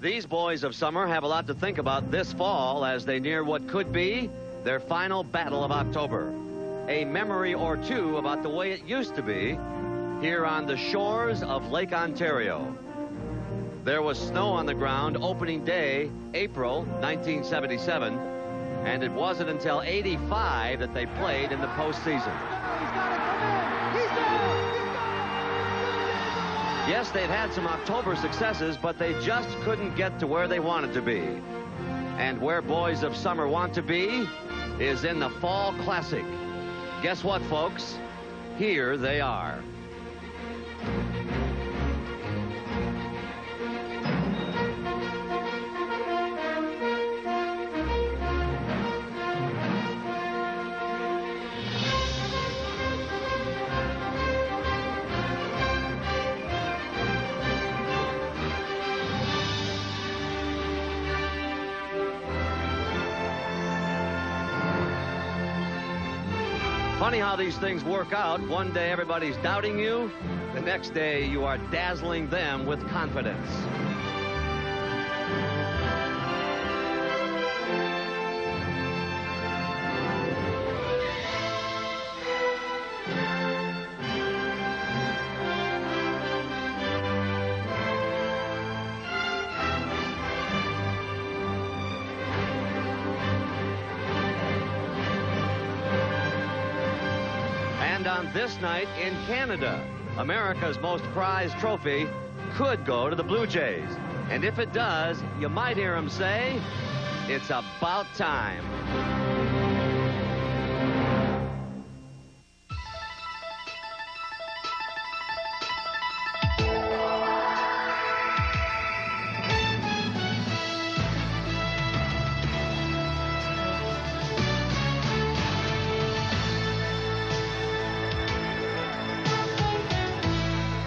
These boys of summer have a lot to think about this fall as they near what could be their final battle of October. A memory or two about the way it used to be here on the shores of Lake Ontario. There was snow on the ground opening day, April 1977, and it wasn't until '85 that they played in the postseason. Yes, they'd had some October successes, but they just couldn't get to where they wanted to be. And where boys of summer want to be is in the Fall Classic. Guess what, folks? Here they are. Funny how these things work out. One day everybody's doubting you. The next day you are dazzling them with confidence. And on this night in Canada, America's most prized trophy could go to the Blue Jays. And if it does, you might hear them say, "It's about time."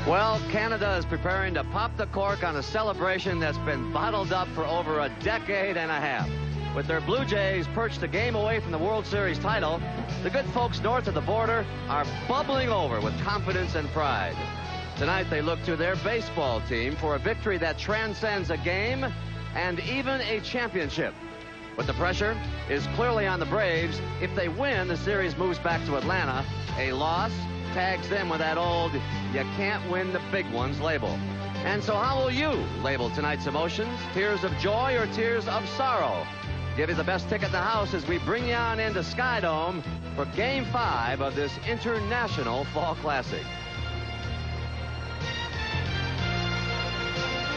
Well, Canada is preparing to pop the cork on a celebration that's been bottled up for over a decade and a half. With their Blue Jays perched a game away from the World Series title, the good folks north of the border are bubbling over with confidence and pride. Tonight, they look to their baseball team for a victory that transcends a game and even a championship. But the pressure is clearly on the Braves. If they win, the series moves back to Atlanta. A loss tags them with that old "you can't win the big ones" label. And so how will you label tonight's emotions? Tears of joy or tears of sorrow? Give you the best ticket in the house as we bring you on into Skydome for Game 5 of this International Fall Classic.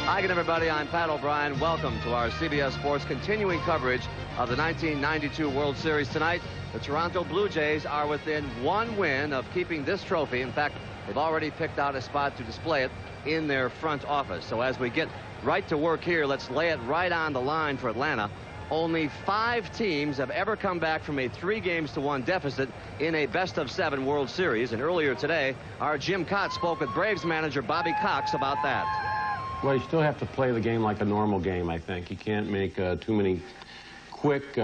Hi again, everybody. I'm Pat O'Brien. Welcome to our CBS Sports continuing coverage of the 1992 World Series tonight. The Toronto Blue Jays are within one win of keeping this trophy. In fact, they've already picked out a spot to display it in their front office. So as we get right to work here, let's lay it right on the line for Atlanta. Only 5 teams have ever come back from a 3-1 deficit in a best-of-7 World Series. And earlier today, our Jim Kaat spoke with Braves manager Bobby Cox about that. Well, you still have to play the game like a normal game, I think. You can't make too many quick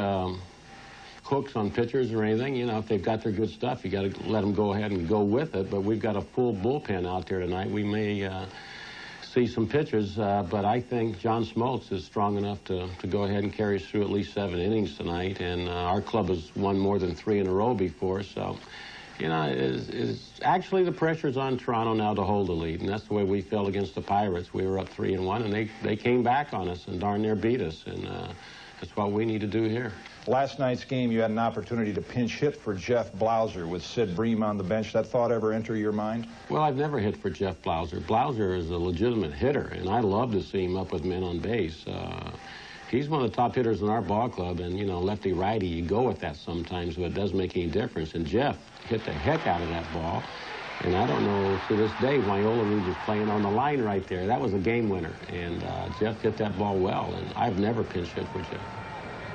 hooks on pitchers or anything. You know, if they've got their good stuff, you got to let them go ahead and go with it. But we've got a full bullpen out there tonight. We may see some pitchers, but I think John Smoltz is strong enough to go ahead and carry us through at least 7 innings tonight. And our club has won more than 3 in a row before, so... You know, actually the pressure's on Toronto now to hold the lead, and that's the way we felt against the Pirates. We were up 3-1, and they came back on us and darn near beat us, and that's what we need to do here. Last night's game, you had an opportunity to pinch hit for Jeff Blauser with Sid Bream on the bench. That thought ever enter your mind? Well, I've never hit for Jeff Blauser. Blauser is a legitimate hitter, and I love to see him up with men on base. He's one of the top hitters in our ball club, and, you know, lefty-righty, you go with that sometimes, but it doesn't make any difference. And Jeff hit the heck out of that ball, and I don't know to this day why Olerud is playing on the line right there. That was a game winner, and Jeff hit that ball well, and I've never pinch hit for Jeff.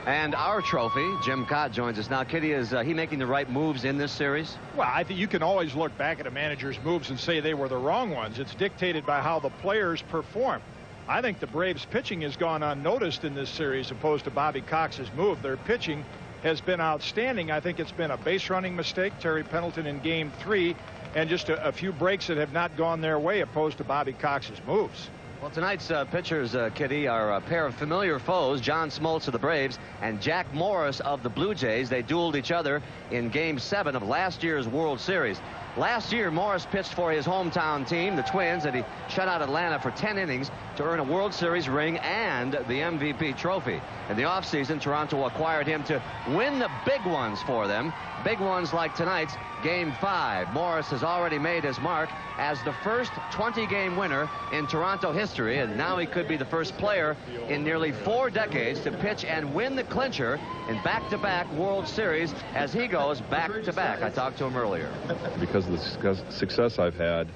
And our trophy, Jim Kaat joins us now. Kitty, is he making the right moves in this series? Well, I think you can always look back at a manager's moves and say they were the wrong ones. It's dictated by how the players perform. I think the Braves' pitching has gone unnoticed in this series opposed to Bobby Cox's move. Their pitching has been outstanding. I think it's been a base running mistake, Terry Pendleton in Game 3, and just a few breaks that have not gone their way opposed to Bobby Cox's moves. Well, tonight's pitchers, Kitty, are a pair of familiar foes. John Smoltz of the Braves and Jack Morris of the Blue Jays. They dueled each other in Game 7 of last year's World Series. Last year, Morris pitched for his hometown team, the Twins, and he shut out Atlanta for 10 innings to earn a World Series ring and the MVP trophy. In the offseason, Toronto acquired him to win the big ones for them. Big ones like tonight's Game 5. Morris has already made his mark as the first 20-game winner in Toronto history, and now he could be the first player in nearly 4 decades to pitch and win the clincher in back-to-back World Series as he goes back-to-back. I talked to him earlier. Because of the success I've had,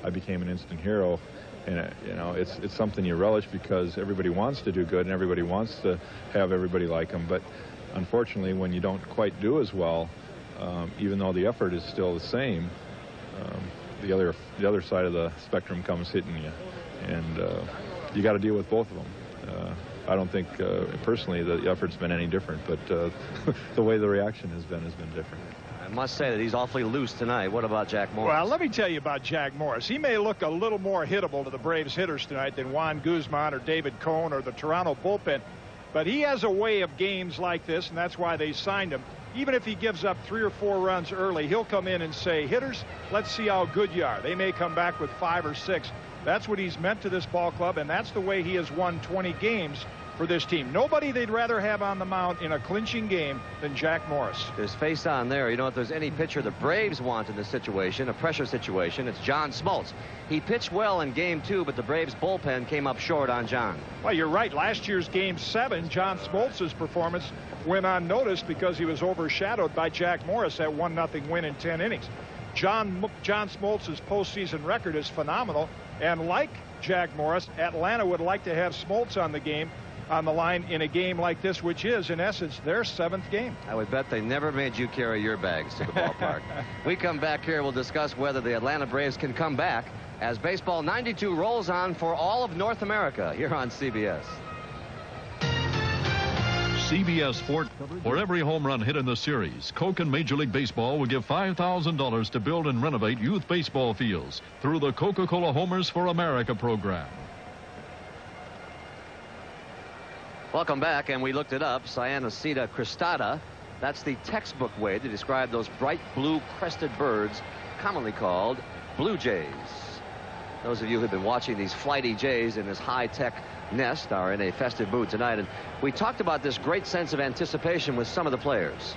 I became an instant hero. And, you know, it's something you relish because everybody wants to do good and everybody wants to have everybody like them. But unfortunately, when you don't quite do as well, even though the effort is still the same, the other side of the spectrum comes hitting you. And you got to deal with both of them. I don't think, personally, the effort's been any different, but the way the reaction has been different. I must say that he's awfully loose tonight. What about Jack Morris? Well, let me tell you about Jack Morris. He may look a little more hittable to the Braves hitters tonight than Juan Guzman or David Cone or the Toronto bullpen, but he has a way of games like this, and that's why they signed him. Even if he gives up 3 or 4 runs early, he'll come in and say, hitters, let's see how good you are. They may come back with 5 or 6. That's what he's meant to this ball club, and that's the way he has won 20 games for this team. Nobody they'd rather have on the mound in a clinching game than Jack Morris. His face on there. You know, if there's any pitcher the Braves want in this situation, a pressure situation, it's John Smoltz. He pitched well in Game 2, but the Braves bullpen came up short on John. Well, you're right. Last year's Game 7, John Smoltz's performance went unnoticed because he was overshadowed by Jack Morris, that 1-0 win in 10 innings. John Smoltz's postseason record is phenomenal, and like Jack Morris, Atlanta would like to have Smoltz on the line in a game like this, which is, in essence, their 7th game. I would bet they never made you carry your bags to the ballpark. We come back here, we'll discuss whether the Atlanta Braves can come back as Baseball 92 rolls on for all of North America here on CBS. CBS Sport. For every home run hit in the series, Coke and Major League Baseball will give $5,000 to build and renovate youth baseball fields through the Coca-Cola Homers for America program. Welcome back, and we looked it up. Cyanocida cristata. That's the textbook way to describe those bright blue crested birds commonly called blue jays. Those of you who've been watching these flighty jays in this high-tech nest are in a festive mood tonight, and we talked about this great sense of anticipation with some of the players.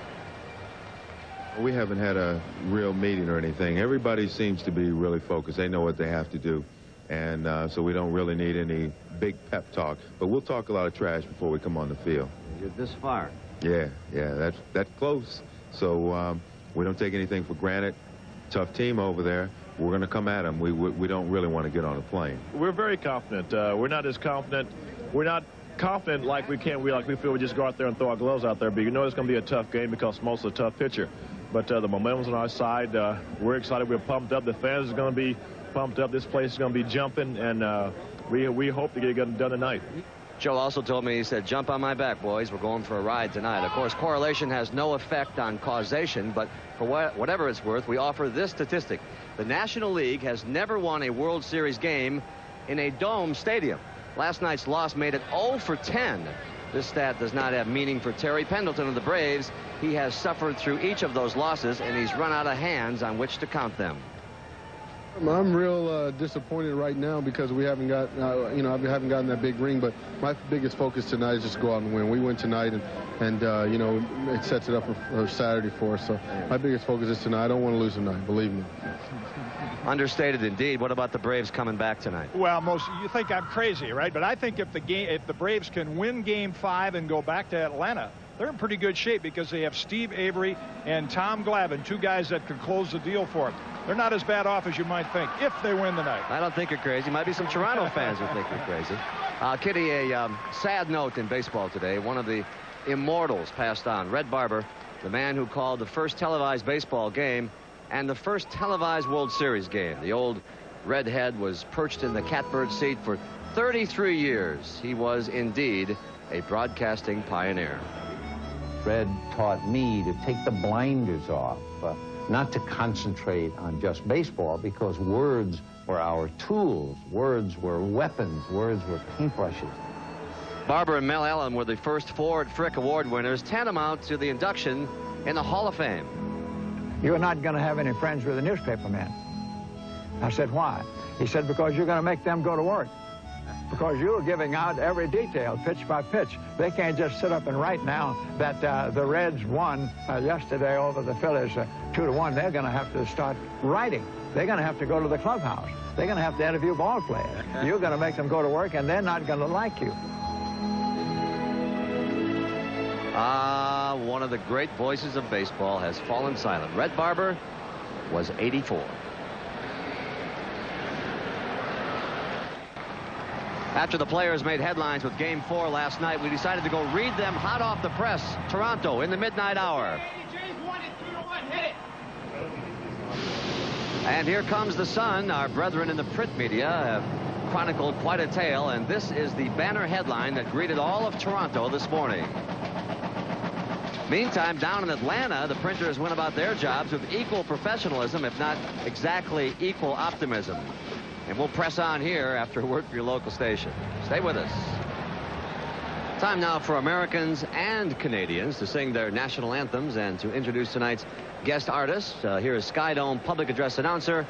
We haven't had a real meeting or anything. Everybody seems to be really focused. They know what they have to do, and so we don't really need any big pep talk, but we'll talk a lot of trash before we come on the field. You're this far. Yeah, that's close. So we don't take anything for granted. Tough team over there. We're going to come at them. We don't really want to get on a plane. We're very confident. We're not as confident. We're not confident like we feel we just go out there and throw our gloves out there. But you know it's going to be a tough game because Smoltz is a tough pitcher. But the momentum's on our side. We're excited. We're pumped up. The fans are going to be pumped up. This place is going to be jumping, and we hope to get it done tonight. Joe also told me, he said, jump on my back, boys. We're going for a ride tonight. Of course, correlation has no effect on causation, but for whatever it's worth, we offer this statistic. The National League has never won a World Series game in a dome stadium. Last night's loss made it 0 for 10. This stat does not have meaning for Terry Pendleton of the Braves. He has suffered through each of those losses, and he's run out of hands on which to count them. I'm real disappointed right now because we haven't got, I haven't gotten that big ring. But my biggest focus tonight is just to go out and win. We win tonight, and it sets it up for Saturday for us. So my biggest focus is tonight. I don't want to lose tonight. Believe me. Understated indeed. What about the Braves coming back tonight? Well, you think I'm crazy, right? But I think if the Braves can win Game 5 and go back to Atlanta, they're in pretty good shape because they have Steve Avery and Tom Glavine, 2 guys that could close the deal for them. They're not as bad off as you might think if they win tonight. I don't think you're crazy. Might be some Toronto fans who think you're crazy. Kitty, a sad note in baseball today. One of the immortals passed on. Red Barber, the man who called the first televised baseball game and the first televised World Series game. The old redhead was perched in the catbird seat for 33 years. He was indeed a broadcasting pioneer. Fred taught me to take the blinders off, not to concentrate on just baseball, because words were our tools. Words were weapons. Words were paintbrushes. Barber and Mel Allen were the first Ford Frick Award winners, tantamount to the induction in the Hall of Fame. You're not going to have any friends with the newspapermen. I said, why? He said, because you're going to make them go to work. Because you're giving out every detail, pitch by pitch. They can't just sit up and write now that the Reds won yesterday over the Phillies 2-1. They're going to have to start writing. They're going to have to go to the clubhouse. They're going to have to interview ball players. You're going to make them go to work, and they're not going to like you. One of the great voices of baseball has fallen silent. Red Barber was 84. After the players made headlines with Game 4 last night, we decided to go read them hot off the press. Toronto in the midnight hour. And here comes the Sun. Our brethren in the print media have chronicled quite a tale, and this is the banner headline that greeted all of Toronto this morning. Meantime, down in Atlanta, the printers went about their jobs with equal professionalism, if not exactly equal optimism. And we'll press on here after a word for your local station. Stay with us. Time now for Americans and Canadians to sing their national anthems and to introduce tonight's guest artist. Here is Sky Dome public address announcer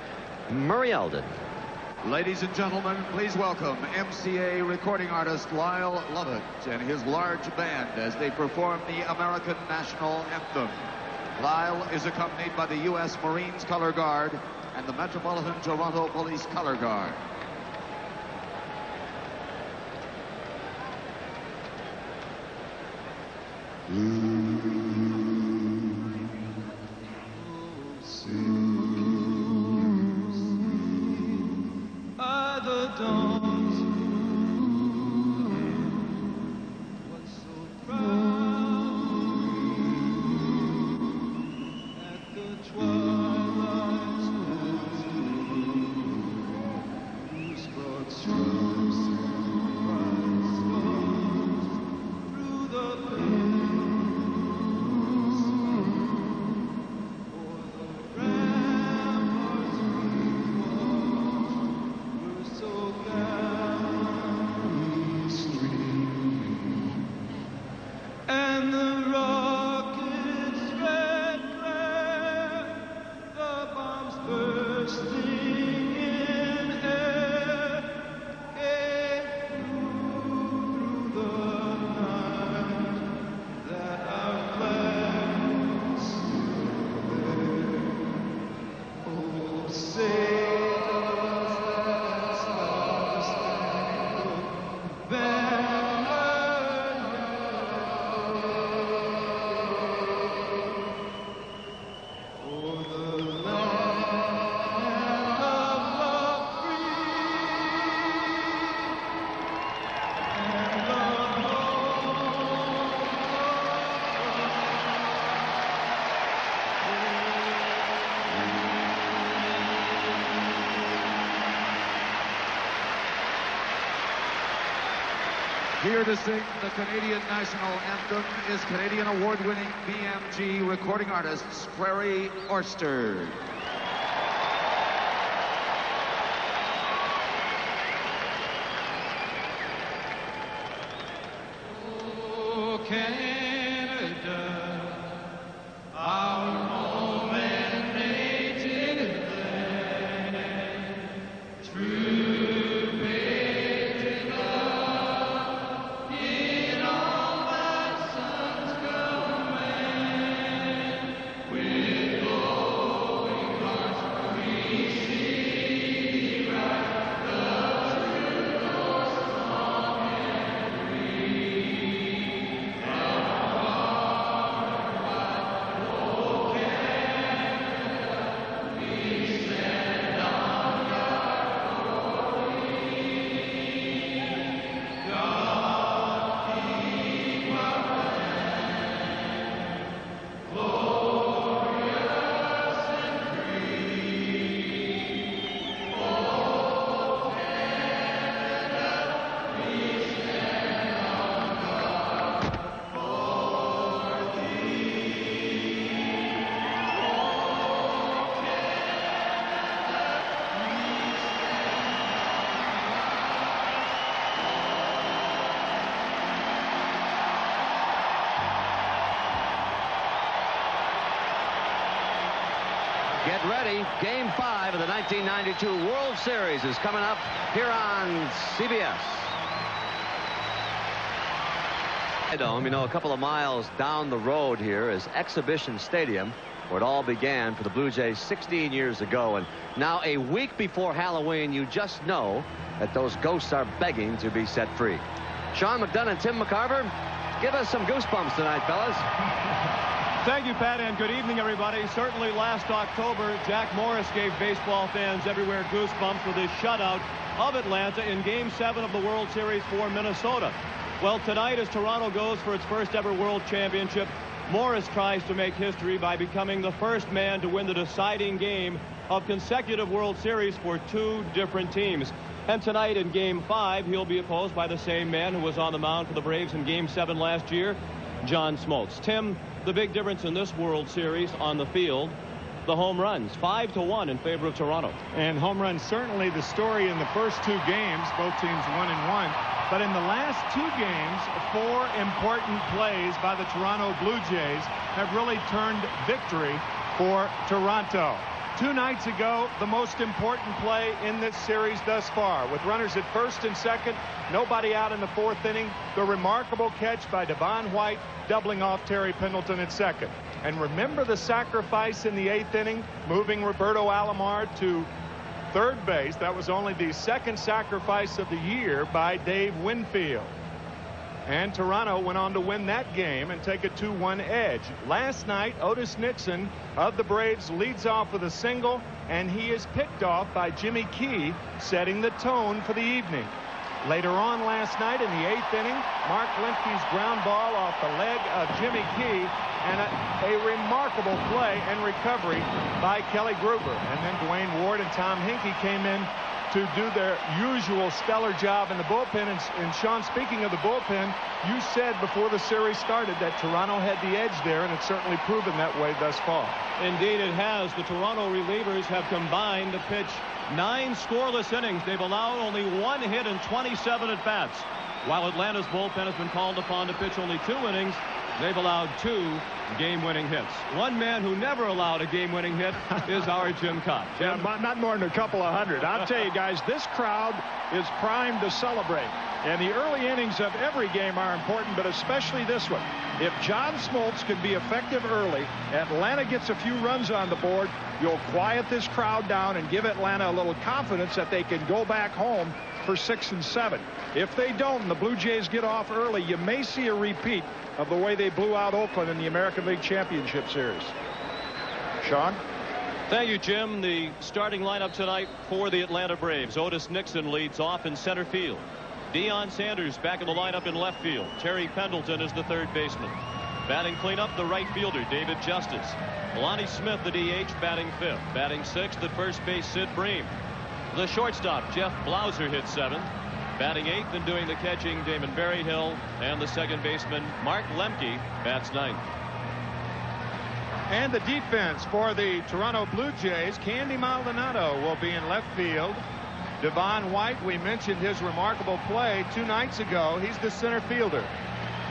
Murray Eldon. Ladies and gentlemen, please welcome MCA recording artist Lyle Lovett and his large band as they perform the American National Anthem. Lyle is accompanied by the U.S. Marines Color Guard and the Metropolitan Toronto Police Color Guard. Here to sing the Canadian National Anthem is Canadian award-winning BMG recording artist Clary Orsted. Oh, Canada, our home and native land, true. Get ready. Game 5 of the 1992 World Series is coming up here on CBS. Dome, you know, a couple of miles down the road here is Exhibition Stadium, where it all began for the Blue Jays 16 years ago. And now, a week before Halloween, you just know that those ghosts are begging to be set free. Sean McDonough and Tim McCarver, give us some goosebumps tonight, fellas. Thank you, Pat, and good evening, everybody. Certainly last October, Jack Morris gave baseball fans everywhere goosebumps with his shutout of Atlanta in Game 7 of the World Series for Minnesota. Well, tonight, as Toronto goes for its first ever World Championship, Morris tries to make history by becoming the first man to win the deciding game of consecutive World Series for 2 different teams. And tonight in Game 5, he'll be opposed by the same man who was on the mound for the Braves in Game 7 last year, John Smoltz. Tim, the big difference in this World Series on the field, the home runs, 5-1 in favor of Toronto. And home runs certainly the story in the first 2 games, both teams 1-1. But in the last 2 games, 4 important plays by the Toronto Blue Jays have really turned victory for Toronto. 2 nights ago, the most important play in this series thus far. With runners at first and second, nobody out in the 4th inning, the remarkable catch by Devon White, doubling off Terry Pendleton at second. And remember the sacrifice in the 8th inning, moving Roberto Alomar to third base. That was only the 2nd sacrifice of the year by Dave Winfield. And Toronto went on to win that game and take a 2-1 edge. Last night, Otis Nixon of the Braves leads off with a single, and he is picked off by Jimmy Key, setting the tone for the evening. Later on last night in the 8th inning, Mark Lemke's ground ball off the leg of Jimmy Key, and a remarkable play and recovery by Kelly Gruber. And then Dwayne Ward and Tom Hinkie came in to do their usual stellar job in the bullpen. And Sean, speaking of the bullpen, you said before the series started that Toronto had the edge there, and it's certainly proven that way thus far. Indeed it has. The Toronto relievers have combined to pitch 9 scoreless innings. They've allowed only 1 hit in 27 at-bats. While Atlanta's bullpen has been called upon to pitch only 2 innings, they've allowed 2 game-winning hits. One man who never allowed a game-winning hit is our Jim Kaat. Yeah, not more than a couple of hundred. I'll tell you guys, this crowd is primed to celebrate. And the early innings of every game are important, but especially this one. If John Smoltz can be effective early, Atlanta gets a few runs on the board, you'll quiet this crowd down and give Atlanta a little confidence that they can go back home for 6 and 7. If they don't and the Blue Jays get off early, you may see a repeat of the way they blew out Oakland in the American League Championship Series. Sean? Thank you, Jim. The starting lineup tonight for the Atlanta Braves. Otis Nixon leads off in center field. Deion Sanders back in the lineup in left field. Terry Pendleton is the third baseman. Batting cleanup, the right fielder, David Justice. Lonnie Smith, the DH, batting 5th. Batting 6th at first base, Sid Bream. The shortstop, Jeff Blauser, hit 7th. Batting 8th and doing the catching, Damon Berryhill. And the second baseman, Mark Lemke, bats 9th. And the defense for the Toronto Blue Jays, Candy Maldonado will be in left field. Devon White, we mentioned his remarkable play 2 nights ago. He's the center fielder.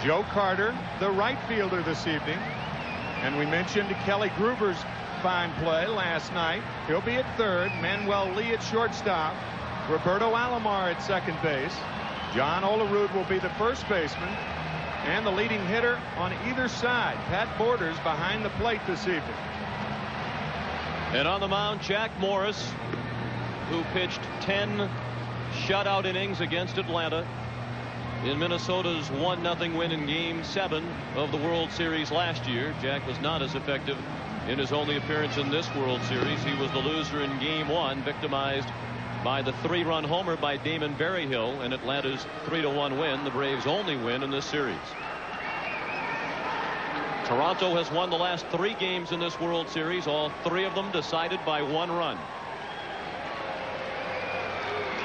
Joe Carter, the right fielder this evening. And we mentioned Kelly Gruber's fine play last night. He'll be at third. Manuel Lee at shortstop. Roberto Alomar at second base. John Olerud will be the first baseman. And the leading hitter on either side, Pat Borders, behind the plate this evening. And on the mound, Jack Morris, who pitched 10 shutout innings against Atlanta in Minnesota's 1-0 win in Game 7 of the World Series last year. Jack was not as effective in his only appearance in this World Series. He was the loser in Game 1, victimized by the 3-run homer by Damon Berryhill in Atlanta's 3-1 win, the Braves' only win in this series. Toronto has won the last 3 games in this World Series, all 3 of them decided by 1 run.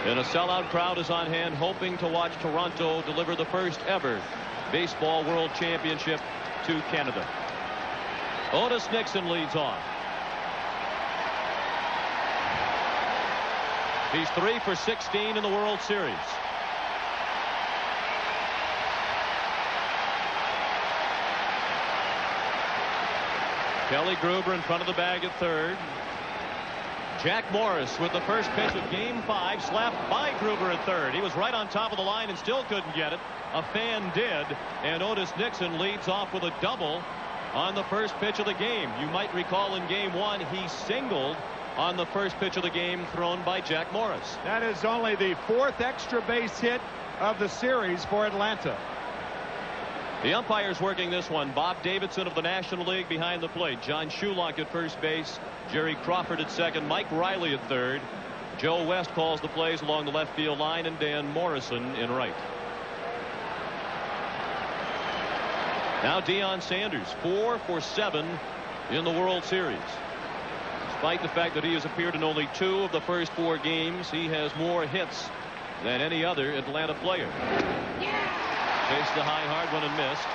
And a sellout crowd is on hand, hoping to watch Toronto deliver the first ever Baseball World Championship to Canada. Otis Nixon leads off. He's 3 for 16 in the World Series. Kelly Gruber in front of the bag at third. Jack Morris with the first pitch of Game 5, slapped by Gruber at third. He was right on top of the line and still couldn't get it. A fan did, and Otis Nixon leads off with a double on the first pitch of the game. You might recall in Game 1 he singled on the first pitch of the game thrown by Jack Morris. That is only the 4th extra base hit of the series for Atlanta. The umpires working this one. Bob Davidson of the National League behind the plate. John Shulock at first base. Jerry Crawford at second. Mike Riley at third. Joe West calls the plays along the left field line, and Dan Morrison in right. Now Deion Sanders, 4 for 7 in the World Series. Despite the fact that he has appeared in only 2 of the first 4 games, he has more hits than any other Atlanta player. Chased the high hard one and missed.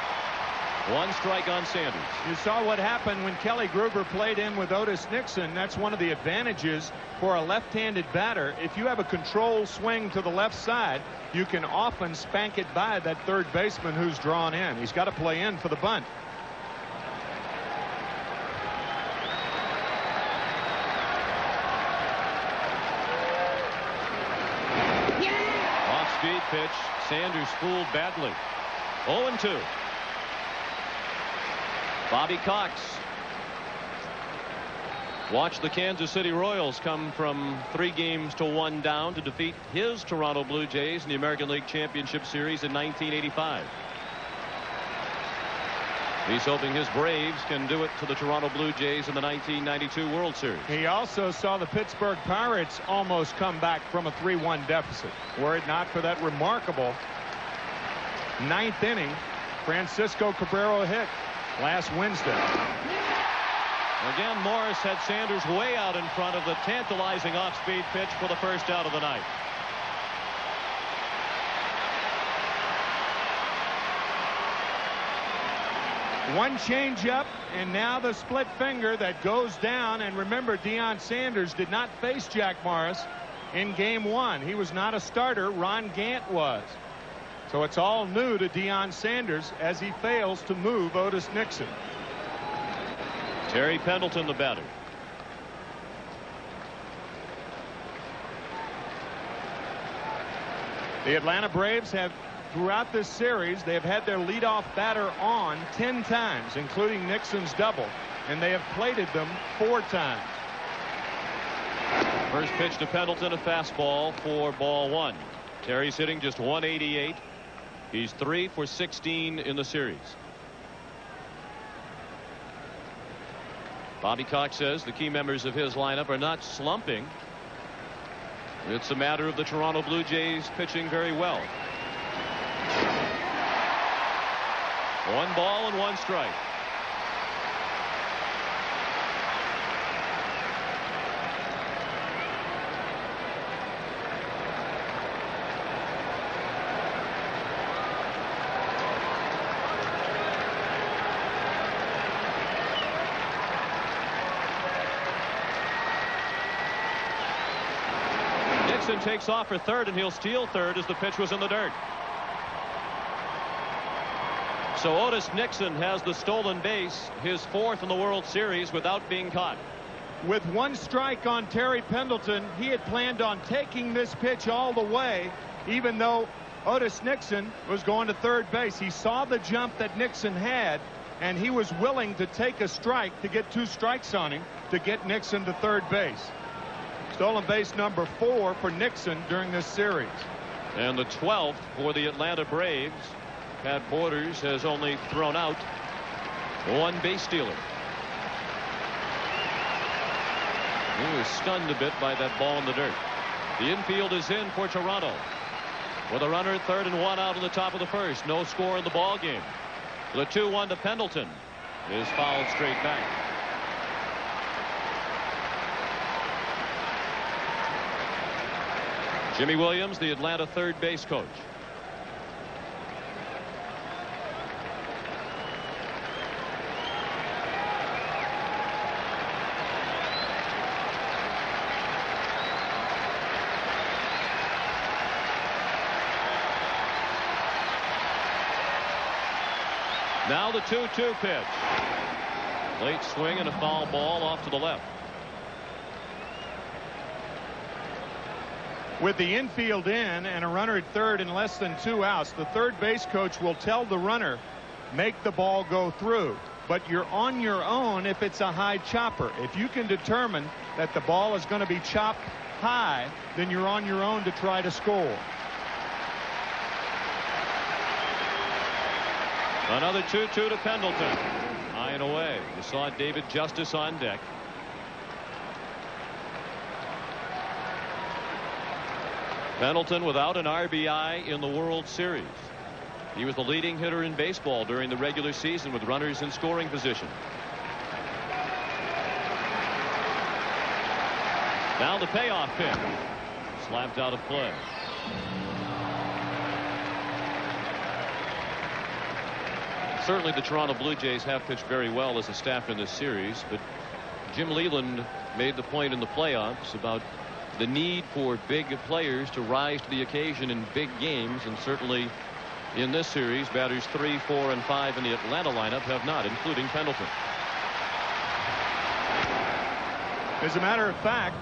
1 strike on Sanders. You saw what happened when Kelly Gruber played in with Otis Nixon. That's one of the advantages for a left-handed batter. If you have a controlled swing to the left side, you can often spank it by that third baseman who's drawn in. He's got to play in for the bunt. Off-speed pitch. Sanders fooled badly. 0-2. Bobby Cox. Watch the Kansas City Royals come from 3 games to 1 down to defeat his Toronto Blue Jays in the American League Championship Series in 1985. He's hoping his Braves can do it to the Toronto Blue Jays in the 1992 World Series. He also saw the Pittsburgh Pirates almost come back from a 3-1 deficit. Were it not for that remarkable 9th inning Francisco Cabrera hit last Wednesday. Again, Morris had Sanders way out in front of the tantalizing off-speed pitch for the first out of the night. One changeup, and now the split finger that goes down. And remember, Deion Sanders did not face Jack Morris in Game 1. He was not a starter. Ron Gant was. So it's all new to Deion Sanders as he fails to move Otis Nixon. Terry Pendleton, the batter. The Atlanta Braves have, throughout this series, they have had their leadoff batter on 10 times, including Nixon's double, and they have plated them 4 times. First pitch to Pendleton, a fastball for ball 1. Terry's hitting just 188. He's 3 for 16 in the series. Bobby Cox says the key members of his lineup are not slumping. It's a matter of the Toronto Blue Jays pitching very well. 1 ball and 1 strike. Nixon takes off for third, and he'll steal third as the pitch was in the dirt. So Otis Nixon has the stolen base, his 4th in the World Series, without being caught. With 1 strike on Terry Pendleton, he had planned on taking this pitch all the way, even though Otis Nixon was going to third base. He saw the jump that Nixon had, and he was willing to take a strike to get 2 strikes on him to get Nixon to third base. Stolen base number 4 for Nixon during this series. And the 12th for the Atlanta Braves. Pat Borders has only thrown out 1 base stealer. He was stunned a bit by that ball in the dirt. The infield is in for Toronto. With a runner at third and 1 out in the top of the first. No score in the ball game. The 2-1 to Pendleton is fouled straight back. Jimmy Williams, the Atlanta third base coach. Now the 2-2 pitch. Late swing and a foul ball off to the left. With the infield in and a runner at third and less than 2 outs, the third base coach will tell the runner, make the ball go through. But you're on your own if it's a high chopper. If you can determine that the ball is going to be chopped high, then you're on your own to try to score. Another 2-2 to Pendleton. High and away. You saw David Justice on deck. Pendleton without an RBI in the World Series. He was the leading hitter in baseball during the regular season with runners in scoring position. Now the payoff pitch. Slapped out of play. Certainly the Toronto Blue Jays have pitched very well as a staff in this series, but Jim Leyland made the point in the playoffs about the need for big players to rise to the occasion in big games, and certainly in this series batters 3, 4, and 5 in the Atlanta lineup have not, including Pendleton. As a matter of fact,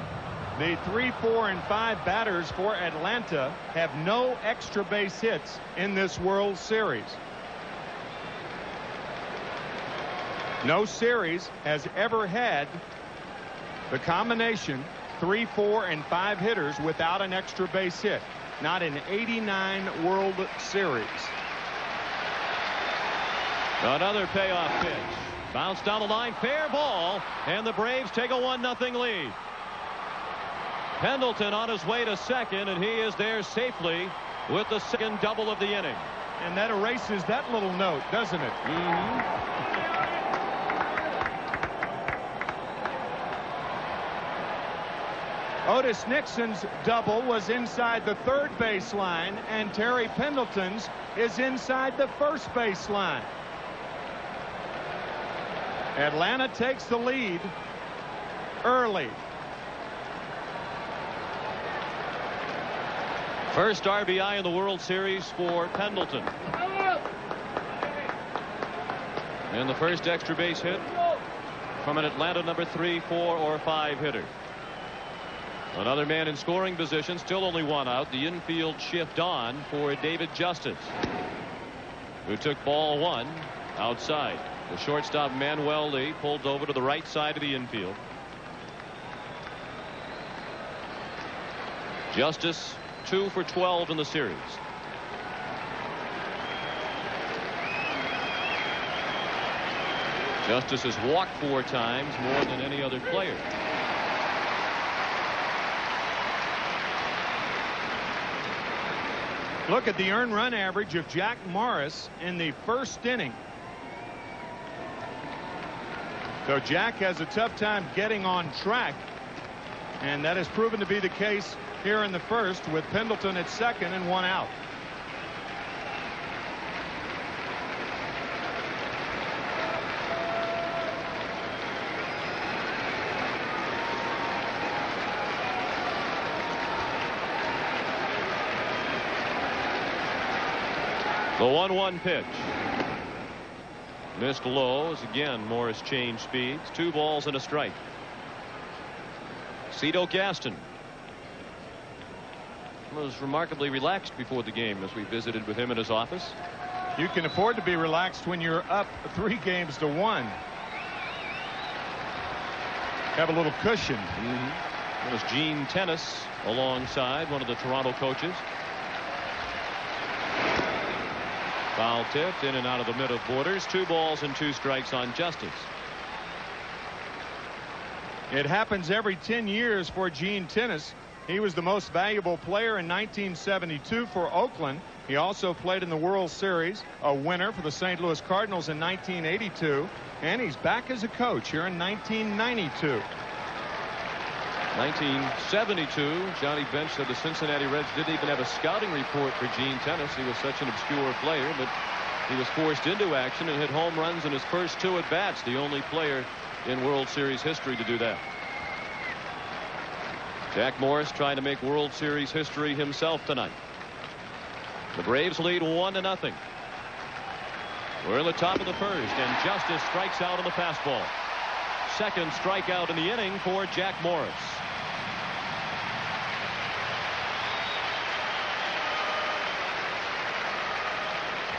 the 3, 4, and 5 batters for Atlanta have no extra base hits in this World Series. No series has ever had the combination 3, 4, and 5 hitters without an extra base hit. Not in 89 World Series. Another payoff pitch. Bounced down the line. Fair ball. And the Braves take a 1-0 lead. Pendleton on his way to second, and he is there safely with the second double of the inning. And that erases that little note, doesn't it? Otis Nixon's double was inside the third base line, and Terry Pendleton's is inside the first base line. Atlanta takes the lead early. First RBI in the World Series for Pendleton. And the first extra base hit from an Atlanta number 3, 4, or 5 hitter. Another man in scoring position, still only 1 out. The infield shift on for David Justice, who took ball 1 outside. The shortstop Manuel Lee pulled over to the right side of the infield. Justice 2 for 12 in the series. Justice has walked 4 times, more than any other player. Look at the earned run average of Jack Morris in the first inning. So Jack has a tough time getting on track, and that has proven to be the case here in the first, with Pendleton at second and 1 out. The 1-1 pitch. Missed low as again Morris changed speeds. 2 balls and a strike. Cito Gaston was remarkably relaxed before the game as we visited with him in his office. You can afford to be relaxed when you're up 3 games to 1. Have a little cushion. There's Gene Tennis alongside, one of the Toronto coaches. Foul tipped in and out of the mid of borders. 2 balls and 2 strikes on Justice. It happens every 10 years for Gene Tennis. He was the most valuable player in 1972 for Oakland. He also played in the World Series, a winner for the St. Louis Cardinals in 1982, and he's back as a coach here in 1992. 1972, Johnny Bench said the Cincinnati Reds didn't even have a scouting report for Gene Tennis. He was such an obscure player, but he was forced into action and hit home runs in his first 2 at-bats, the only player in World Series history to do that. Jack Morris trying to make World Series history himself tonight. The Braves lead 1-0. We're in the top of the first, and Justice strikes out on the fastball. Second strikeout in the inning for Jack Morris.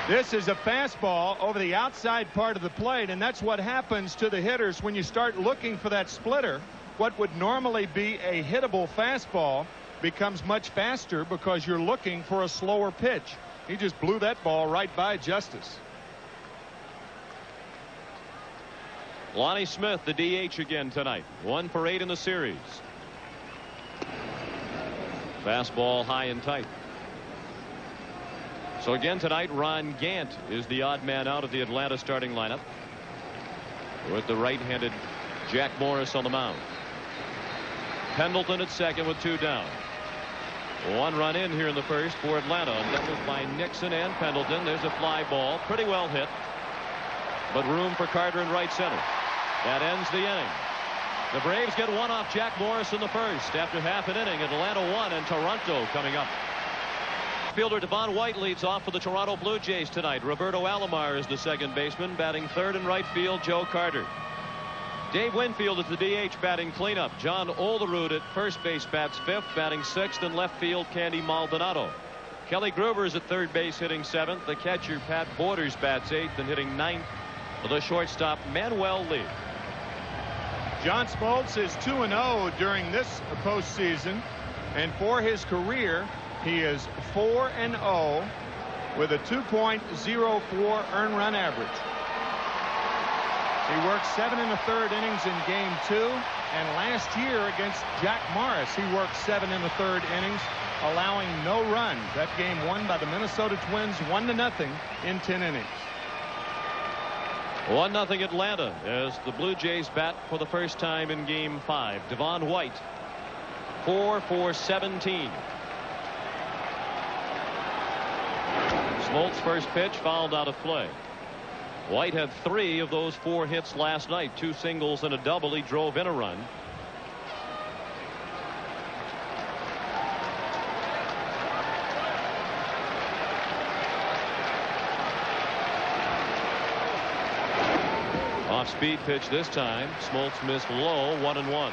This is a fastball over the outside part of the plate, and that's what happens to the hitters when you start looking for that splitter. What would normally be a hittable fastball becomes much faster because you're looking for a slower pitch. He just blew that ball right by Justice. Lonnie Smith, the DH again tonight. 1 for 8 in the series. Fastball high and tight. So again tonight, Ron Gant is the odd man out of the Atlanta starting lineup, with the right-handed Jack Morris on the mound. Pendleton at second with 2 down. 1 run in here in the first for Atlanta. That was by Nixon and Pendleton. There's a fly ball, pretty well hit, but room for Carter in right center. That ends the inning. The Braves get 1 off Jack Morris in the first. After half an inning, Atlanta 1 and Toronto coming up. Fielder Devon White leads off for the Toronto Blue Jays tonight. Roberto Alomar is the second baseman. Batting third in right field, Joe Carter. Dave Winfield is the DH batting cleanup. John Olerud at first base bats fifth. Batting sixth in left field, Candy Maldonado. Kelly Gruber is at third base hitting seventh. The catcher Pat Borders bats eighth and hitting ninth for the shortstop Manuel Lee. John Smoltz is 2-0 during this postseason, and for his career he is 4-0 with a 2.04 earned run average. He worked 7 1/3 innings in game 2, and last year against Jack Morris he worked 7 1/3 innings, allowing no runs. That game won by the Minnesota Twins 1-0 in 10 innings. 1-0 Atlanta as the Blue Jays bat for the first time in game 5. Devon White 4 for 17. Smoltz first pitch fouled out of play. White had 3 of those 4 hits last night, 2 singles and a double. He drove in a run. Off speed pitch this time. Smoltz missed low, 1-1.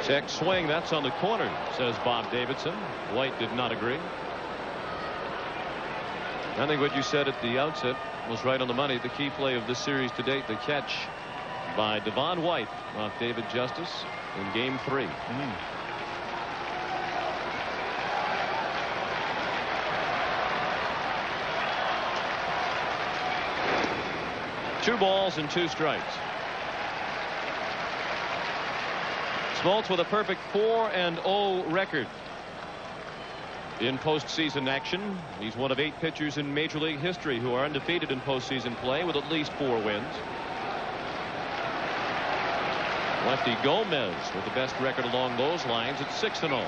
Check swing. That's on the corner, says Bob Davidson. White did not agree. I think what you said at the outset was right on the money. The key play of this series to date, the catch by Devon White off David Justice in game 3. Two balls and 2 strikes. Smoltz with a perfect 4-0 record in postseason action. He's one of 8 pitchers in Major League history who are undefeated in postseason play with at least 4 wins. Lefty Gomez with the best record along those lines at 6-0.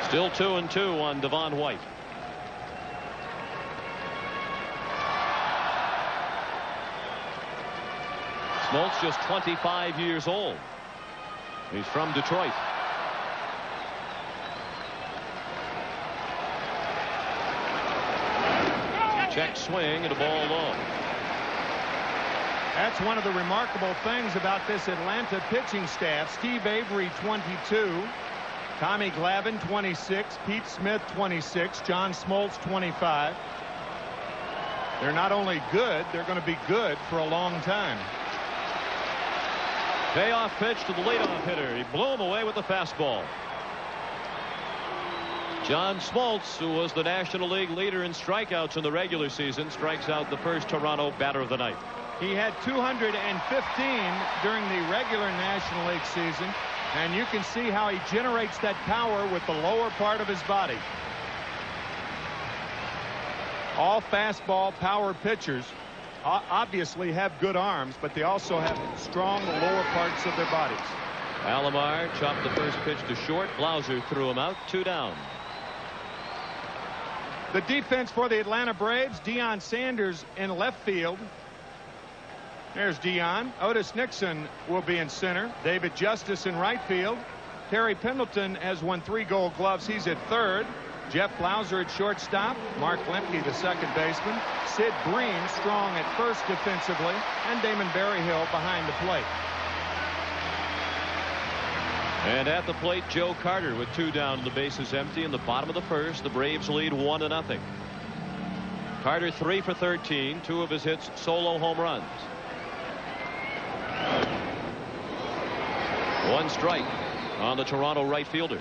Still 2-2 on Devon White. Smoltz just 25 years old. He's from Detroit. Check swing and a ball low. That's one of the remarkable things about this Atlanta pitching staff. Steve Avery 22, Tommy Glavine 26, Pete Smith 26, John Smoltz 25. They're not only good, they're going to be good for a long time. Payoff pitch to the leadoff hitter. He blew him away with the fastball. John Smoltz, who was the National League leader in strikeouts in the regular season, strikes out the first Toronto batter of the night. He had 215 during the regular National League season, and you can see how he generates that power with the lower part of his body. All fastball power pitchers obviously have good arms, but they also have strong lower parts of their bodies. Alomar chopped the first pitch to short. Blauser threw him out. 2 down. The defense for the Atlanta Braves, Deion Sanders in left field. There's Deion. Otis Nixon will be in center. David Justice in right field. Terry Pendleton has won 3 Gold Gloves. He's at third. Jeff Blauser at shortstop, Mark Lemke, the second baseman, Sid Bream strong at first defensively, and Damon Berryhill behind the plate. And at the plate, Joe Carter with 2 down, the bases empty in the bottom of the first. The Braves lead 1-0. Carter 3 for 13, 2 of his hits solo home runs. 1 strike on the Toronto right fielder.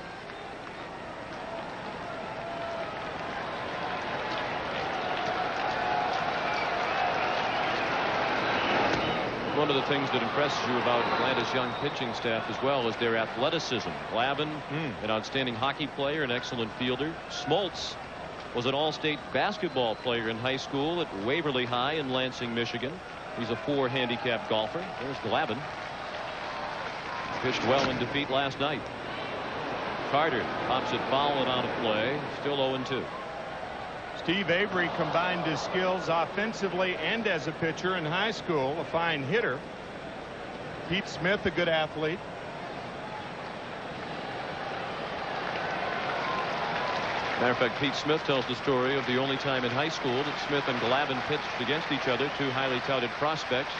One of the things that impresses you about Atlanta's young pitching staff as well is their athleticism. Glavine, an outstanding hockey player, an excellent fielder. Smoltz was an all-state basketball player in high school at Waverly High in Lansing, Michigan. He's a 4 handicap golfer. There's Glavine. Pitched well in defeat last night. Carter pops it foul and out of play. Still 0-2. Steve Avery combined his skills offensively and as a pitcher in high school. A fine hitter. Pete Smith, a good athlete. Matter of fact, Pete Smith tells the story of the only time in high school that Smith and Glavine pitched against each other, 2 highly touted prospects.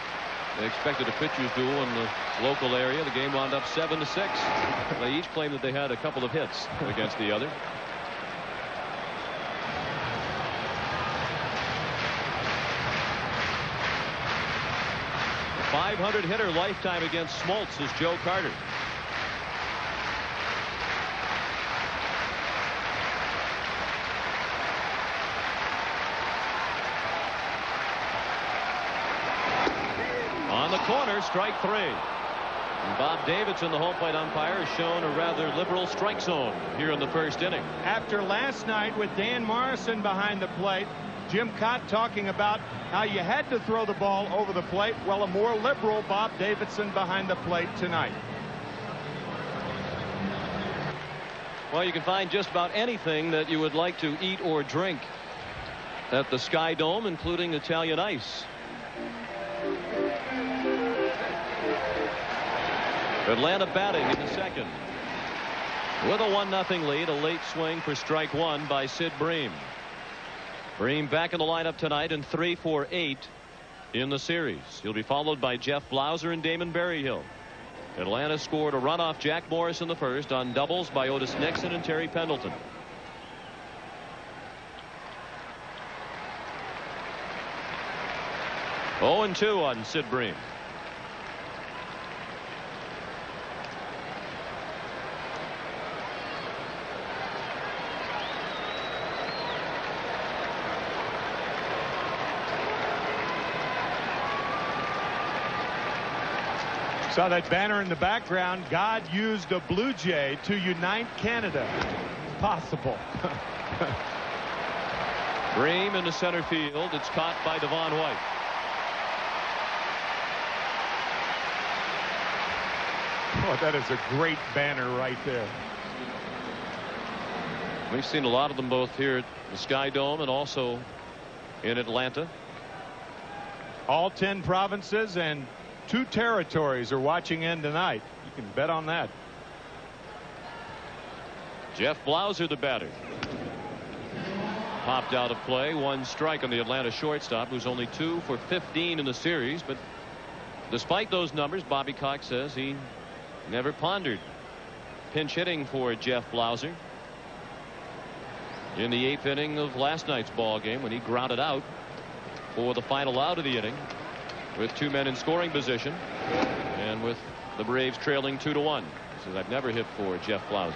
They expected a pitcher's duel in the local area. The game wound up 7-6. They each claimed that they had a couple of hits against the other. A 500 hitter lifetime against Smoltz is Joe Carter. On the corner, strike 3. And Bob Davidson, the home plate umpire, has shown a rather liberal strike zone here in the first inning. After last night with Dan Morrison behind the plate, Jim Cott talking about how you had to throw the ball over the plate. Well, a more liberal Bob Davidson behind the plate tonight. Well, you can find just about anything that you would like to eat or drink at the Sky Dome, including Italian ice. Atlanta batting in the second. With a 1-0 lead, a late swing for strike 1 by Sid Bream. Bream back in the lineup tonight and 3 for 8 in the series. He'll be followed by Jeff Blauser and Damon Berryhill. Atlanta scored a run off Jack Morris in the first on doubles by Otis Nixon and Terry Pendleton. Oh, 0-2 on Sid Bream. Saw that banner in the background. God used a Blue Jay to unite Canada. Possible. Bream into center field. It's caught by Devon White. Oh, that is a great banner right there. We've seen a lot of them both here at the Sky Dome and also in Atlanta. All 10 provinces and 2 territories are watching in tonight. You can bet on that. Jeff Blauser, the batter. Popped out of play. 1 strike on the Atlanta shortstop, who's only 2 for 15 in the series. But despite those numbers, Bobby Cox says he never pondered pinch hitting for Jeff Blauser in the 8th inning of last night's ball game when he grounded out for the final out of the inning with 2 men in scoring position and with the Braves trailing 2-1. He says, I've never hit for Jeff Blauser.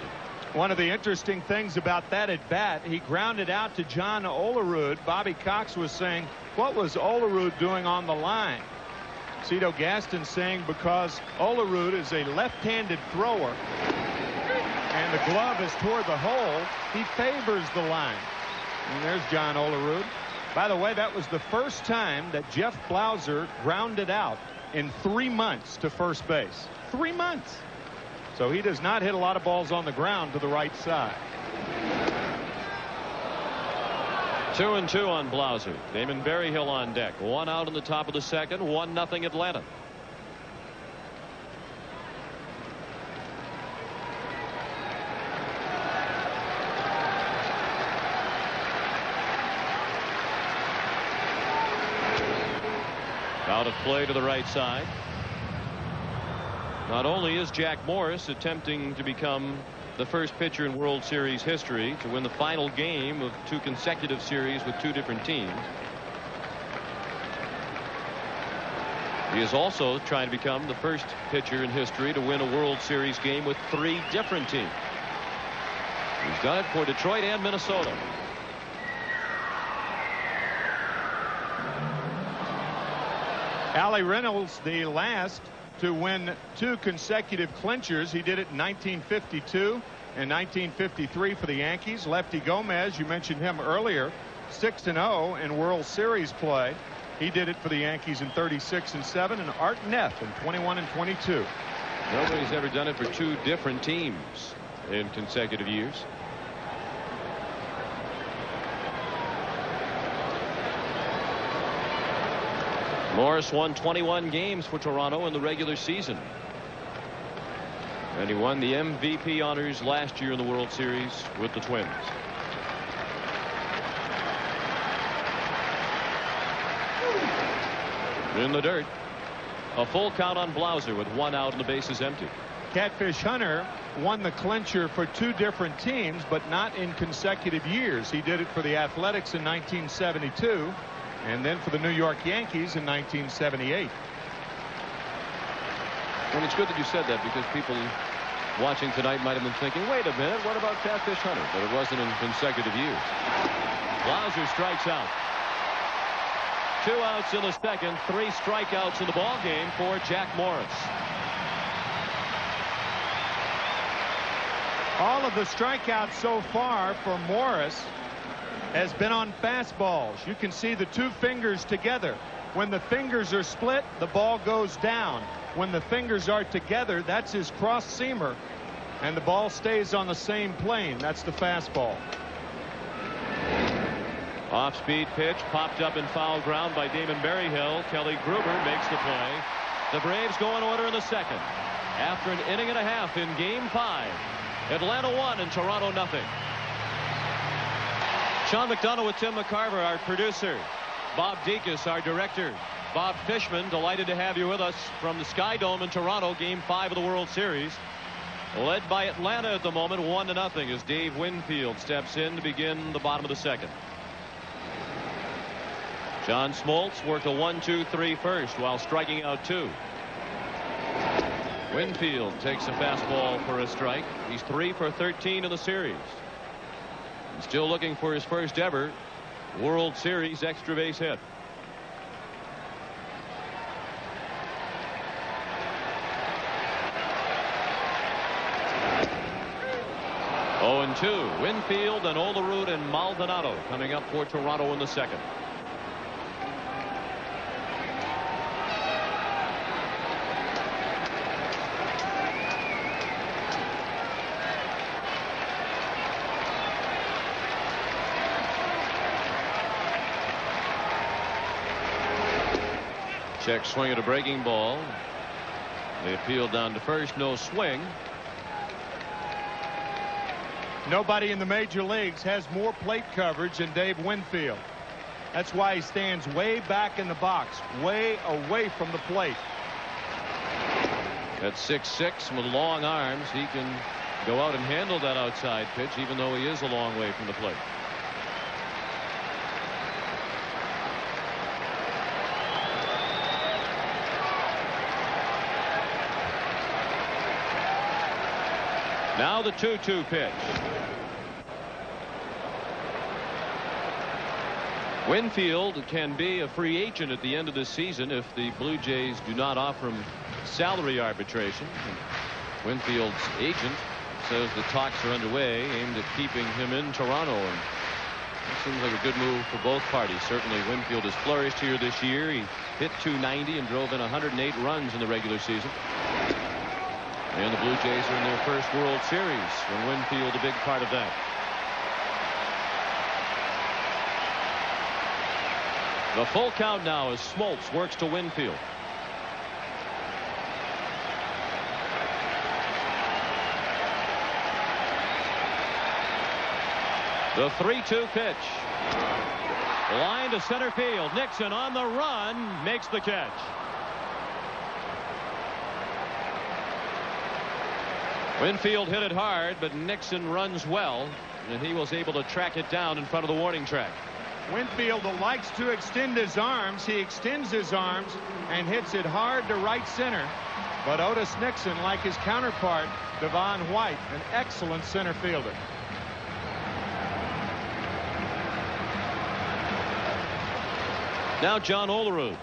One of the interesting things about that at bat, he grounded out to John Olerud. Bobby Cox was saying, what was Olerud doing on the line? Cito Gaston saying because Olerud is a left-handed thrower and the glove is toward the hole, he favors the line. And there's John Olerud. By the way, that was the first time that Jeff Blauser grounded out in 3 months to first base. 3 months. So he does not hit a lot of balls on the ground to the right side. 2-2 on Blauser. Damon Berryhill on deck. 1 out in the top of the second. 1-0 Atlanta. Out of play to the right side. Not only is Jack Morris attempting to become the first pitcher in World Series history to win the final game of 2 consecutive series with 2 different teams, he is also trying to become the first pitcher in history to win a World Series game with 3 different teams. He's done it for Detroit and Minnesota. Allie Reynolds, the last to win 2 consecutive clinchers. He did it in 1952 and 1953 for the Yankees. Lefty Gomez, you mentioned him earlier, 6-0 in World Series play. He did it for the Yankees in 36 and 7, and Art Neff in 21 and 22. Nobody's ever done it for 2 different teams in consecutive years. Morris won 21 games for Toronto in the regular season. And he won the MVP honors last year in the World Series with the Twins. In the dirt. A full count on Blauser with 1 out and the bases empty. Catfish Hunter won the clincher for 2 different teams, but not in consecutive years. He did it for the Athletics in 1972 and then for the New York Yankees in 1978. And it's good that you said that, because people watching tonight might have been thinking, wait a minute, what about Catfish Hunter? But it wasn't in consecutive years. Blauser strikes out. 2 outs in the second, 3 strikeouts in the ball game for Jack Morris. All of the strikeouts so far for Morris has been on fastballs. You can see the 2 fingers together. When the fingers are split, the ball goes down. When the fingers are together, that's his cross seamer, and the ball stays on the same plane. That's the fastball. Off-speed pitch popped up in foul ground by Damon Berryhill. Kelly Gruber makes the play. The Braves go in order in the second. After an inning and a half in Game 5, Atlanta 1 and Toronto nothing. Sean McDonough with Tim McCarver, our producer. Bob Dekas, our director. Bob Fishman, delighted to have you with us from the Sky Dome in Toronto, Game 5 of the World Series. Led by Atlanta at the moment, 1-0, as Dave Winfield steps in to begin the bottom of the second. John Smoltz worked a 1-2-3 first while striking out 2. Winfield takes a fastball for a strike. He's 3 for 13 in the series. Still looking for his first ever World Series extra base hit. Oh, and 2. Winfield and Olerud and Maldonado coming up for Toronto in the second. Check swing at a breaking ball. They appeal down to first. No swing. Nobody in the major leagues has more plate coverage than Dave Winfield. That's why he stands way back in the box, way away from the plate. At 6'6" with long arms, he can go out and handle that outside pitch, even though he is a long way from the plate. Now the 2-2 pitch. Winfield can be a free agent at the end of this season if the Blue Jays do not offer him salary arbitration. Winfield's agent says the talks are underway aimed at keeping him in Toronto, and it seems like a good move for both parties. Certainly Winfield has flourished here this year. He hit .290 and drove in 108 runs in the regular season. And the Blue Jays are in their first World Series, and Winfield a big part of that. The full count now as Smoltz works to Winfield. The 3-2 pitch. Line to center field. Nixon on the run makes the catch. Winfield hit it hard, but Nixon runs well, and he was able to track it down in front of the warning track. Winfield likes to extend his arms. He extends his arms and hits it hard to right center. But Otis Nixon, like his counterpart, Devon White, an excellent center fielder. Now John Olerud.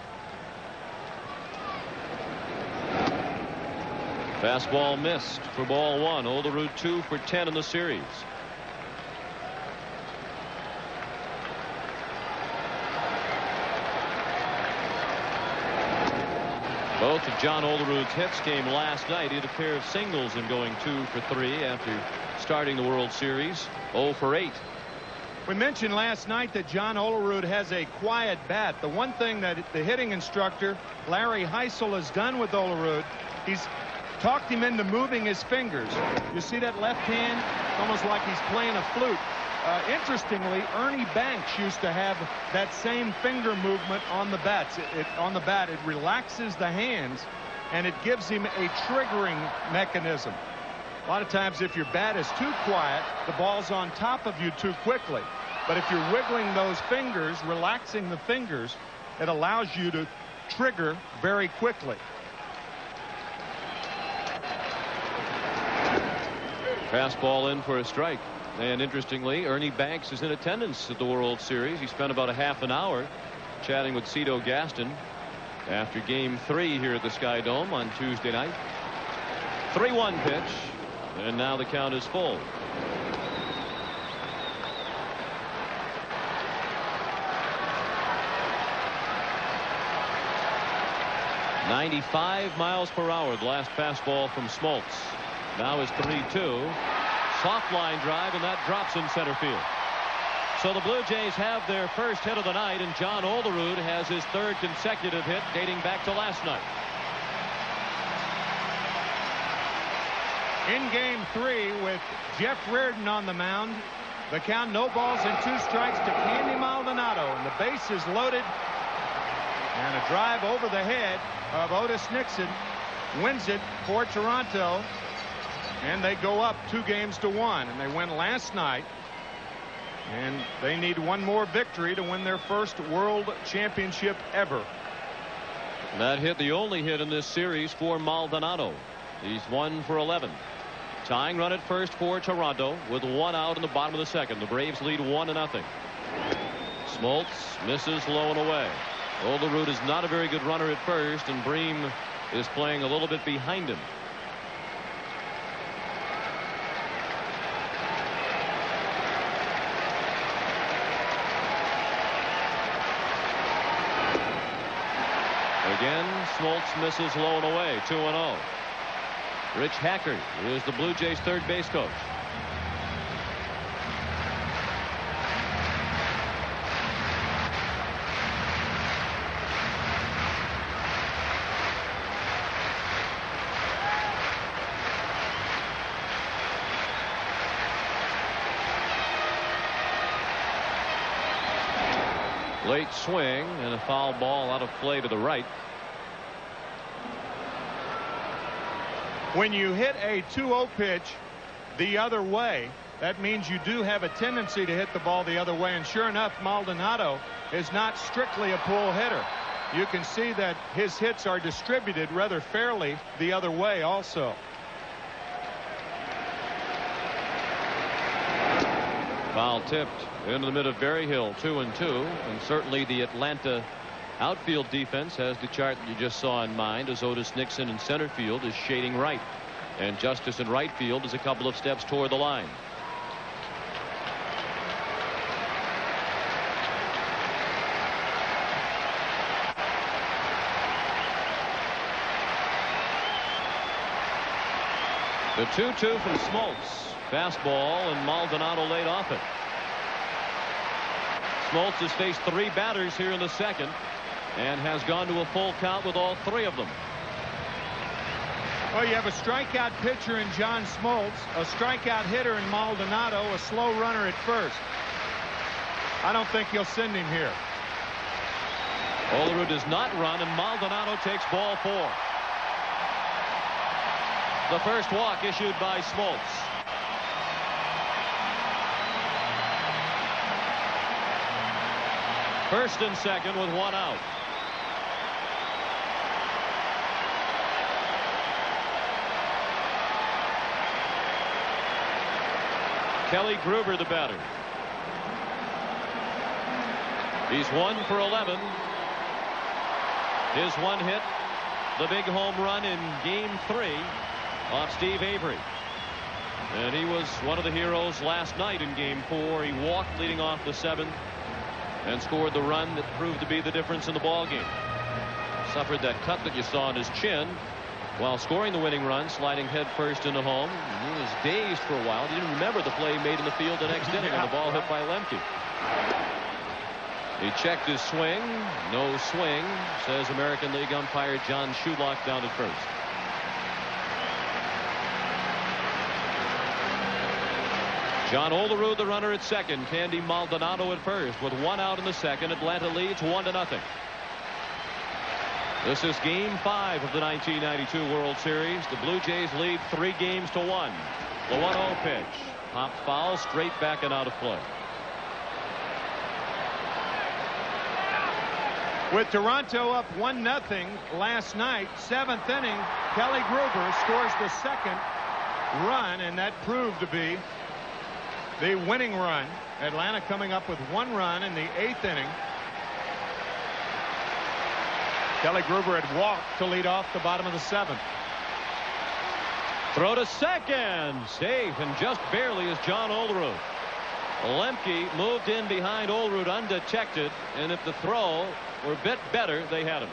Fastball missed for ball one. Olerud 2 for 10 in the series. Both of John Olerud's hits came last night. He had a pair of singles in going 2 for 3 after starting the World Series. 0 for 8. We mentioned last night that John Olerud has a quiet bat. The one thing that the hitting instructor, Larry Heisel, has done with Olerud, he's talked him into moving his fingers. You see that left hand? Almost like he's playing a flute. Interestingly, Ernie Banks used to have that same finger movement on the bats. On the bat, it relaxes the hands, and it gives him a triggering mechanism. A lot of times, if your bat is too quiet, the ball's on top of you too quickly. But if you're wiggling those fingers, relaxing the fingers, it allows you to trigger very quickly. Fastball in for a strike. And interestingly, Ernie Banks is in attendance at the World Series. He spent about a half an hour chatting with Cito Gaston after Game 3 here at the Sky Dome on Tuesday night. 3-1 pitch, and now the count is full. .95 miles per hour. The last fastball from Smoltz. Now is 3-2. Soft line drive, and that drops in center field. So the Blue Jays have their first hit of the night, and John Olerud has his third consecutive hit dating back to last night. In Game 3, with Jeff Reardon on the mound, the count, no balls and 2 strikes to Candy Maldonado, and the base is loaded, and a drive over the head of Otis Nixon wins it for Toronto. And they go up 2-1, and they win last night, and they need one more victory to win their first World Championship ever. That hit, the only hit in this series for Maldonado. He's 1 for 11. Tying run at first for Toronto with 1 out in the bottom of the second. The Braves lead 1-0. Smoltz misses low and away. Olerud is not a very good runner at first, and Bream is playing a little bit behind him. Again, Smoltz misses low and away. 2-0. Rich Hackert is the Blue Jays' third base coach. Late swing and a foul ball out of play to the right. When you hit a 2-0 pitch the other way, that means you do have a tendency to hit the ball the other way. And sure enough, Maldonado is not strictly a pull hitter. You can see that his hits are distributed rather fairly the other way also. Foul tipped into the mid of Berryhill. 2-2, and certainly the Atlanta outfield defense has the chart you just saw in mind, as Otis Nixon in center field is shading right, and Justice in right field is a couple of steps toward the line. The 2-2 from Smoltz. Fastball, and Maldonado laid off it. Smoltz has faced 3 batters here in the second and has gone to a full count with all 3 of them. Well, you have a strikeout pitcher in John Smoltz, a strikeout hitter in Maldonado, a slow runner at first. I don't think he'll send him here. Olerud does not run, and Maldonado takes ball 4. The first walk issued by Smoltz. First and second with 1 out. Kelly Gruber, the batter. He's 1 for 11. His one hit, the big home run in Game 3 off Steve Avery. And he was one of the heroes last night in Game 4. He walked leading off the 7th and scored the run that proved to be the difference in the ball game. Suffered that cut that you saw on his chin while scoring the winning run, sliding head first into home. He was dazed for a while. He didn't remember the play made in the field the next inning and the ball hit by Lemke. He checked his swing. No swing, says American League umpire John Shulock down at first. John Olerud, the runner at second. Candy Maldonado at first. With 1 out in the second, Atlanta leads 1-0. This is Game 5 of the 1992 World Series. The Blue Jays lead 3-1. The 1-0 pitch. Popped foul, straight back and out of play. With Toronto up 1-0 last night, 7th inning, Kelly Gruber scores the second run, and that proved to be the winning run. Atlanta coming up with 1 run in the 8th inning. Kelly Gruber had walked to lead off the bottom of the 7th. Throw to second. Safe, and just barely is John Olerud. Lemke moved in behind Olerud undetected, and if the throw were a bit better, they had him.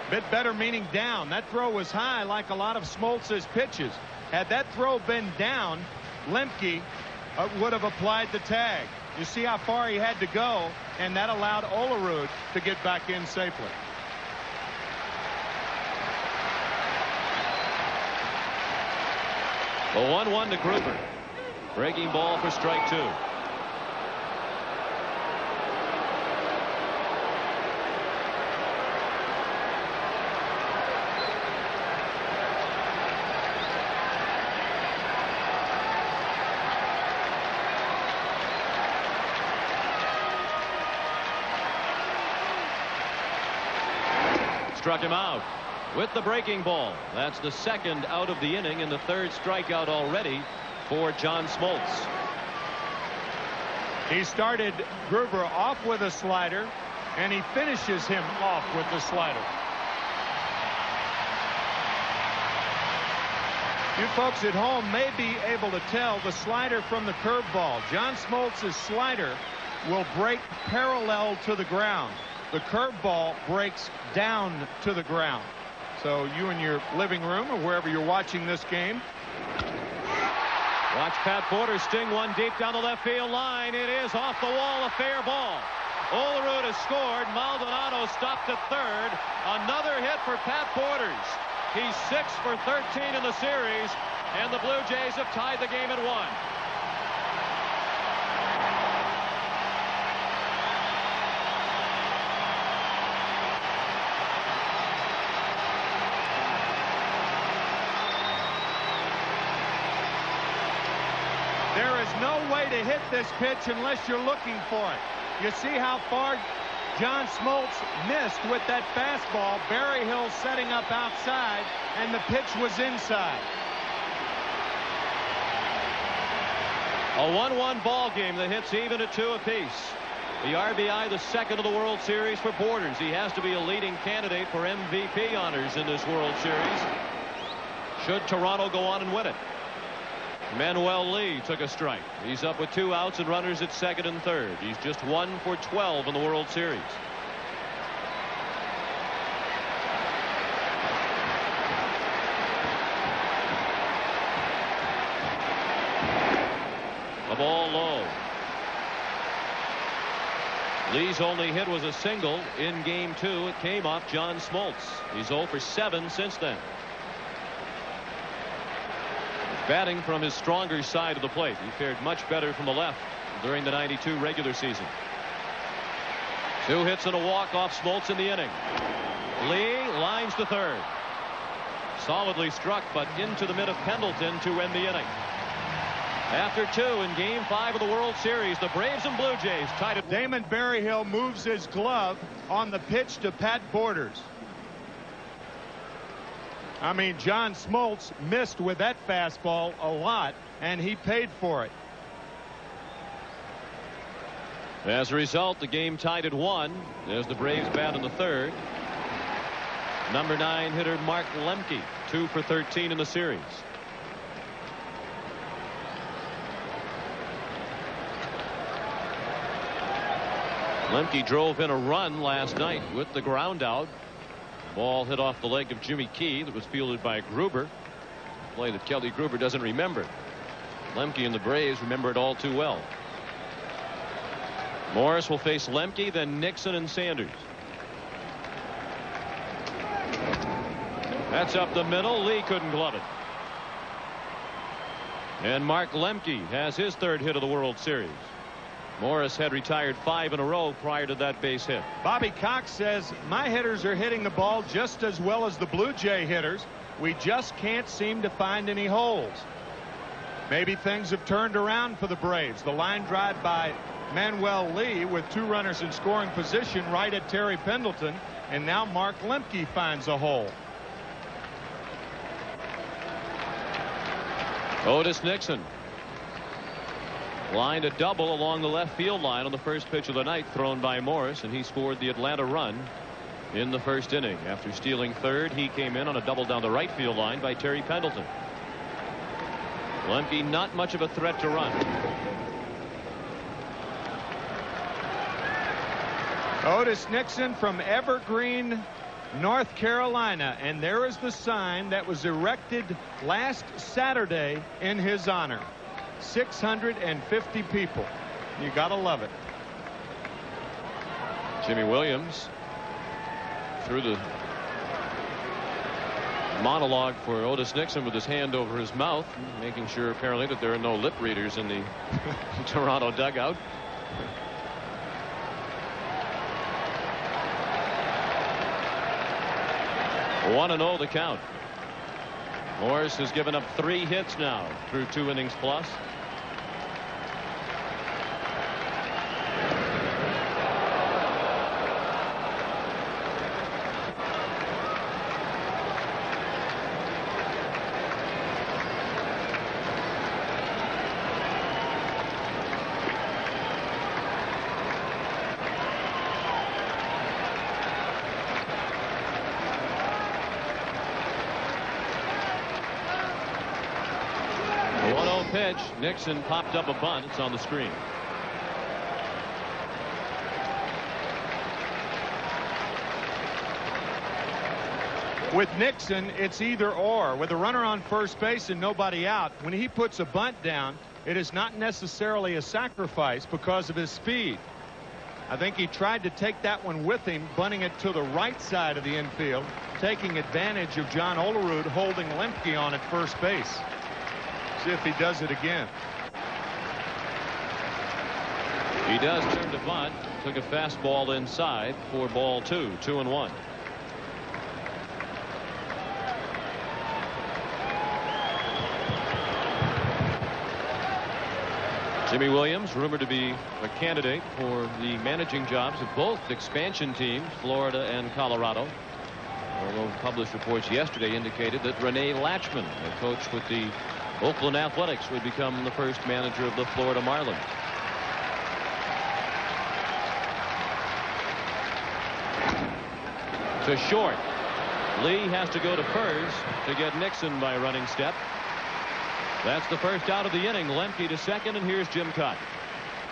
Bit better meaning down. That throw was high like a lot of Smoltz's pitches. Had that throw been down, Lemke would have applied the tag. You see how far he had to go, and that allowed Olerud to get back in safely. The 1-1 to Gruber. Breaking ball for strike 2. Struck him out with the breaking ball. That's the second out of the inning and the third strikeout already for John Smoltz. He started Gruber off with a slider, and he finishes him off with the slider. You folks at home may be able to tell the slider from the curveball. John Smoltz's slider will break parallel to the ground. The curveball breaks down to the ground. So you in your living room or wherever you're watching this game. Watch Pat Porter sting one deep down the left field line. It is off the wall, a fair ball. Olerud has scored. Maldonado stopped at third. Another hit for Pat Porters. He's 6 for 13 in the series, and the Blue Jays have tied the game at 1. There is no way to hit this pitch unless you're looking for it. You see how far John Smoltz missed with that fastball. Berryhill setting up outside, and the pitch was inside. A 1-1 ball game. The hits even at 2 apiece. The RBI, the second of the World Series for Porters. He has to be a leading candidate for MVP honors in this World Series, should Toronto go on and win it. Manuel Lee took a strike. He's up with 2 outs and runners at second and third. He's just 1 for 12 in the World Series. The ball low. Lee's only hit was a single in game 2. It came off John Smoltz. He's 0 for 7 since then. Batting from his stronger side of the plate. He fared much better from the left during the '92 regular season. 2 hits and a walk off Smoltz in the inning. Lee lines to third. Solidly struck, but into the mid of Pendleton to end the inning. After 2 in Game 5 of the World Series, the Braves and Blue Jays tied it. Damon Berryhill moves his glove on the pitch to Pat Borders. I mean, John Smoltz missed with that fastball a lot, and he paid for it. As a result, the game tied at 1. There's the Braves bat in the third. Number 9 hitter Mark Lemke, 2 for 13 in the series. Lemke drove in a run last night with the ground out. Ball hit off the leg of Jimmy Key that was fielded by Gruber. A play that Kelly Gruber doesn't remember. Lemke and the Braves remember it all too well. Morris will face Lemke, then Nixon and Sanders. That's up the middle. Lee couldn't glove it. And Mark Lemke has his 3rd hit of the World Series. Morris had retired 5 in a row prior to that base hit. Bobby Cox says, my hitters are hitting the ball just as well as the Blue Jay hitters. We just can't seem to find any holes. Maybe things have turned around for the Braves. The line drive by Manuel Lee with 2 runners in scoring position right at Terry Pendleton. And now Mark Lemke finds a hole. Otis Nixon lined a double along the left field line on the first pitch of the night thrown by Morris, and he scored the Atlanta run in the first inning. After stealing third, he came in on a double down the right field line by Terry Pendleton. Lemke not much of a threat to run. Otis Nixon from Evergreen, North Carolina, and there is the sign that was erected last Saturday in his honor. 650 people. You gotta love it. Jimmy Williams threw the monologue for Otis Nixon with his hand over his mouth, making sure apparently that there are no lip readers in the Toronto dugout. One and 0 the count. Morris has given up 3 hits now through 2 innings plus. Pitch. Nixon popped up a bunt. It's on the screen. With Nixon, it's either or. With a runner on first base and nobody out, when he puts a bunt down, it is not necessarily a sacrifice because of his speed. I think he tried to take that one with him, bunting it to the right side of the infield, taking advantage of John Olerud holding Lemke on at first base. See if he does it again. He does turn to bunt. Took a fastball inside for ball 2. 2-1. Jimmy Williams rumored to be a candidate for the managing jobs of both expansion teams, Florida and Colorado. Although published reports yesterday indicated that Rene Latchman, a coach with the Oakland Athletics, would become the first manager of the Florida Marlins. To short. Lee has to go to first to get Nixon by running step. That's the first out of the inning. Lemke to second, and here's Jim Cott.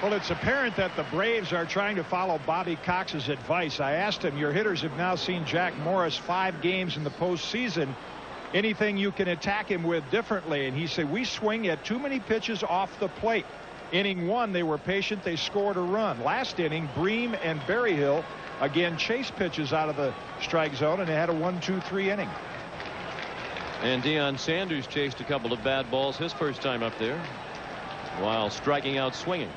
Well, it's apparent that the Braves are trying to follow Bobby Cox's advice. I asked him, your hitters have now seen Jack Morris 5 games in the postseason. Anything you can attack him with differently? And he said, we swing at too many pitches off the plate. Inning 1, they were patient. They scored a run. Last inning, Bream and Berryhill again chased pitches out of the strike zone, and they had a 1-2-3 inning. And Deion Sanders chased a couple of bad balls his first time up there while striking out swinging.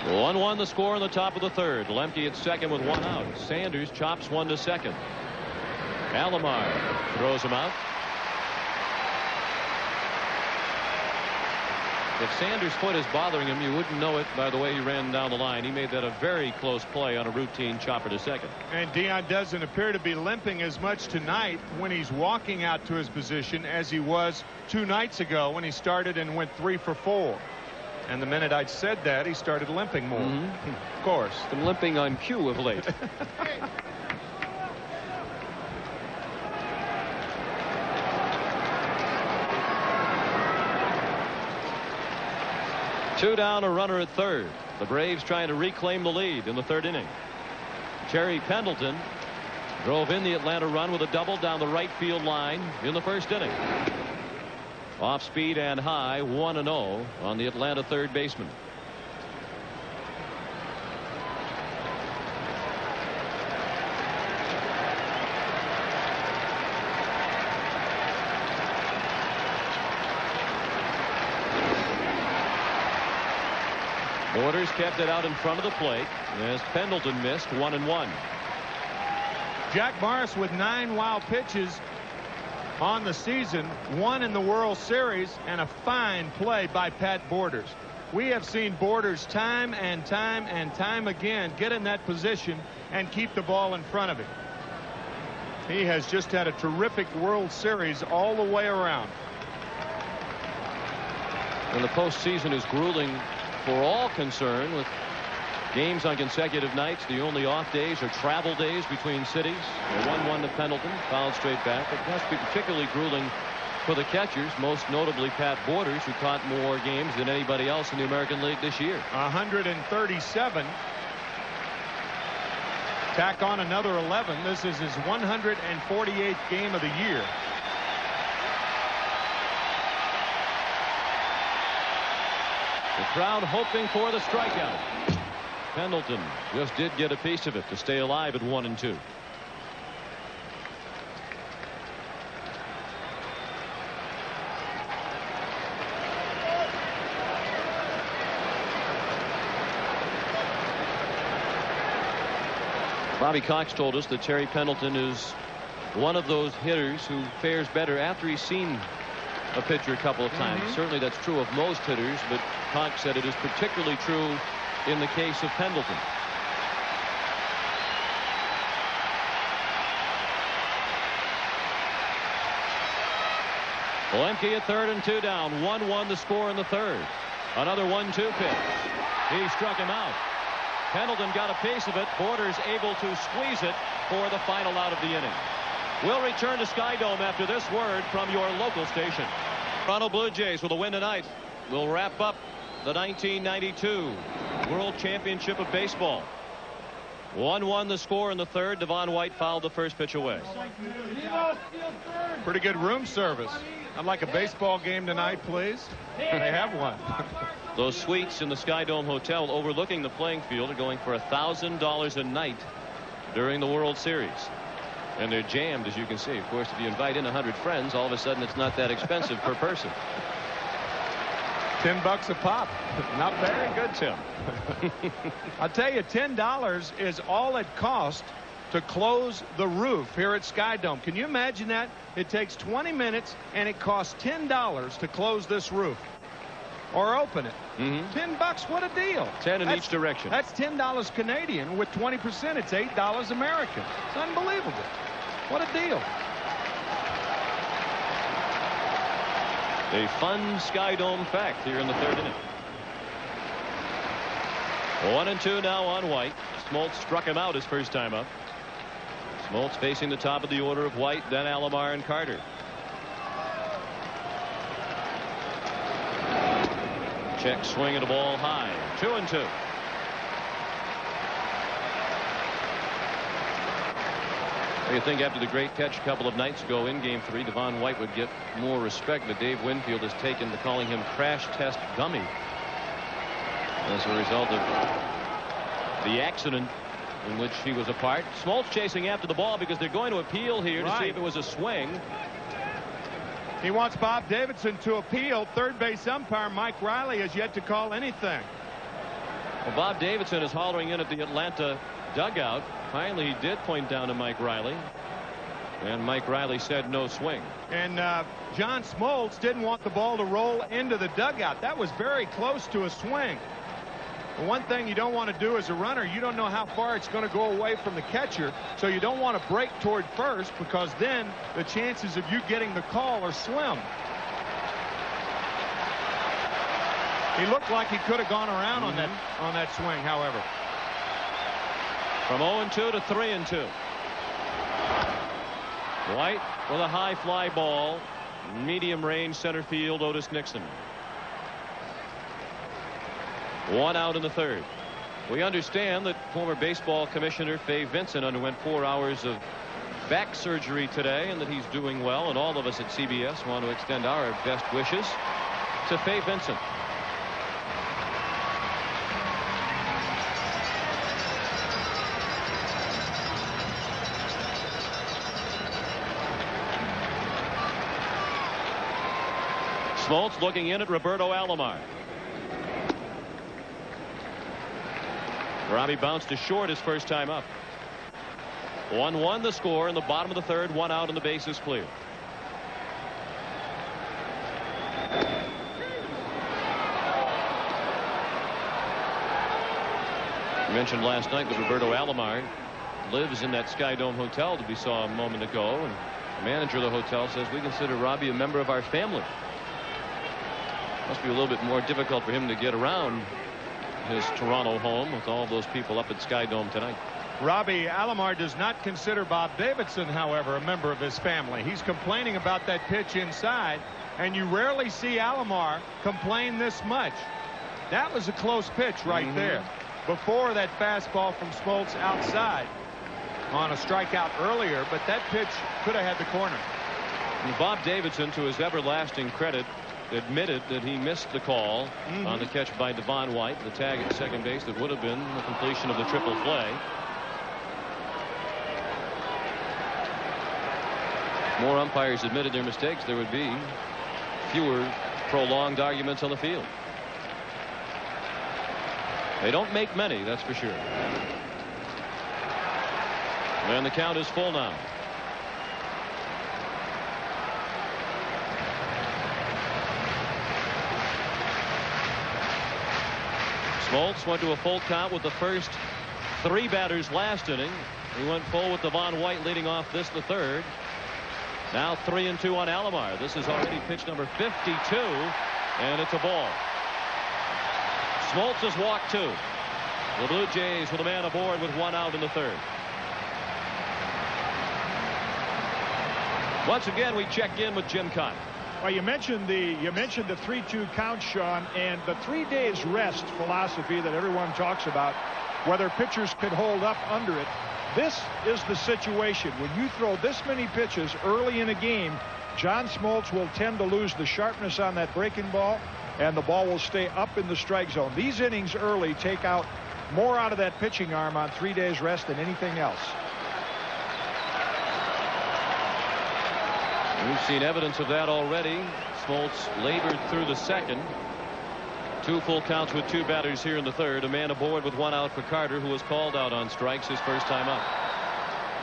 1-1 the score in the top of the third. Lemke at second with one out. Sanders chops one to second. Alomar throws him out. If Sanders' foot is bothering him, you wouldn't know it by the way he ran down the line. He made that a very close play on a routine chopper to second. And Dion doesn't appear to be limping as much tonight when he's walking out to his position as he was 2 nights ago when he started and went 3 for 4. And the minute I'd said that, he started limping more. Of course. Been limping on cue of late. Two down, a runner at third. The Braves trying to reclaim the lead in the third inning. Terry Pendleton drove in the Atlanta run with a double down the right field line in the first inning. Off speed and high, 1-0 on the Atlanta third baseman. Borders kept it out in front of the plate as Pendleton missed 1-1. Jack Morris with 9 wild pitches on the season, 1 in the World Series, and a fine play by Pat Borders. We have seen Borders time and time again get in that position and keep the ball in front of him. He has just had a terrific World Series all the way around. And the postseason is grueling for all concerned, with games on consecutive nights. The only off days are travel days between cities. A 1-1 to Pendleton, fouled straight back. It must be particularly grueling for the catchers, most notably Pat Borders, who caught more games than anybody else in the American League this year. 137. Tack on another 11. This is his 148th game of the year. The crowd hoping for the strikeout. Pendleton just did get a piece of it to stay alive at 1-2. Bobby Cox told us that Terry Pendleton is one of those hitters who fares better after he's seen a pitcher a couple of times. Certainly that's true of most hitters, but Cox said it is particularly true in the case of Pendleton. Lemke at third and 2 down. 1-1 the score in the third. Another 1-2 pitch. He struck him out. Pendleton got a piece of it. Borders able to squeeze it for the final out of the inning. We'll return to Skydome after this word from your local station. Toronto Blue Jays with a win tonight will wrap up the 1992 World Championship of Baseball. 1-1 the score in the third. Devon White fouled the first pitch away. Pretty good room service. I'd like a baseball game tonight, please. They have one. Those suites in the Skydome Hotel overlooking the playing field are going for $1,000 a night during the World Series. And they're jammed, as you can see. Of course, if you invite in 100 friends, all of a sudden it's not that expensive per person. $10 a pop. Not bad. Very good, Tim. I'll tell you, $10 is all it costs to close the roof here at Skydome. Can you imagine that? It takes 20 minutes and it costs $10 to close this roof or open it. $10, what a deal. 10 in each direction. That's $10 Canadian. With 20%, it's $8 American. It's unbelievable. What a deal. A fun Skydome fact here in the third inning. 1-2 now on White. Smoltz struck him out his first time up. Smoltz facing the top of the order of White, then Alomar and Carter. Check swing at a ball high. 2-2. You think after the great catch a couple of nights ago in Game 3, Devon White would get more respect, but Dave Winfield has taken to calling him crash test dummy as a result of the accident in which he was a part. Smoltz chasing after the ball because they're going to appeal here to see if it was a swing. He wants Bob Davidson to appeal. Third base umpire Mike Riley has yet to call anything. Well, Bob Davidson is hollering in at the Atlanta dugout. Finally, he did point down to Mike Riley. And Mike Riley said no swing. And John Smoltz didn't want the ball to roll into the dugout. That was very close to a swing. The one thing you don't want to do as a runner, you don't know how far it's going to go away from the catcher, so you don't want to break toward first, because then the chances of you getting the call are slim. He looked like he could have gone around on that swing, however. From 0-2 to 3-2. White with a high fly ball. Medium range center field, Otis Nixon. 1 out in the third. We understand that former baseball commissioner Fay Vincent underwent 4 hours of back surgery today, and that he's doing well, and all of us at CBS want to extend our best wishes to Fay Vincent. Smoltz looking in at Roberto Alomar. Robbie bounced to short his first time up. 1-1 the score in the bottom of the third. 1 out and the base is clear. I mentioned last night that Roberto Alomar lives in that Sky Dome hotel that we saw a moment ago, and the manager of the hotel says we consider Robbie a member of our family. Must be a little bit more difficult for him to get around his Toronto home with all those people up at Sky Dome tonight. Robbie Alomar does not consider Bob Davidson, however, a member of his family. He's complaining about that pitch inside, and you rarely see Alomar complain this much. That was a close pitch right there. Before that fastball from Smoltz outside on a strikeout earlier, but that pitch could have had the corner. And Bob Davidson, to his everlasting credit, admitted that he missed the call on the catch by Devon White, the tag at second base that would have been the completion of the triple play. If more umpires admitted their mistakes, there would be fewer prolonged arguments on the field. They don't make many, that's for sure. And the count is full now. Smoltz went to a full count with the first 3 batters last inning. He went full with Devon White leading off this, the third. Now 3-2 on Alomar. This is already pitch number 52, and it's a ball. Smoltz has walked 2. The Blue Jays with a man aboard with 1 out in the third. Once again, we check in with Jim Kaat. Well, you mentioned the 3-2 count, Sean, and the 3 days rest philosophy that everyone talks about, whether pitchers could hold up under it. This is the situation. When you throw this many pitches early in a game, John Smoltz will tend to lose the sharpness on that breaking ball, and the ball will stay up in the strike zone. These innings early take out more out of that pitching arm on 3 days rest than anything else. We've seen evidence of that already. Smoltz labored through the second. 2 full counts with 2 batters here in the third. A man aboard with 1 out for Carter, who was called out on strikes his first time up.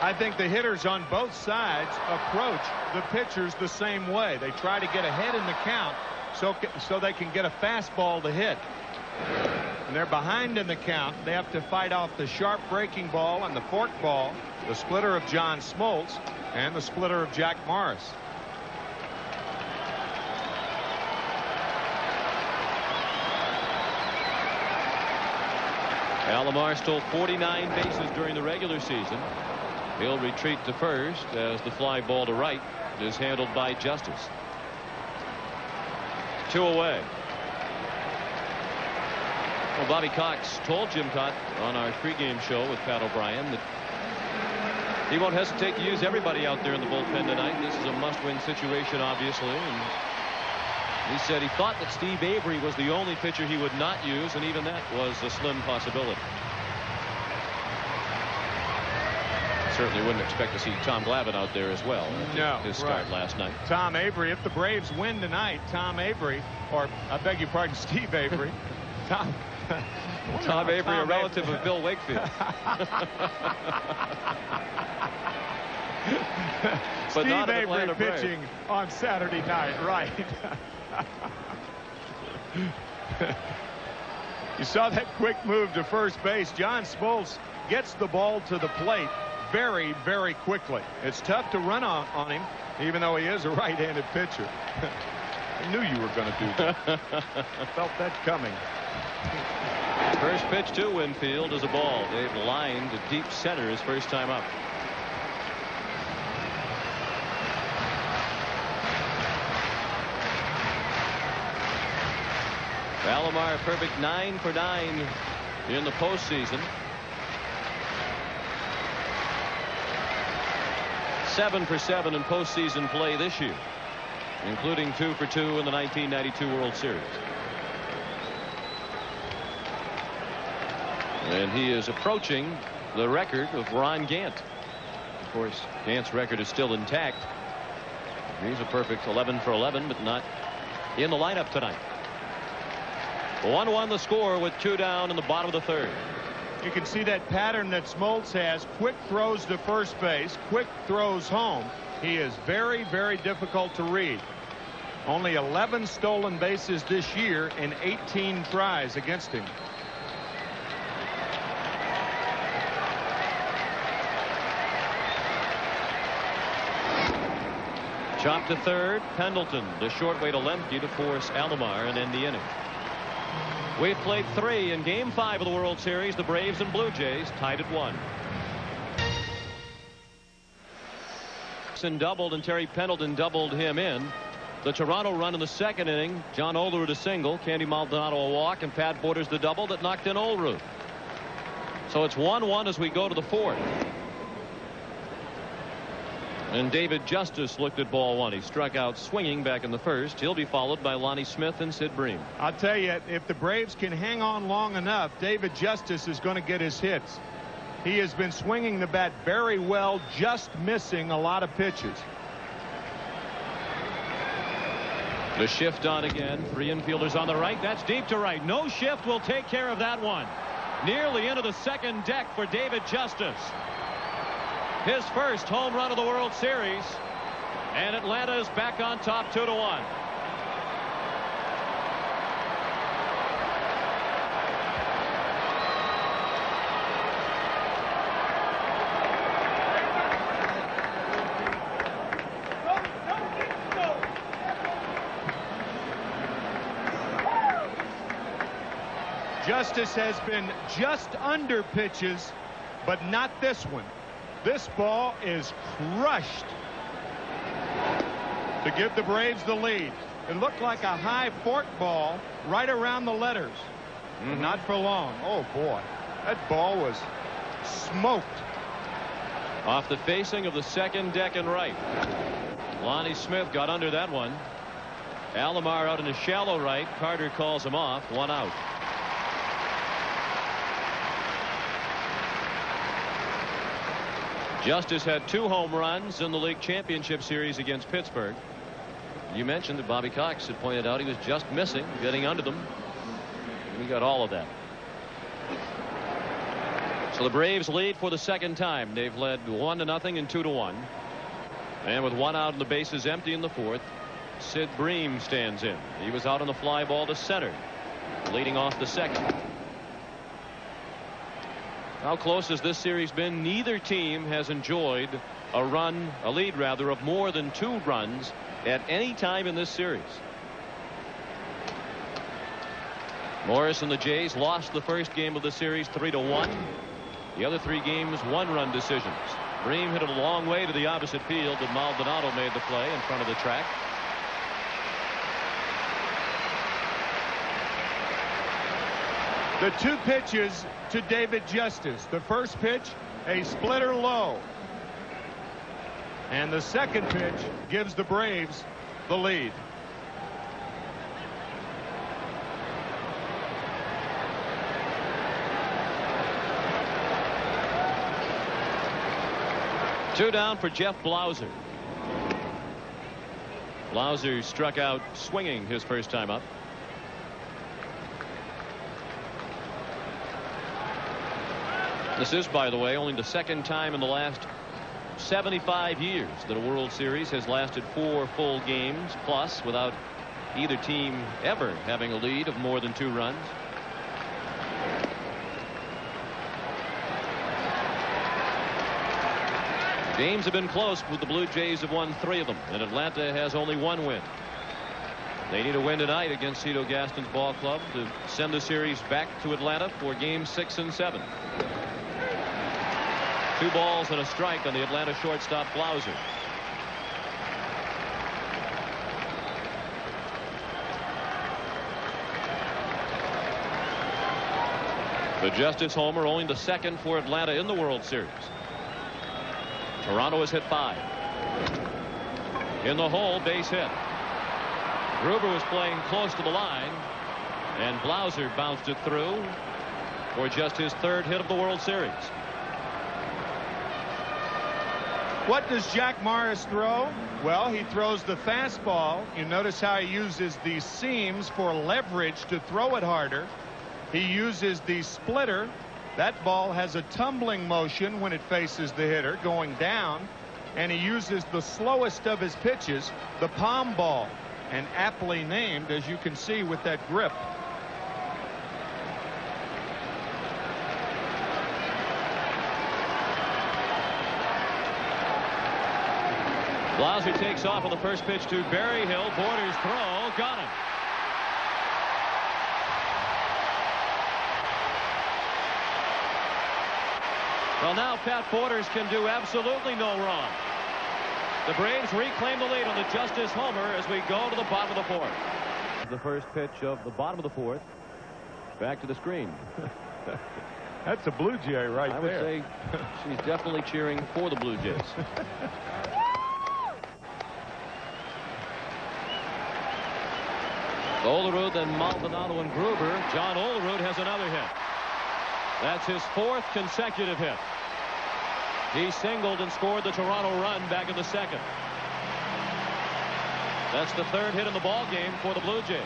I think the hitters on both sides approach the pitchers the same way. They try to get ahead in the count so they can get a fastball to hit. And they're behind in the count. They have to fight off the sharp breaking ball and the fork ball, the splitter of John Smoltz, and the splitter of Jack Morris. Alomar stole 49 bases during the regular season. He'll retreat to first as the fly ball to right is handled by Justice. 2 away. Well, Bobby Cox told Jim Kaat on our pregame show with Pat O'Brien that he won't hesitate to use everybody out there in the bullpen tonight. This is a must-win situation, obviously. And he said he thought that Steve Avery was the only pitcher he would not use, and even that was a slim possibility. Certainly wouldn't expect to see Tom Glavine out there as well. No, his start last night. Tom Avery, if the Braves win tonight, Tom Avery, or I beg your pardon, Steve Avery, Tom Avery, a relative of Bill Wakefield. But Steve not Avery pitching on Saturday night, right? You saw that quick move to first base. John Smoltz gets the ball to the plate very, very quickly. It's tough to run on him, even though he is a right-handed pitcher. I knew you were going to do that. Felt that coming. First pitch to Winfield is a ball. Dave lined to deep center his first time up. Alomar, perfect 9 for 9 in the postseason. 7 for 7 in postseason play this year, including 2 for 2 in the 1992 World Series. And he is approaching the record of Ron Gant. Of course, Gant's record is still intact. He's a perfect 11 for 11, but not in the lineup tonight. 1-1 the score with 2 down in the bottom of the third. You can see that pattern that Smoltz has. Quick throws to first base, quick throws home. He is very, very difficult to read. Only 11 stolen bases this year in 18 tries against him. Chop to third. Pendleton, the short way to Lemke to force Alomar and end the inning. We've played 3 in Game 5 of the World Series. The Braves and Blue Jays tied at 1. Doubled and Terry Pendleton doubled him in. The Toronto run in the second inning. John Olerud a single, Candy Maldonado a walk, and Pat Borders the double that knocked in Olerud. So it's 1-1 as we go to the fourth. And David Justice looked at ball 1. He struck out swinging back in the first. He'll be followed by Lonnie Smith and Sid Bream. I'll tell you, if the Braves can hang on long enough, David Justice is going to get his hits. He has been swinging the bat very well, just missing a lot of pitches. The shift on again. 3 infielders on the right. That's deep to right. No shift will take care of that one. Nearly into the second deck for David Justice. His first home run of the World Series, and Atlanta is back on top 2-1. Justice has been just under pitches, but not this one. This ball is crushed to give the Braves the lead. It looked like a high fork ball right around the letters. But not for long. Oh, boy. That ball was smoked. Off the facing of the second deck and right. Lonnie Smith got under that one. Alomar out in a shallow right. Carter calls him off. 1 out. Justice had 2 home runs in the league championship series against Pittsburgh. You mentioned that Bobby Cox had pointed out he was just missing getting under them. We got all of that. So the Braves lead for the second time. They've led 1-0 and 2-1. And with 1 out and the bases empty in the fourth, Sid Bream stands in. He was out on the fly ball to center, leading off the second. How close has this series been? Neither team has enjoyed a lead of more than 2 runs at any time in this series. Morris and the Jays lost the first game of the series 3-1. The other 3 games 1-run decisions. Bream hit it a long way to the opposite field, but Maldonado made the play in front of the track. The 2 pitches to David Justice. The first pitch, a splitter low. And the second pitch gives the Braves the lead. Two down for Jeff Blauser. Blauser struck out swinging his first time up. This is, by the way, only the second time in the last 75 years that a World Series has lasted 4 full games plus without either team ever having a lead of more than 2 runs. Games have been close, with the Blue Jays have won 3 of them, and Atlanta has only 1 win. They need a win tonight against Cito Gaston's ball club to send the series back to Atlanta for games 6 and 7. 2 balls and a strike on the Atlanta shortstop Blauser. The Justice homer, only the second for Atlanta in the World Series. Toronto has hit 5. In the hole, base hit. Gruber was playing close to the line, and Blauser bounced it through for just his 3rd hit of the World Series. What does Jack Morris throw? Well, he throws the fastball. You notice how he uses the seams for leverage to throw it harder. He uses the splitter. That ball has a tumbling motion when it faces the hitter, going down. And he uses the slowest of his pitches, the palm ball, and aptly named, as you can see, with that grip. Blauser takes off on the first pitch to Berryhill. Borders throw, got him. Well, now Pat Borders can do absolutely no wrong. The Braves reclaim the lead on the Justice homer as we go to the bottom of the 4th. The first pitch of the bottom of the 4th. Back to the screen. That's a Blue Jay right there. I would say she's definitely cheering for the Blue Jays. Olerud, then Maldonado and Gruber. John Olerud has another hit. That's his 4th consecutive hit. He singled and scored the Toronto run back in the 2nd. That's the 3rd hit in the ball game for the Blue Jays.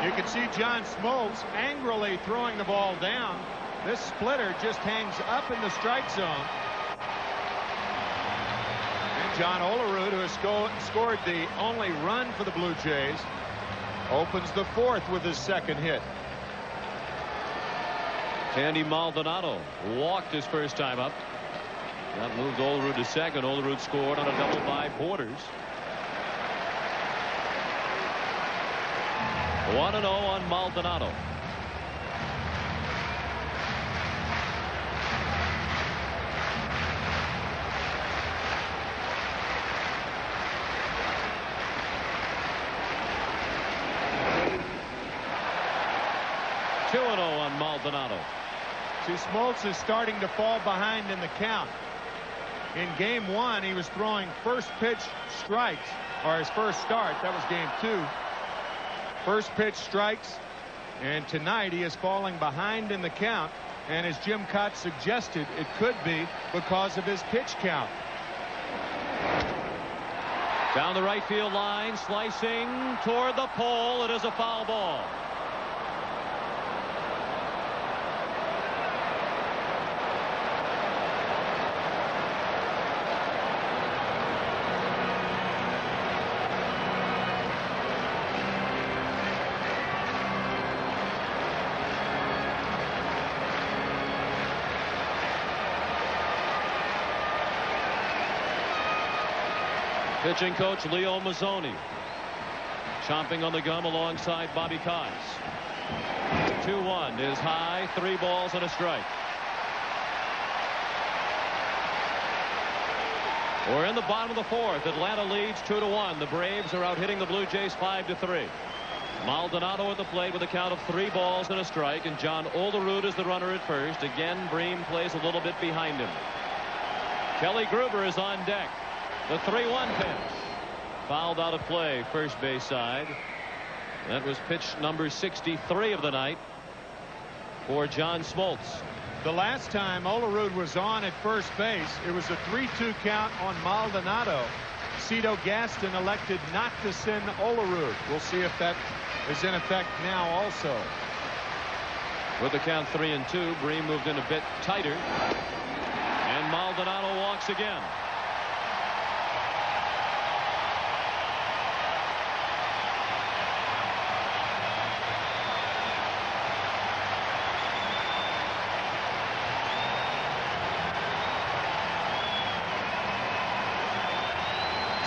You can see John Smoltz angrily throwing the ball down. This splitter just hangs up in the strike zone. And John Olerud, who has scored the only run for the Blue Jays, opens the 4th with his 2nd hit. Tandy Maldonado walked his first time up. That moved Olerud to 2nd. Olerud scored on a double by Borders. 1-0 on Maldonado. On Maldonado. See, Smoltz is starting to fall behind in the count. In game 1, he was throwing first pitch strikes, or his first start. That was game 2. First pitch strikes, and tonight he is falling behind in the count. And as Jim Cott suggested, it could be because of his pitch count. Down the right field line, slicing toward the pole. It is a foul ball. Pitching coach Leo Mazzoni chomping on the gum alongside Bobby Cox. 2-1 is high. 3 balls and a strike. We're in the bottom of the 4th. Atlanta leads 2-1. The Braves are out hitting the Blue Jays 5-3. Maldonado at the plate with a count of 3 balls and a strike, and John Olerud is the runner at first. Again, Bream plays a little bit behind him. Kelly Gruber is on deck. The 3-1 pitch. Fouled out of play, first base side. That was pitch number 63 of the night for John Smoltz. The last time Olerud was on at first base, it was a 3-2 count on Maldonado. Cito Gaston elected not to send Olerud. We'll see if that is in effect now also. With the count 3-2, Bream moved in a bit tighter. And Maldonado walks again.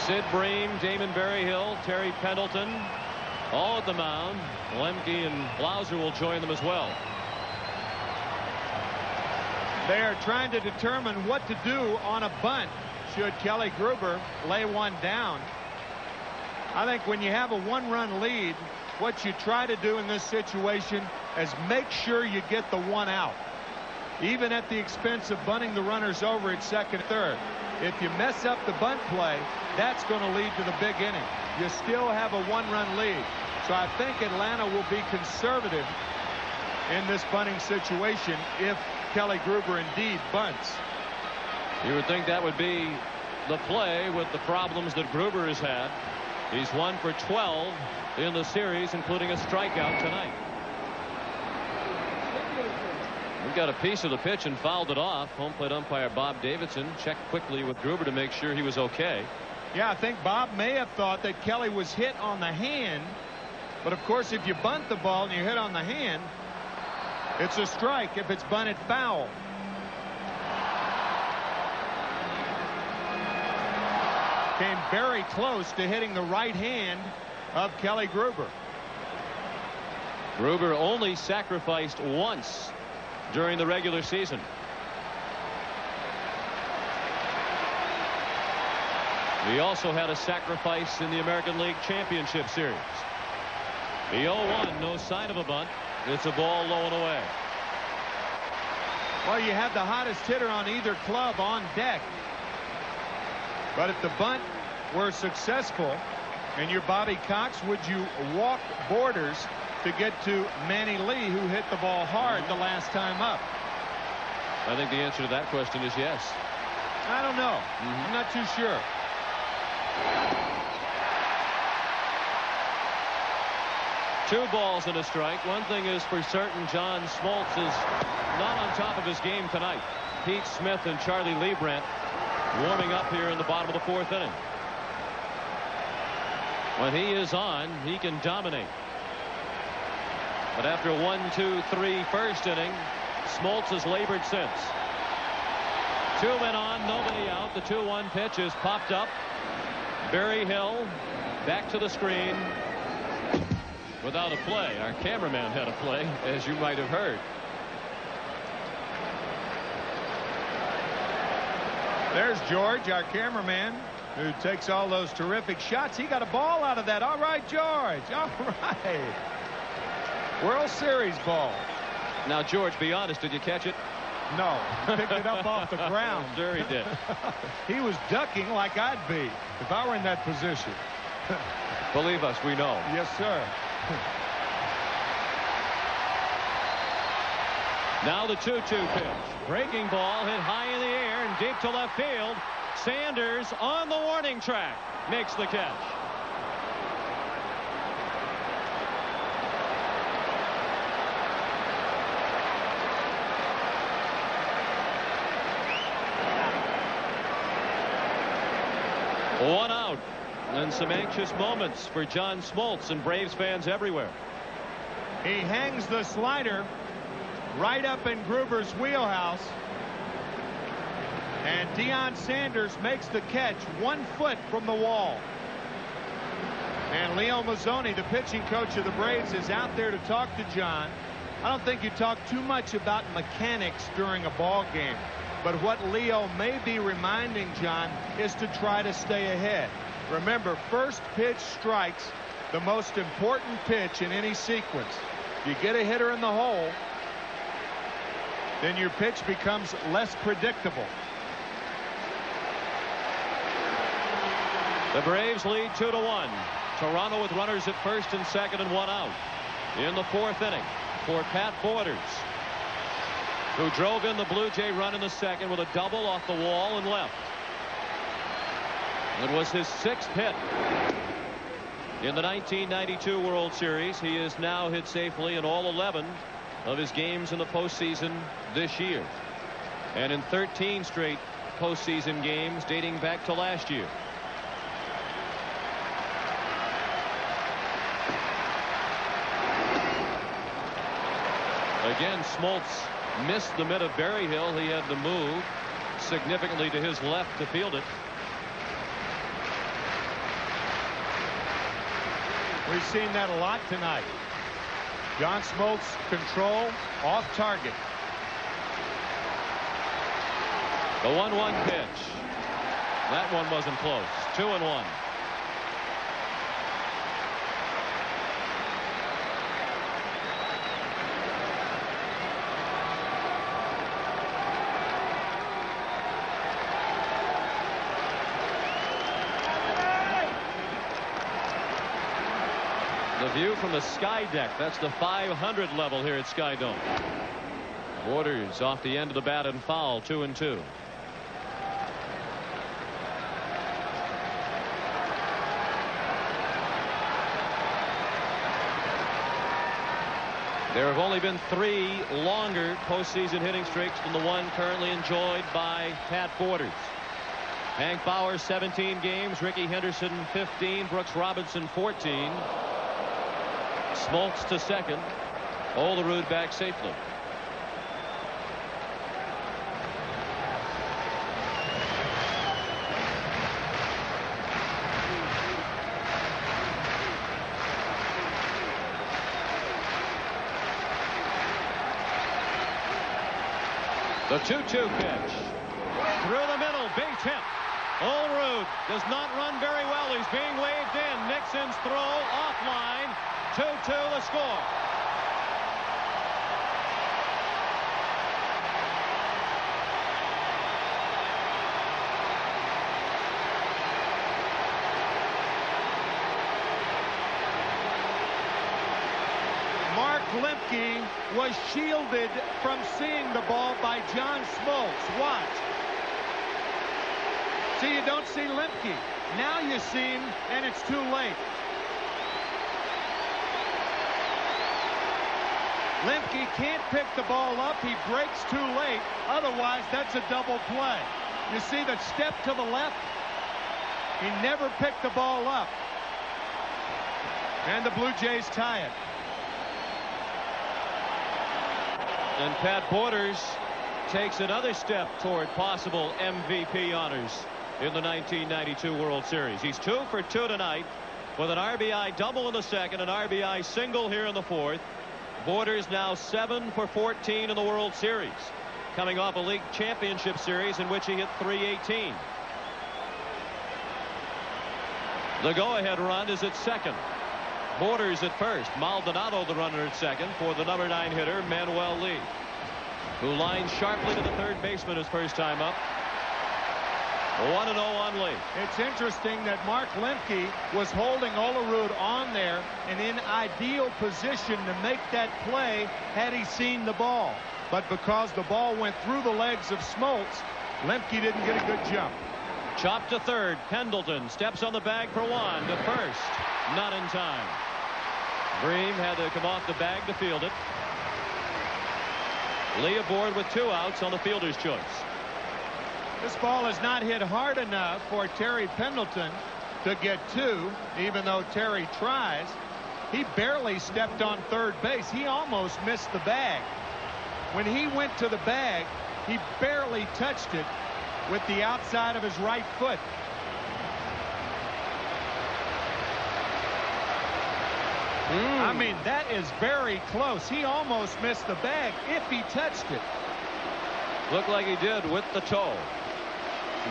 Sid Bream, Damon Berryhill, Terry Pendleton, all at the mound. Lemke and Blauser will join them as well. They are trying to determine what to do on a bunt should Kelly Gruber lay one down. I think when you have a one-run lead, what you try to do in this situation is make sure you get the one out, even at the expense of bunting the runners over at second, third. If you mess up the bunt play, that's going to lead to the big inning. You still have a one-run lead. So I think Atlanta will be conservative in this bunting situation if Kelly Gruber indeed bunts. You would think that would be the play with the problems that Gruber has had. He's 1 for 12 in the series, including a strikeout tonight. We got a piece of the pitch and fouled it off. Home plate umpire Bob Davidson checked quickly with Gruber to make sure he was okay. Yeah, I think Bob may have thought that Kelly was hit on the hand. But of course, if you bunt the ball and you hit on the hand, it's a strike if it's bunted foul. Came very close to hitting the right hand of Kelly Gruber. Gruber only sacrificed once during the regular season. He also had a sacrifice in the American League Championship Series. The 0-1, no sign of a bunt. It's a ball low and away. Well, you have the hottest hitter on either club on deck. But if the bunt were successful and you're Bobby Cox, would you walk Borders to get to Manny Lee, who hit the ball hard the last time up? I think the answer to that question is yes. I don't know. I'm not too sure. Two balls and a strike. One thing is for certain, John Smoltz is not on top of his game tonight. Pete Smith and Charlie Leibrandt warming up here in the bottom of the fourth inning. When he is on, he can dominate. But after 1-2-3 first inning, Smoltz has labored since. 2 men on, nobody out. The 2-1 pitch is popped up. Berryhill back to the screen. Without a play. Our cameraman had a play, as you might have heard. There's George, our cameraman, who takes all those terrific shots. He got a ball out of that. All right, George. All right. World Series ball. Now, George, be honest, did you catch it? No. Picked it up off the ground. Sure he did. He was ducking like I'd be if I were in that position. Believe us, we know. Yes, sir. Now the 2-2 pitch. Breaking ball hit high in the air and deep to left field. Sanders on the warning track makes the catch. One out. And some anxious moments for John Smoltz and Braves fans everywhere. He hangs the slider right up in Gruber's wheelhouse. And Deion Sanders makes the catch 1 foot from the wall. And Leo Mazzoni, the pitching coach of the Braves, is out there to talk to John. I don't think you talk too much about mechanics during a ball game. But what Leo may be reminding John is to try to stay ahead. Remember, first pitch strikes the most important pitch in any sequence. You get a hitter in the hole, then your pitch becomes less predictable. The Braves lead 2-1. Toronto with runners at first and second and 1 out. In the fourth inning for Pat Borders, who drove in the Blue Jay run in the second with a double off the wall and left. It was his 6th hit. In the 1992 World Series, he has now hit safely in all 11 of his games in the postseason this year, and in 13 straight postseason games dating back to last year. Again, Smoltz missed the mid of Berryhill. He had to move significantly to his left to field it. We've seen that a lot tonight. John Smoltz control off target. The 1-1 pitch. That one wasn't close. 2-1. The view from the sky deck. That's the 500 level here at Sky Dome. Borders off the end of the bat and foul. 2-2. There have only been 3 longer postseason hitting streaks than the one currently enjoyed by Pat Borders. Hank Bauer 17 games, Rickey Henderson 15, Brooks Robinson 14. Smoltz to second. Olerud back safely. The 2-2 pitch. Through the middle, base hit. Olerud does not run very well. He's being waved in. Nixon's throw offline. 2-2 the score. Mark Lemke was shielded from seeing the ball by John Smoltz. Watch. See, you don't see Lemke. Now you see him, and it's too late. Lemke can't pick the ball up. He breaks too late. Otherwise, that's a double play. You see the step to the left? He never picked the ball up. And the Blue Jays tie it. And Pat Borders takes another step toward possible MVP honors in the 1992 World Series. He's 2 for 2 tonight with an RBI double in the second, an RBI single here in the fourth. Borders now 7 for 14 in the World Series, coming off a league championship series in which he hit .318. The go-ahead run is at second. Borders at first. Maldonado the runner at second for the number 9 hitter Manuel Lee, who lines sharply to the third baseman his first time up. 1-0 on Lee. It's interesting that Mark Lemke was holding Olerud on there and in ideal position to make that play had he seen the ball. But because the ball went through the legs of Smoltz, Lemke didn't get a good jump. Chop to third. Pendleton steps on the bag for 1 to first. Not in time. Bream had to come off the bag to field it. Lee aboard with 2 outs on the fielder's choice. This ball is not hit hard enough for Terry Pendleton to get 2, even though Terry tries. He barely stepped on third base. He almost missed the bag. When he went to the bag, he barely touched it with the outside of his right foot. I mean, that is very close. He almost missed the bag if he touched it. Looked like he did with the toe.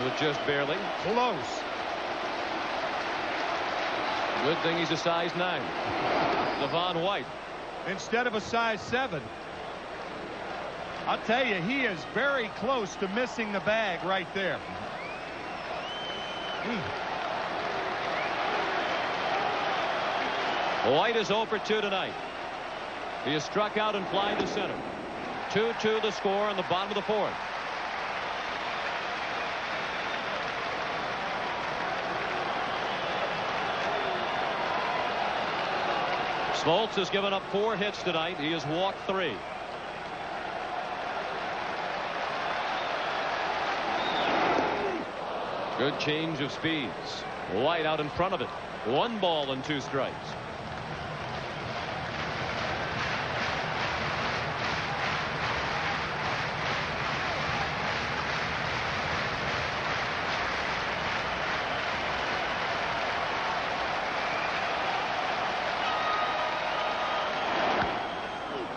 With just barely. Close. Good thing he's a size 9. Devon White. Instead of a size 7. I'll tell you, he is very close to missing the bag right there. White is 0 for 2 tonight. He is struck out and flying to center. 2-2 the score on the bottom of the fourth. Smoltz has given up 4 hits tonight. He has walked 3. Good change of speeds. White out in front of it. 1 ball and 2 strikes.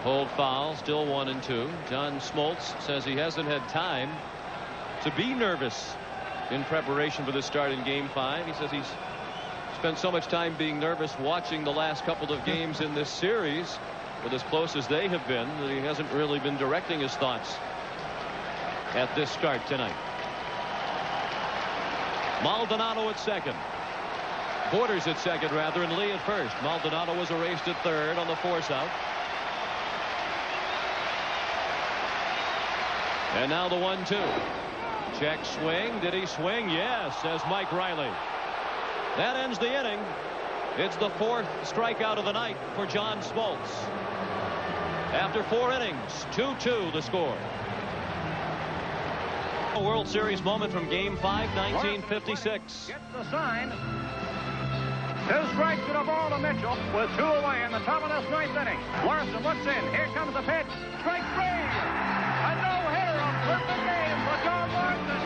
Hold foul, still 1 and 2. John Smoltz says he hasn't had time to be nervous in preparation for this start in Game 5. He says he's spent so much time being nervous watching the last couple of games in this series, with as close as they have been, that he hasn't really been directing his thoughts at this start tonight. Maldonado at second. Borders at second, rather, and Lee at first. Maldonado was erased at third on the force out. And now the 1-2. Check swing. Did he swing? Yes, says Mike Riley. That ends the inning. It's the 4th strikeout of the night for John Smoltz. After 4 innings, 2-2 the score. A World Series moment from Game 5, 1956. Gets the sign. 2 strikes and a ball to Mitchell with 2 away in the top of this 9th inning. Larson looks in. Here comes the pitch. Strike 3. A no-hitter, a perfect game for John Larson.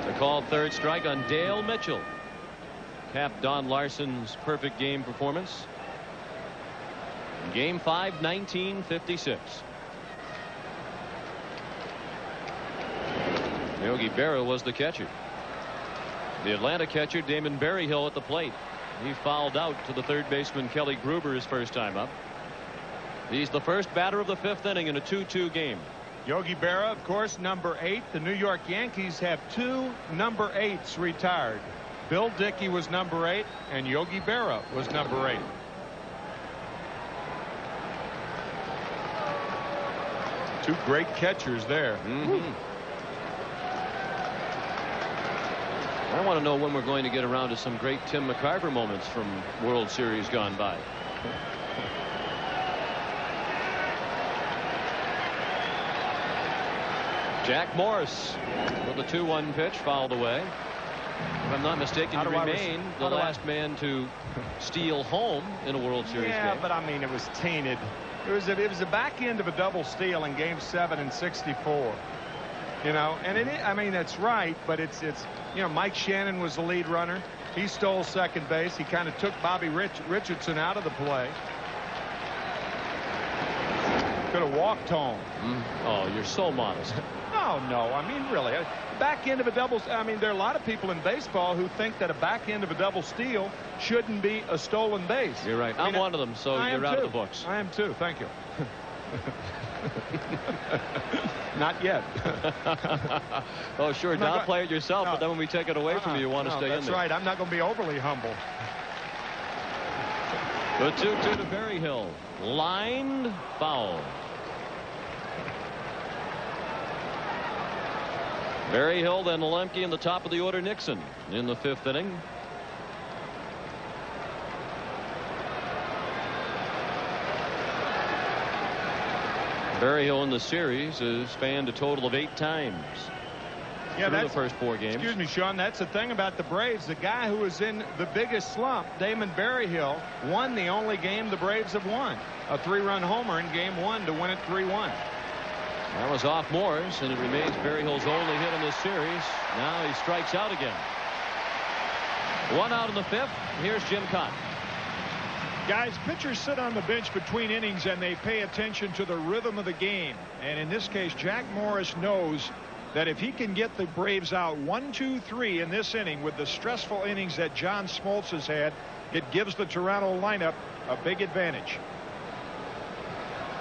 The called 3rd strike on Dale Mitchell. Capped Don Larson's perfect game performance. Game 5, 1956. Yogi Berra was the catcher. The Atlanta catcher, Damon Berryhill, at the plate. He fouled out to the 3rd baseman Kelly Gruber his first time up. He's the first batter of the 5th inning in a 2-2 game. Yogi Berra, of course, number 8. The New York Yankees have 2 number 8s retired. Bill Dickey was number 8, and Yogi Berra was number 8. Two great catchers there. I want to know when we're going to get around to some great Tim McCarver moments from World Series gone by. Jack Morris with a 2-1 pitch, fouled away. If I'm not mistaken, he remained the last man to steal home in a World Series game. Yeah, but I mean, it was tainted. It was a back end of a double steal in Game 7 in '64. You know, and I mean, that's right, but it's you know, Mike Shannon was the lead runner. He stole second base. He kind of took Bobby Richardson out of the play. Could have walked home. Oh, you're so modest. No, I mean, really, back end of a double. I mean, there are a lot of people in baseball who think that a back end of a double steal shouldn't be a stolen base. You're right. I'm one of them, so you're out of the books. I am too. Thank you. Not yet. Oh, sure. Downplay it yourself, but then when we take it away from you, you want to stay in there. That's right. I'm not going to be overly humble. The 2-2 to Berryhill. Lined foul. Berryhill, then Lemke in the top of the order. Nixon in the 5th inning. Berryhill in the series has spanned a total of 8 times. Yeah, that's the first 4 games. Excuse me, Sean. That's the thing about the Braves. The guy who was in the biggest slump, Damon Berryhill, won the only game the Braves have won. A 3-run homer in Game 1 to win it 3-1. That was off Morris, and it remains Berryhill's only hit in this series. Now he strikes out again. 1 out in the 5th. Here's Jim Cott. Guys, pitchers sit on the bench between innings and they pay attention to the rhythm of the game. And in this case, Jack Morris knows that if he can get the Braves out 1, 2, 3 in this inning with the stressful innings that John Smoltz has had, it gives the Toronto lineup a big advantage.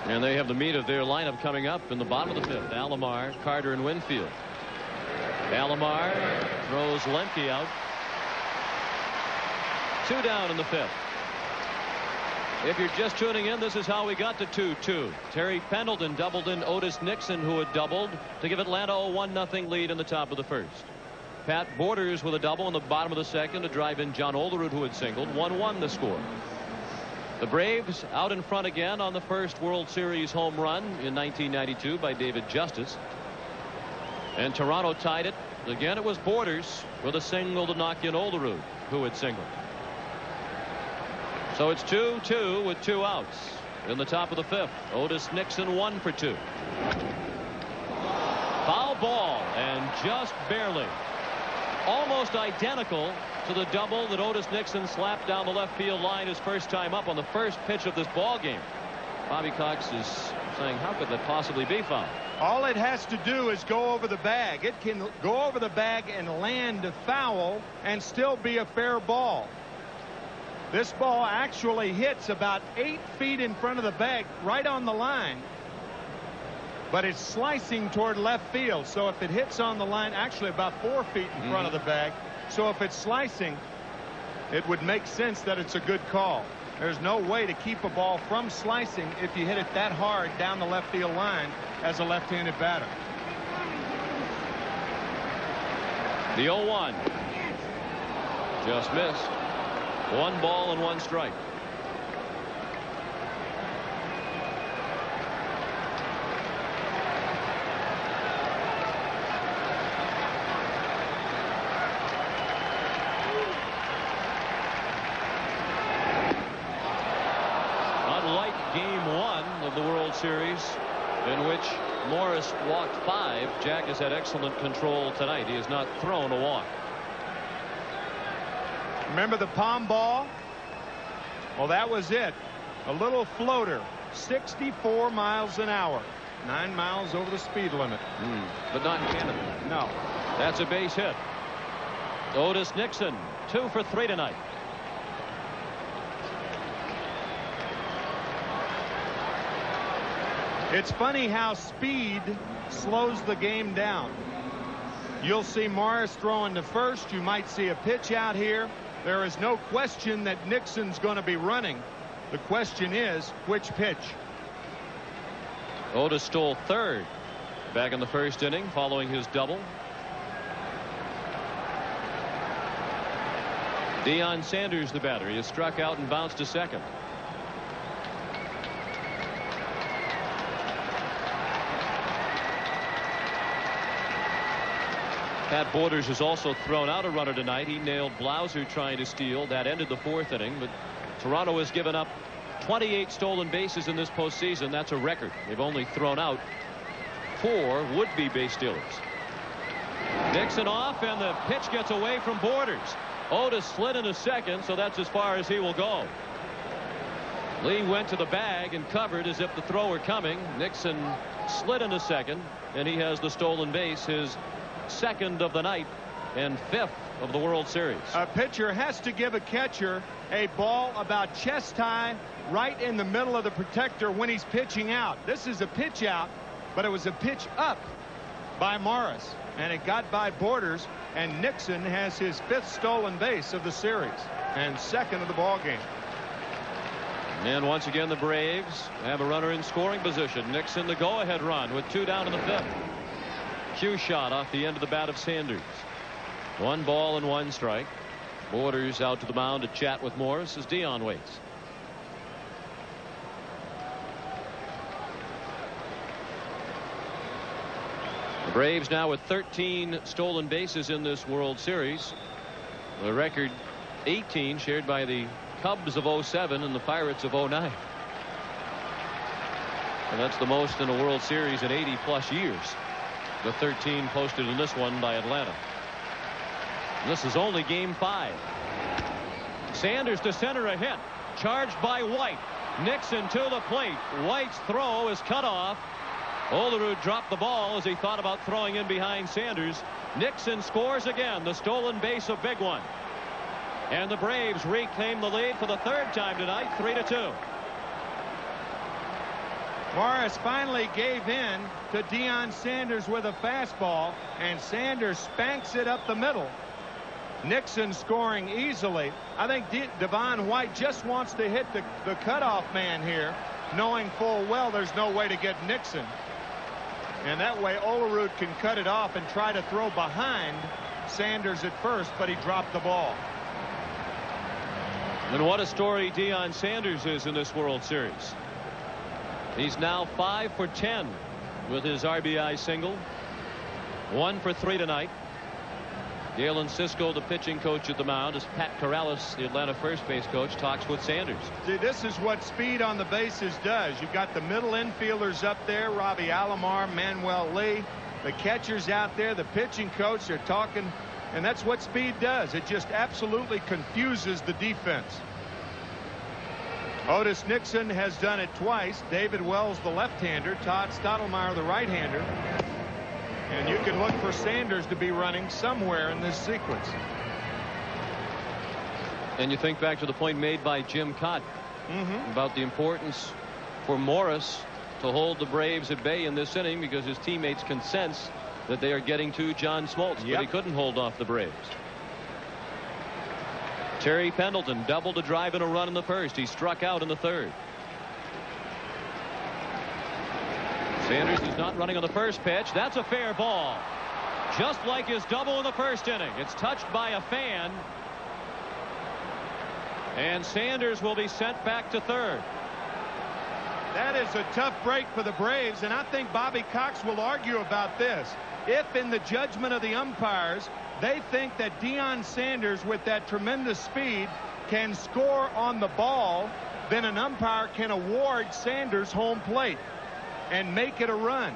And they have the meat of their lineup coming up in the bottom of the 5th. Alomar, Carter, and Winfield. Alomar throws Lemke out. 2 down in the 5th. If you're just tuning in, this is how we got to 2-2. Terry Pendleton doubled in Otis Nixon, who had doubled to give Atlanta a 1-0 lead in the top of the 1st. Pat Borders with a double in the bottom of the 2nd to drive in John Olerud, who had singled. 1-1 the score. The Braves out in front again on the first World Series home run in 1992 by David Justice. And Toronto tied it. Again, it was Borders with a single to knock in Olerud, who had singled. So it's 2-2 with 2 outs. In the top of the 5th, Otis Nixon 1 for 2. Foul ball, and just barely. Almost identical to the double that Otis Nixon slapped down the left field line his first time up on the first pitch of this ball game. Bobby Cox is saying, how could that possibly be foul? All it has to do is go over the bag. It can go over the bag and land foul and still be a fair ball. This ball actually hits about 8 feet in front of the bag, right on the line. But it's slicing toward left field. So if it hits on the line, actually about 4 feet in front of the bag. So if it's slicing, it would make sense that it's a good call. There's no way to keep a ball from slicing if you hit it that hard down the left field line as a left-handed batter. The 0-1. Just missed. 1 ball and 1 strike. The World Series, in which Morris walked 5, Jack has had excellent control tonight. He has not thrown a walk. Remember the palm ball? Well, that was it. A little floater, 64 miles an hour, 9 miles over the speed limit. But not in Canada. No. That's a base hit. Otis Nixon 2 for 3 tonight. It's funny how speed slows the game down. You'll see Morris throwing to first. You might see a pitch out here. There is no question that Nixon's going to be running. The question is, which pitch? Otis stole 3rd back in the first inning following his double. Deion Sanders, the batter, he has struck out and bounced to second. Pat Borders has also thrown out a runner tonight. He nailed Blauser trying to steal. That ended the 4th inning. But Toronto has given up 28 stolen bases in this postseason. That's a record. They've only thrown out 4 would-be base stealers. Nixon off, and the pitch gets away from Borders. Otis slid into second, so that's as far as he will go. Lee went to the bag and covered as if the throw were coming. Nixon slid into second, and he has the stolen base, his 2nd of the night and 5th of the World Series. A pitcher has to give a catcher a ball about chest high right in the middle of the protector when he's pitching out. This is a pitch out, but it was a pitch up by Morris, and it got by Borders, and Nixon has his 5th stolen base of the series and 2nd of the ball game. And once again, the Braves have a runner in scoring position. Nixon the go-ahead run with 2 down in the 5th. Cue shot off the end of the bat of Sanders. 1 ball and 1 strike. Borders out to the mound to chat with Morris as Deion waits. The Braves now with 13 stolen bases in this World Series. The record 18 shared by the Cubs of 07 and the Pirates of 09. And that's the most in a World Series in 80+ years. The 13 posted in this one by Atlanta. And this is only game 5. Sanders to center, a hit. Charged by White. Nixon to the plate. White's throw is cut off. Olerud dropped the ball as he thought about throwing in behind Sanders. Nixon scores again. The stolen base, a big one. And the Braves reclaim the lead for the 3rd time tonight, 3-2. Morris finally gave in to Deion Sanders with a fastball, and Sanders spanks it up the middle. Nixon scoring easily. I think Devon White just wants to hit the cutoff man here, knowing full well there's no way to get Nixon. And that way Olerud can cut it off and try to throw behind Sanders at first, but he dropped the ball. And what a story Deion Sanders is in this World Series. He's now 5 for 10 with his RBI single. 1 for 3 tonight. Galen Cisco, the pitching coach at the mound, as Pat Corrales, the Atlanta first base coach, talks with Sanders. See, this is what speed on the bases does. You've got the middle infielders up there, Robbie Alomar, Manuel Lee. The catchers out there, the pitching coach, they're talking, and that's what speed does. It just absolutely confuses the defense. Otis Nixon has done it twice. David Wells, the left-hander. Todd Stottlemyre, the right-hander. And you can look for Sanders to be running somewhere in this sequence. And you think back to the point made by Jim Cott about the importance for Morris to hold the Braves at bay in this inning, because his teammates can sense that they are getting to John Smoltz, but he couldn't hold off the Braves. Terry Pendleton doubled a drive and a run in the first. He struck out in the third. Sanders is not running on the first pitch. That's a fair ball. Just like his double in the first inning. It's touched by a fan. And Sanders will be sent back to third. That is a tough break for the Braves, and I think Bobby Cox will argue about this. If in the judgment of the umpires they think that Deion Sanders, with that tremendous speed, can score on the ball, then an umpire can award Sanders home plate and make it a run.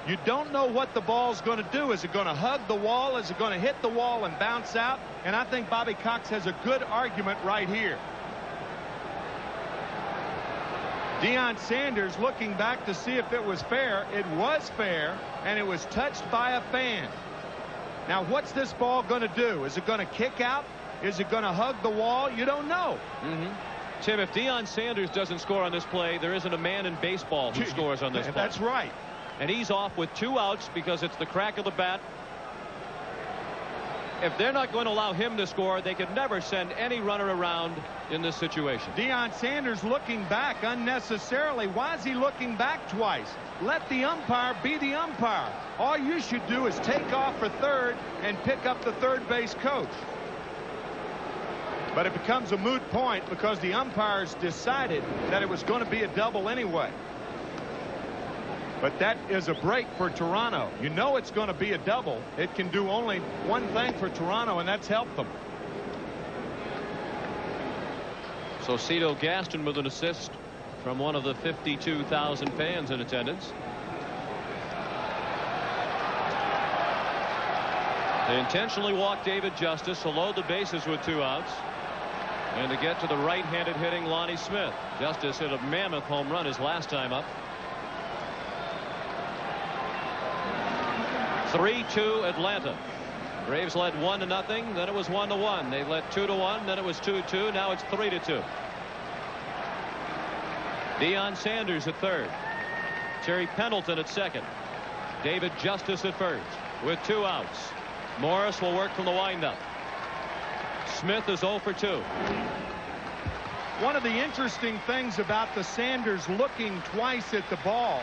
You don't know what the ball's going to do. Is it going to hug the wall? Is it going to hit the wall and bounce out? And I think Bobby Cox has a good argument right here. Deion Sanders looking back to see if it was fair. It was fair, and it was touched by a fan. Now, what's this ball going to do? Is it going to kick out? Is it going to hug the wall? You don't know. Tim, if Deion Sanders doesn't score on this play, there isn't a man in baseball who scores on this play. That's right. And he's off with 2 outs because it's the crack of the bat. If they're not going to allow him to score, they could never send any runner around in this situation. Deion Sanders looking back unnecessarily. Why is he looking back twice? Let the umpire be the umpire. All you should do is take off for third and pick up the third base coach. But it becomes a moot point because the umpires decided that it was going to be a double anyway. But that is a break for Toronto. You know it's going to be a double. It can do only one thing for Toronto, and that's help them. So Cito Gaston with an assist from one of the 52,000 fans in attendance. They intentionally walked David Justice to load the bases with 2 outs. And to get to the right-handed hitting Lonnie Smith. Justice hit a mammoth home run his last time up. 3-2 Atlanta. Braves led 1-0. Then it was 1-1. They led 2-1. Then it was 2-2. Now it's 3-2. Deion Sanders at third. Terry Pendleton at second. David Justice at first with 2 outs. Morris will work from the windup. Smith is 0 for 2. One of the interesting things about the Sanders looking twice at the ball,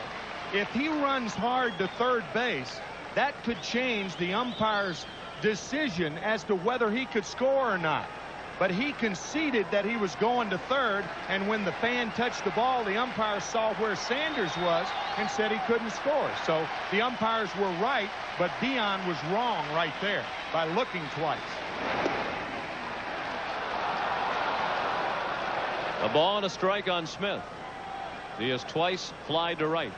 if he runs hard to third base, that could change the umpire's decision as to whether he could score or not. But he conceded that he was going to third, and when the fan touched the ball, the umpire saw where Sanders was and said he couldn't score. So the umpires were right, but Deion was wrong right there by looking twice. A ball and a strike on Smith. He has twice flied to right.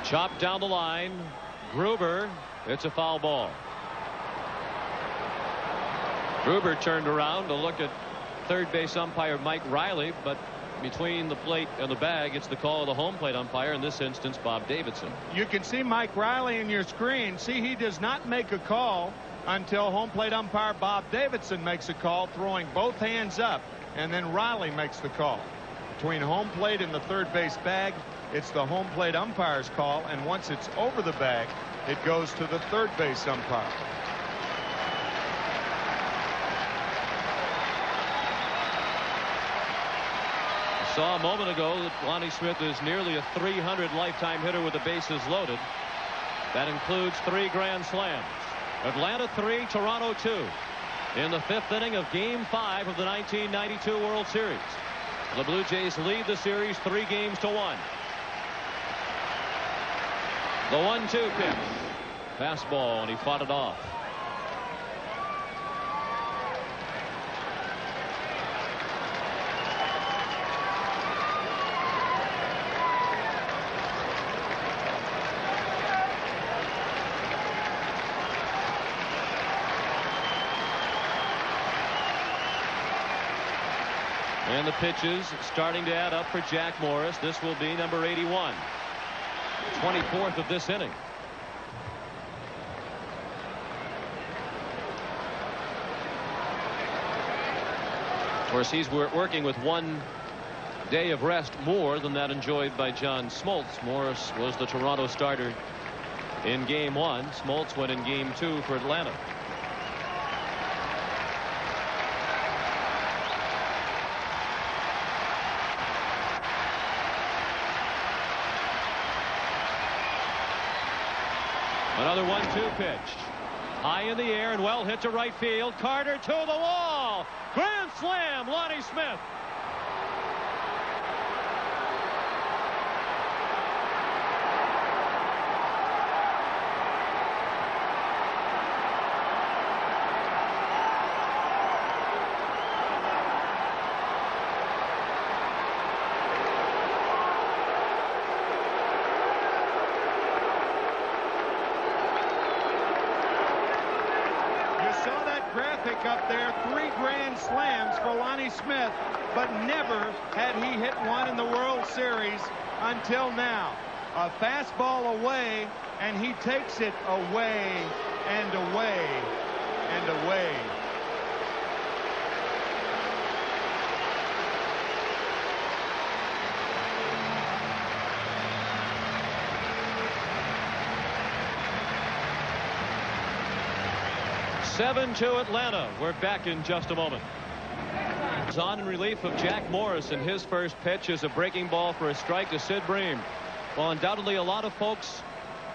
Chopped down the line. Gruber. It's a foul ball. Gruber turned around to look at third base umpire Mike Riley, but between the plate and the bag, it's the call of the home plate umpire, in this instance Bob Davidson. You can see Mike Riley in your screen. See, he does not make a call until home plate umpire Bob Davidson makes a call, throwing both hands up, and then Riley makes the call. Between home plate and the third base bag, it's the home plate umpire's call, and once it's over the bag, it goes to the third base umpire. Saw a moment ago that Lonnie Smith is nearly a 300 lifetime hitter with the bases loaded. That includes 3 grand slams. Atlanta 3, Toronto 2 in the 5th inning of Game 5 of the 1992 World Series. The Blue Jays lead the series 3 games to 1. The 1-2 pitch. Fastball, and he fought it off. And the pitches starting to add up for Jack Morris. This will be number 81. 24th of this inning. Of course, he's working with 1 day of rest more than that enjoyed by John Smoltz. Morris was the Toronto starter in Game 1. Smoltz went in Game 2 for Atlanta. Another 1-2 pitch. High in the air and well hit to right field. Carter to the wall. Grand slam, Lonnie Smith. Up there, 3 grand slams for Lonnie Smith, but never had he hit one in the World Series until now. A fastball away, and he takes it away and away and away. To Atlanta. We're back in just a moment. It's on in relief of Jack Morris, and his first pitch is a breaking ball for a strike to Sid Bream. Well, undoubtedly a lot of folks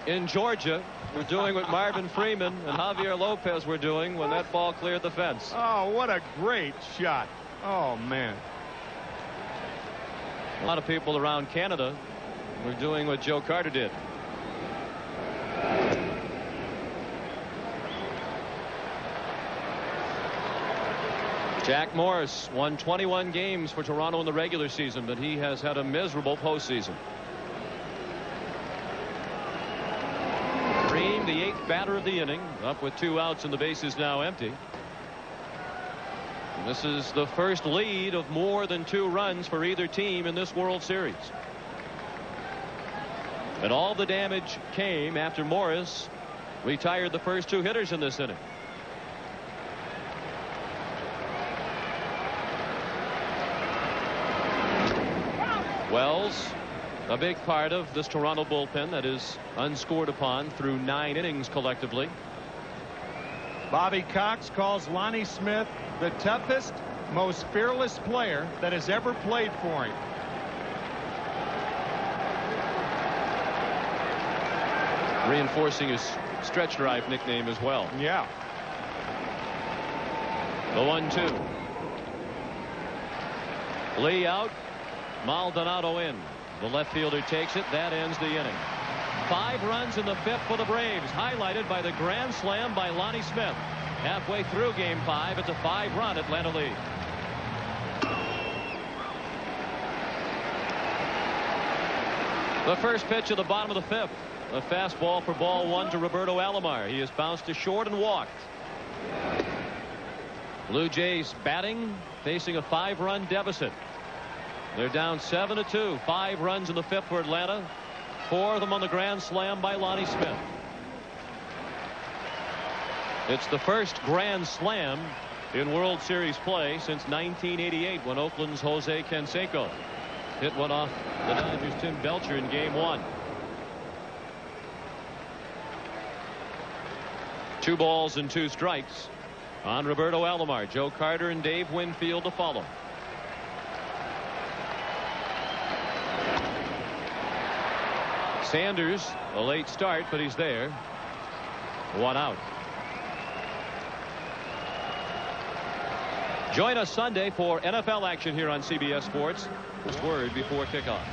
in Georgia were doing what Marvin Freeman and Javier Lopez were doing when that ball cleared the fence. Oh, what a great shot. Oh, man. A lot of people around Canada were doing what Joe Carter did. Jack Morris won 21 games for Toronto in the regular season, but he has had a miserable postseason. Bream, the 8th batter of the inning, up with 2 outs and the bases now empty. And this is the first lead of more than 2 runs for either team in this World Series. And all the damage came after Morris retired the first 2 hitters in this inning. Wells, a big part of this Toronto bullpen that is unscored upon through 9 innings collectively. Bobby Cox calls Lonnie Smith the toughest, most fearless player that has ever played for him. Reinforcing his stretch drive nickname as well. Yeah. The 1-2. Lee out. Maldonado in. The left fielder takes it. That ends the inning. 5 runs in the 5th for the Braves, highlighted by the grand slam by Lonnie Smith. Halfway through Game 5, it's a 5-run Atlanta lead. The first pitch of the bottom of the 5th. A fastball for ball 1 to Roberto Alomar. He has bounced to short and walked. Blue Jays batting, facing a 5-run deficit. They're down 7-2. 5 runs in the 5th for Atlanta. 4 of them on the grand slam by Lonnie Smith. It's the first grand slam in World Series play since 1988 when Oakland's Jose Canseco hit one off the Dodgers' Tim Belcher in game 1. 2 balls and 2 strikes on Roberto Alomar. Joe Carter and Dave Winfield to follow. Sanders, a late start, but he's there. 1 out. Join us Sunday for NFL action here on CBS Sports. First word before kickoff.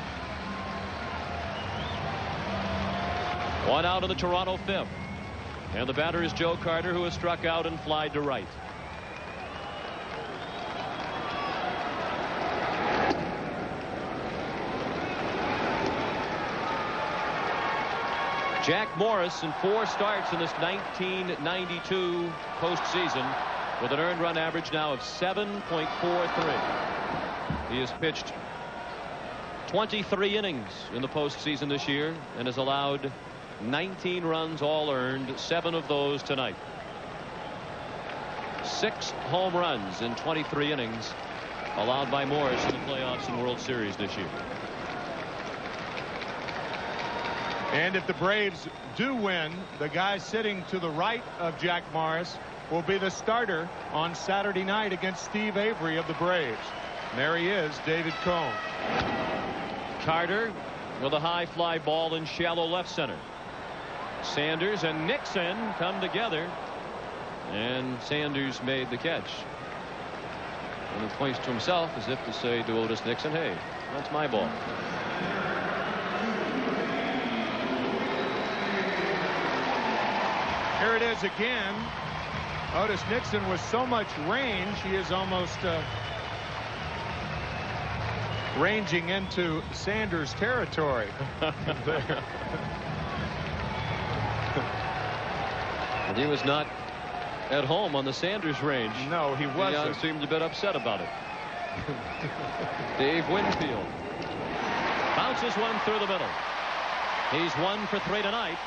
1 out of the Toronto 5th. And the batter is Joe Carter, who has struck out and flied to right. Jack Morris in 4 starts in this 1992 postseason with an earned run average now of 7.43. He has pitched 23 innings in the postseason this year and has allowed 19 runs, all earned, 7 of those tonight. 6 home runs in 23 innings allowed by Morris in the playoffs and World Series this year. And if the Braves do win, the guy sitting to the right of Jack Morris will be the starter on Saturday night against Steve Avery of the Braves. And there he is, David Cone. Carter with a high fly ball in shallow left center. Sanders and Nixon come together, and Sanders made the catch. And he points to himself as if to say to Otis Nixon, hey, that's my ball. Here it is again. Otis Nixon with so much range, he is almost ranging into Sanders territory. And he was not at home on the Sanders range. No, he wasn't. He seemed a bit upset about it. Dave Winfield bounces one through the middle. He's 1 for 3 tonight.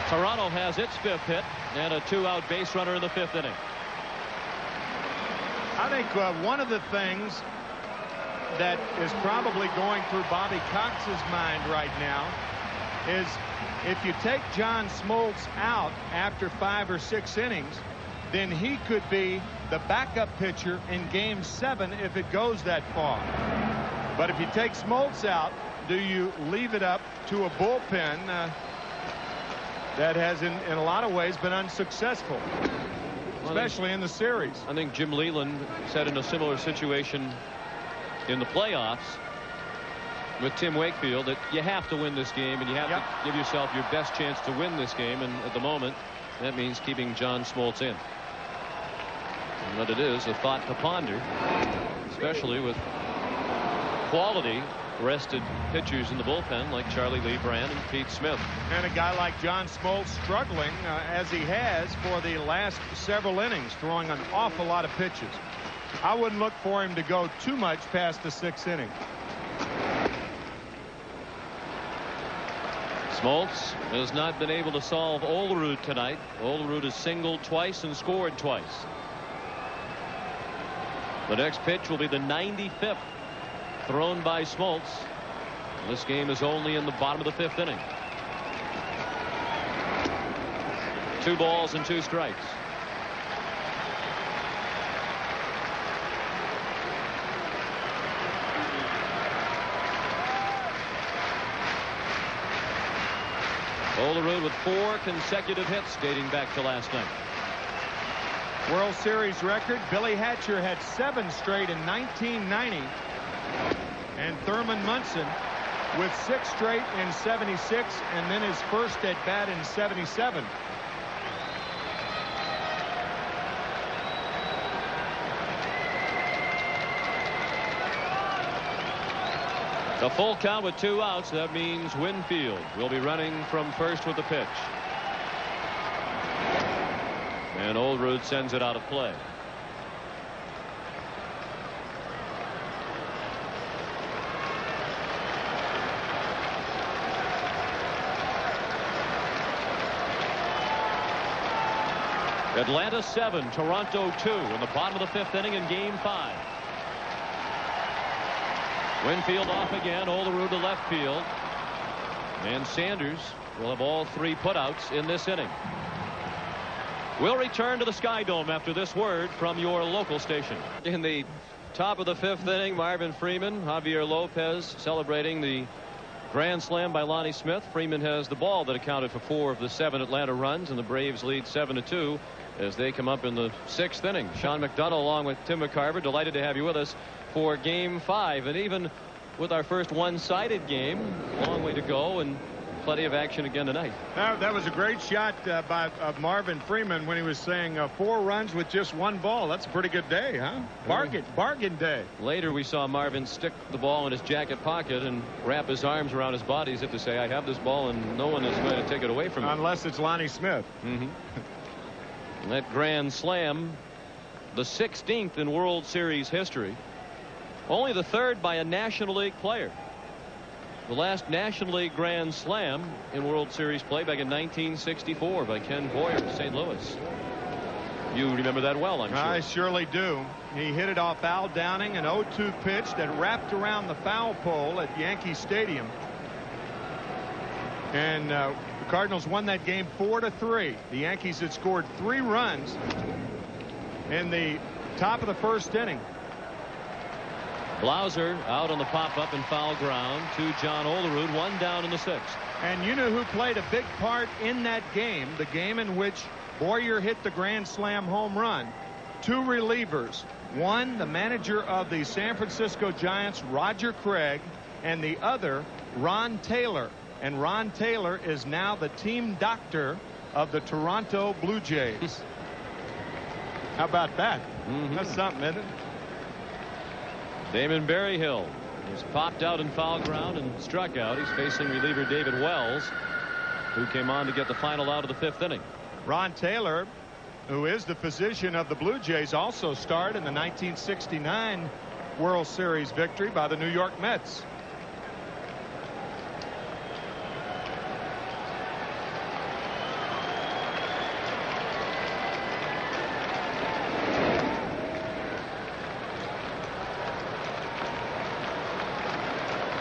Toronto has its 5th hit and a 2-out base runner in the 5th inning. I think one of the things that is probably going through Bobby Cox's mind right now is if you take John Smoltz out after 5 or 6 innings, then he could be the backup pitcher in game 7 if it goes that far. But if you take Smoltz out, do you leave it up to a bullpen that has in a lot of ways been unsuccessful, especially in the series? I think Jim Leyland said in a similar situation in the playoffs with Tim Wakefield that you have to win this game and you have to give yourself your best chance to win this game, and at the moment that means keeping John Smoltz in. And that it is a thought to ponder, especially with quality rested pitchers in the bullpen like Charlie Lee Brand and Pete Smith. And a guy like John Smoltz struggling as he has for the last several innings, throwing an awful lot of pitches. I wouldn't look for him to go too much past the 6th inning. Smoltz has not been able to solve Olerud tonight. Olerud has singled twice and scored twice. The next pitch will be the 95th thrown by Smoltz. This game is only in the bottom of the 5th inning. 2 balls and 2 strikes. Olerud with 4 consecutive hits dating back to last night. World Series record. Billy Hatcher had 7 straight in 1990. And Thurman Munson with 6 straight in 76, and then his first at bat in 77. A full count with 2 outs. That means Winfield will be running from first with the pitch. And Olerud sends it out of play. Atlanta 7, Toronto 2 in the bottom of the 5th inning in game 5. Winfield off again. Olerud to left field. And Sanders will have all 3 putouts in this inning. We'll return to the Sky Dome after this word from your local station. In the top of the 5th inning, Marvin Freeman, Javier Lopez celebrating the grand slam by Lonnie Smith. Freeman has the ball that accounted for 4 of the 7 Atlanta runs, and the Braves lead 7-2 as they come up in the 6th inning. Sean McDonough along with Tim McCarver, delighted to have you with us for Game 5. And even with our first one-sided game, long way to go and plenty of action again tonight. That was a great shot of Marvin Freeman when he was saying 4 runs with just 1 ball. That's a pretty good day, huh? Bargain day. Later we saw Marvin stick the ball in his jacket pocket and wrap his arms around his body as if to say, I have this ball and no one is going to take it away from me. Unless it's Lonnie Smith. That grand slam, the 16th in World Series history. Only the 3rd by a National League player. The last National League Grand Slam in World Series play back in 1964 by Ken Boyer of St. Louis. You remember that well, I'm sure. I surely do. He hit it off Al Downing, an 0-2 pitch that wrapped around the foul pole at Yankee Stadium. And the Cardinals won that game 4-3. The Yankees had scored 3 runs in the top of the 1st inning. Blauser out on the pop-up and foul ground to John Olerud, 1 down in the 6th. And you know who played a big part in that game, the game in which Boyer hit the grand slam home run? 2 relievers. One, the manager of the San Francisco Giants, Roger Craig, and the other, Ron Taylor. And Ron Taylor is now the team doctor of the Toronto Blue Jays. How about that? That's something, isn't it? Damon Berryhill was popped out in foul ground and struck out. He's facing reliever David Wells, who came on to get the final out of the 5th inning. Ron Taylor, who is the physician of the Blue Jays, also starred in the 1969 World Series victory by the New York Mets.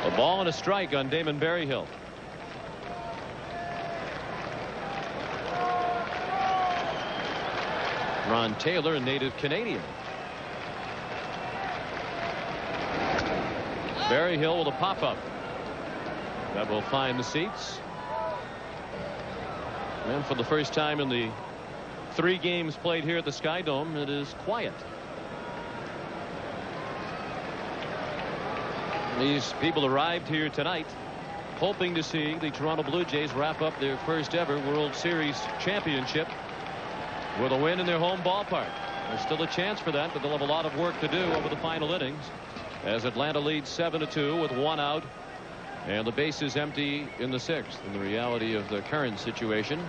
A ball and a strike on Damon Berryhill. Ron Taylor, a native Canadian. Berryhill with a pop-up. That will find the seats. And for the first time in the 3 games played here at the Sky Dome, it is quiet. These people arrived here tonight hoping to see the Toronto Blue Jays wrap up their first ever World Series championship with a win in their home ballpark. There's still a chance for that, but they'll have a lot of work to do over the final innings as Atlanta leads 7-2 with 1 out and the bases empty in the 6th. And the reality of the current situation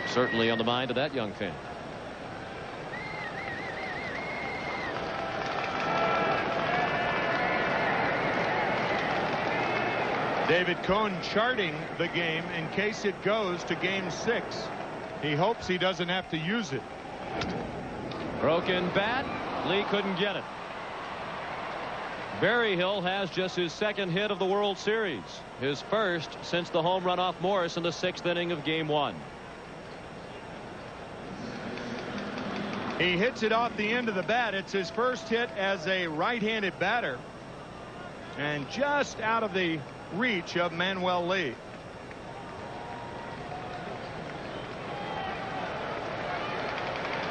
certainly on the mind of that young fan. David Cohn charting the game in case it goes to Game 6. He hopes he doesn't have to use it. Broken bat. Lee couldn't get it. Berryhill has just his 2nd hit of the World Series, his first since the home run off Morris in the 6th inning of Game 1. He hits it off the end of the bat. It's his first hit as a right-handed batter, and just out of the reach of Manuel Lee.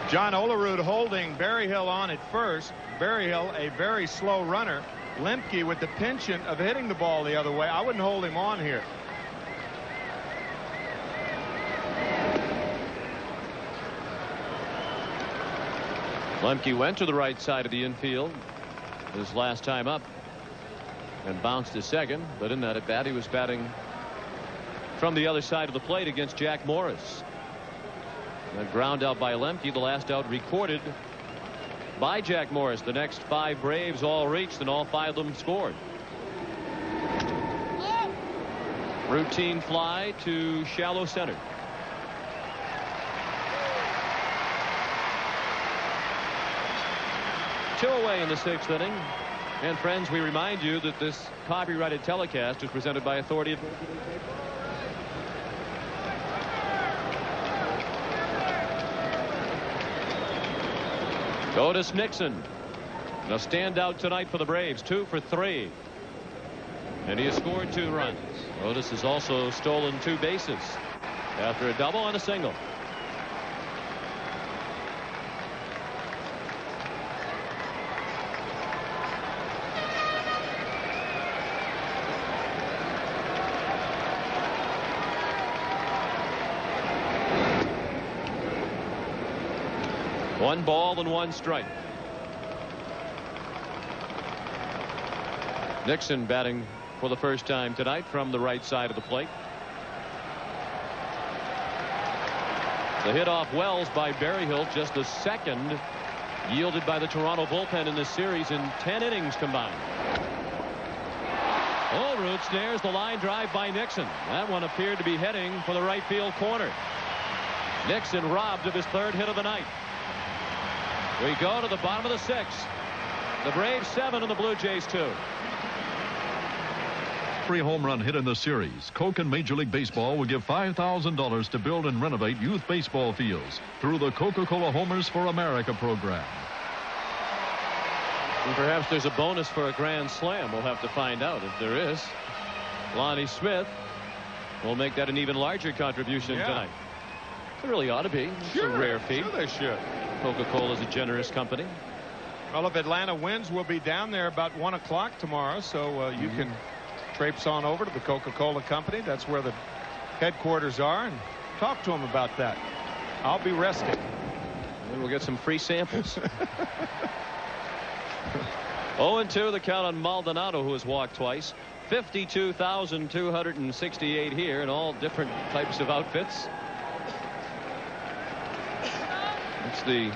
John Olerud holding Berryhill on at first. Berryhill, a very slow runner. Lemke with the penchant of hitting the ball the other way. I wouldn't hold him on here. Lemke went to the right side of the infield his last time up and bounced to second, but in that at bat he was batting from the other side of the plate against Jack Morris. That ground out by Lemke, the last out recorded by Jack Morris. The next 5 Braves all reached and all 5 of them scored. Routine fly to shallow center. Two away in the 6th inning. And friends, we remind you that this copyrighted telecast is presented by authority of Otis Nixon. A standout tonight for the Braves, 2 for 3. And he has scored 2 runs. Otis has also stolen 2 bases after a double and a single. One ball and 1 strike. Nixon batting for the first time tonight from the right side of the plate. The hit off Wells by Berryhill, just the second yielded by the Toronto bullpen in this series in 10 innings combined. Olerud snares the line drive by Nixon. That one appeared to be heading for the right field corner. Nixon robbed of his 3rd hit of the night. We go to the bottom of the 6th. The Braves 7 and the Blue Jays 2. Every home run hit in the series, Coke and Major League Baseball will give $5,000 to build and renovate youth baseball fields through the Coca-Cola Homers for America program. And perhaps there's a bonus for a grand slam. We'll have to find out if there is. Lonnie Smith will make that an even larger contribution tonight. It really ought to be. It's a rare feat. Sure they should. Coca-Cola is a generous company. Well, if Atlanta wins, we'll be down there about 1 o'clock tomorrow, so you can traipse on over to the Coca-Cola Company. That's where the headquarters are, and talk to them about that. I'll be resting. And we'll get some free samples. 0-2 the count on Maldonado, who has walked twice. 52,268 here in all different types of outfits. It's the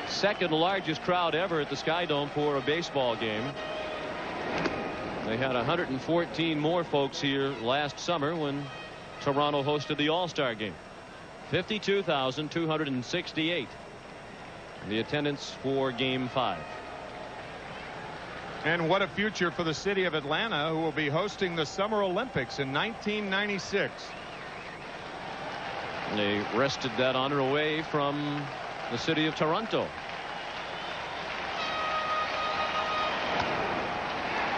2nd largest crowd ever at the Sky Dome for a baseball game. They had 114 more folks here last summer when Toronto hosted the All-Star game. 52,268. The attendance for Game 5. And what a future for the city of Atlanta, who will be hosting the Summer Olympics in 1996. They wrested that honor away from the city of Toronto.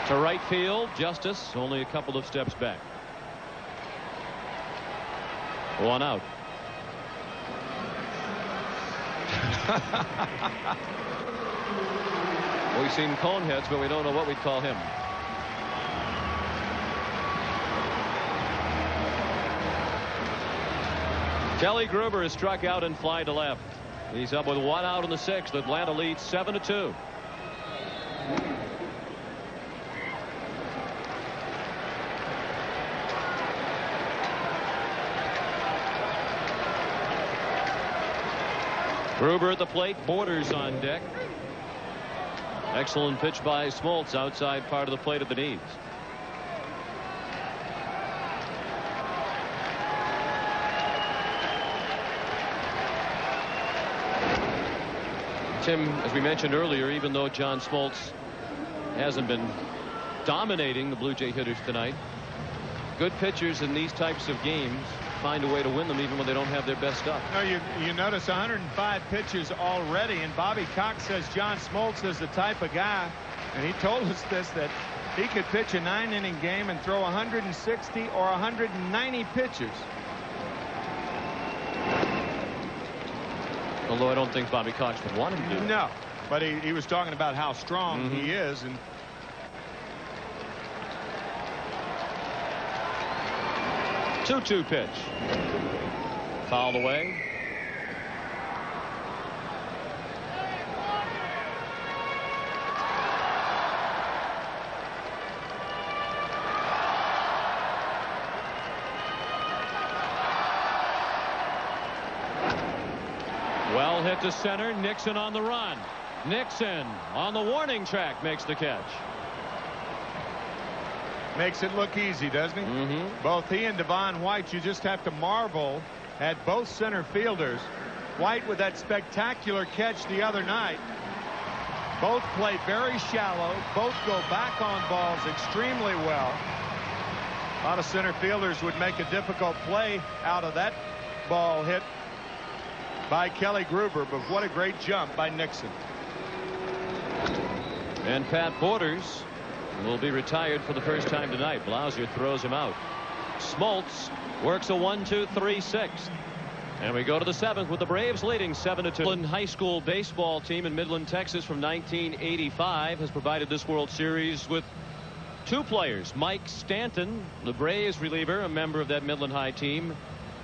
To right field, Justice only a couple of steps back. 1 out. We've seen Coneheads, but we don't know what we'd call him. Kelly Gruber is struck out and fly to left. He's up with 1 out in the 6th. Atlanta leads 7-2. Gruber at the plate, Borders on deck. Excellent pitch by Smoltz outside part of the plate at the knees. Tim, as we mentioned earlier, even though John Smoltz hasn't been dominating the Blue Jay hitters tonight, good pitchers in these types of games find a way to win them even when they don't have their best stuff. No, you notice 105 pitches already, and Bobby Cox says John Smoltz is the type of guy, and he told us this, that he could pitch a 9-inning game and throw 160 or 190 pitches. Although I don't think Bobby Cox would want him to do it. No, but he was talking about how strong he is, and 2-2 pitch. Fouled away. Well hit to center. Nixon on the run. Nixon on the warning track makes the catch. Makes it look easy, doesn't he? Both he and Devon White, you just have to marvel at both center fielders. White with that spectacular catch the other night. Both play very shallow. Both go back on balls extremely well. A lot of center fielders would make a difficult play out of that ball hit by Kelly Gruber, but what a great jump by Nixon. And Pat Borders will be retired for the first time tonight. Blauser throws him out. Smoltz works a 1-2-3-6. And we go to the 7th with the Braves leading 7-2. Midland High School baseball team in Midland, Texas from 1985 has provided this World Series with 2 players. Mike Stanton, the Braves reliever, a member of that Midland High team,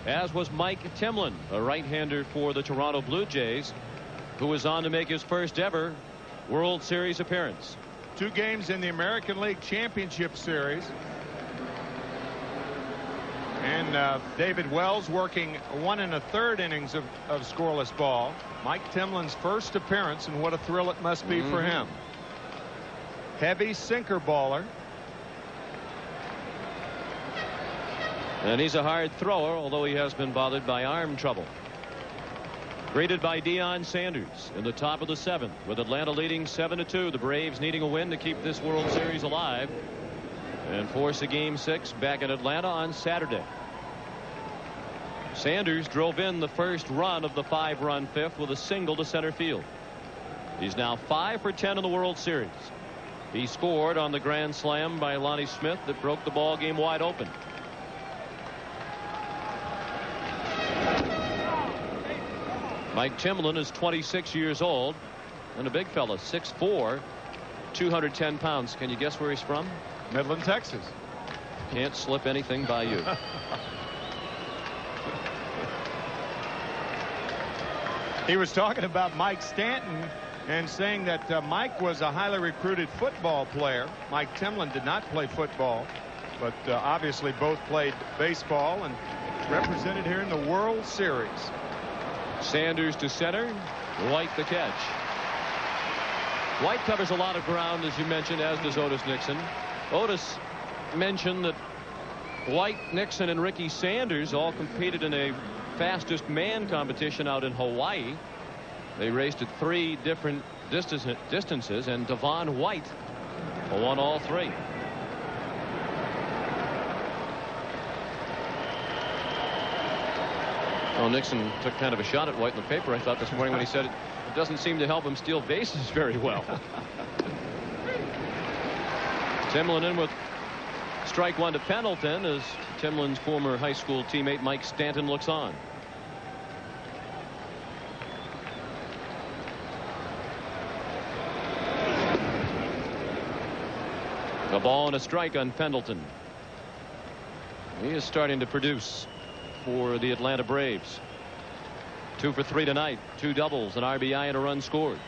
as was Mike Timlin, a right-hander for the Toronto Blue Jays, who was on to make his first ever World Series appearance. 2 games in the American League Championship Series. And David Wells working 1 1/3 innings of scoreless ball. Mike Timlin's first appearance, and what a thrill it must be for him. Heavy sinker baller. And he's a hard thrower, although he has been bothered by arm trouble. Greeted by Deion Sanders in the top of the 7th, with Atlanta leading 7-2. The Braves needing a win to keep this World Series alive and force a Game 6 back in Atlanta on Saturday. Sanders drove in the first run of the 5-run 5th with a single to center field. He's now 5 for 10 in the World Series. He scored on the grand slam by Lonnie Smith that broke the ball game wide open. Mike Timlin is 26 years old and a big fella, 6'4", 210 pounds. Can you guess where he's from? Midland, Texas. Can't slip anything by you. He was talking about Mike Stanton and saying that Mike was a highly recruited football player. Mike Timlin did not play football, but obviously both played baseball and represented here in the World Series. Sanders to center. White the catch. White covers a lot of ground, as you mentioned, as does Otis Nixon. Otis mentioned that White, Nixon, and Ricky Sanders all competed in a fastest man competition out in Hawaii. They raced at 3 different distances, and Devon White won all 3. Well, Nixon took kind of a shot at White in the paper, I thought, this morning when he said it doesn't seem to help him steal bases very well. Timlin in with strike 1 to Pendleton as Timlin's former high school teammate Mike Stanton looks on. A ball and a strike on Pendleton. He is starting to produce for the Atlanta Braves. 2 for 3 tonight. 2 doubles, an RBI, and a run scored.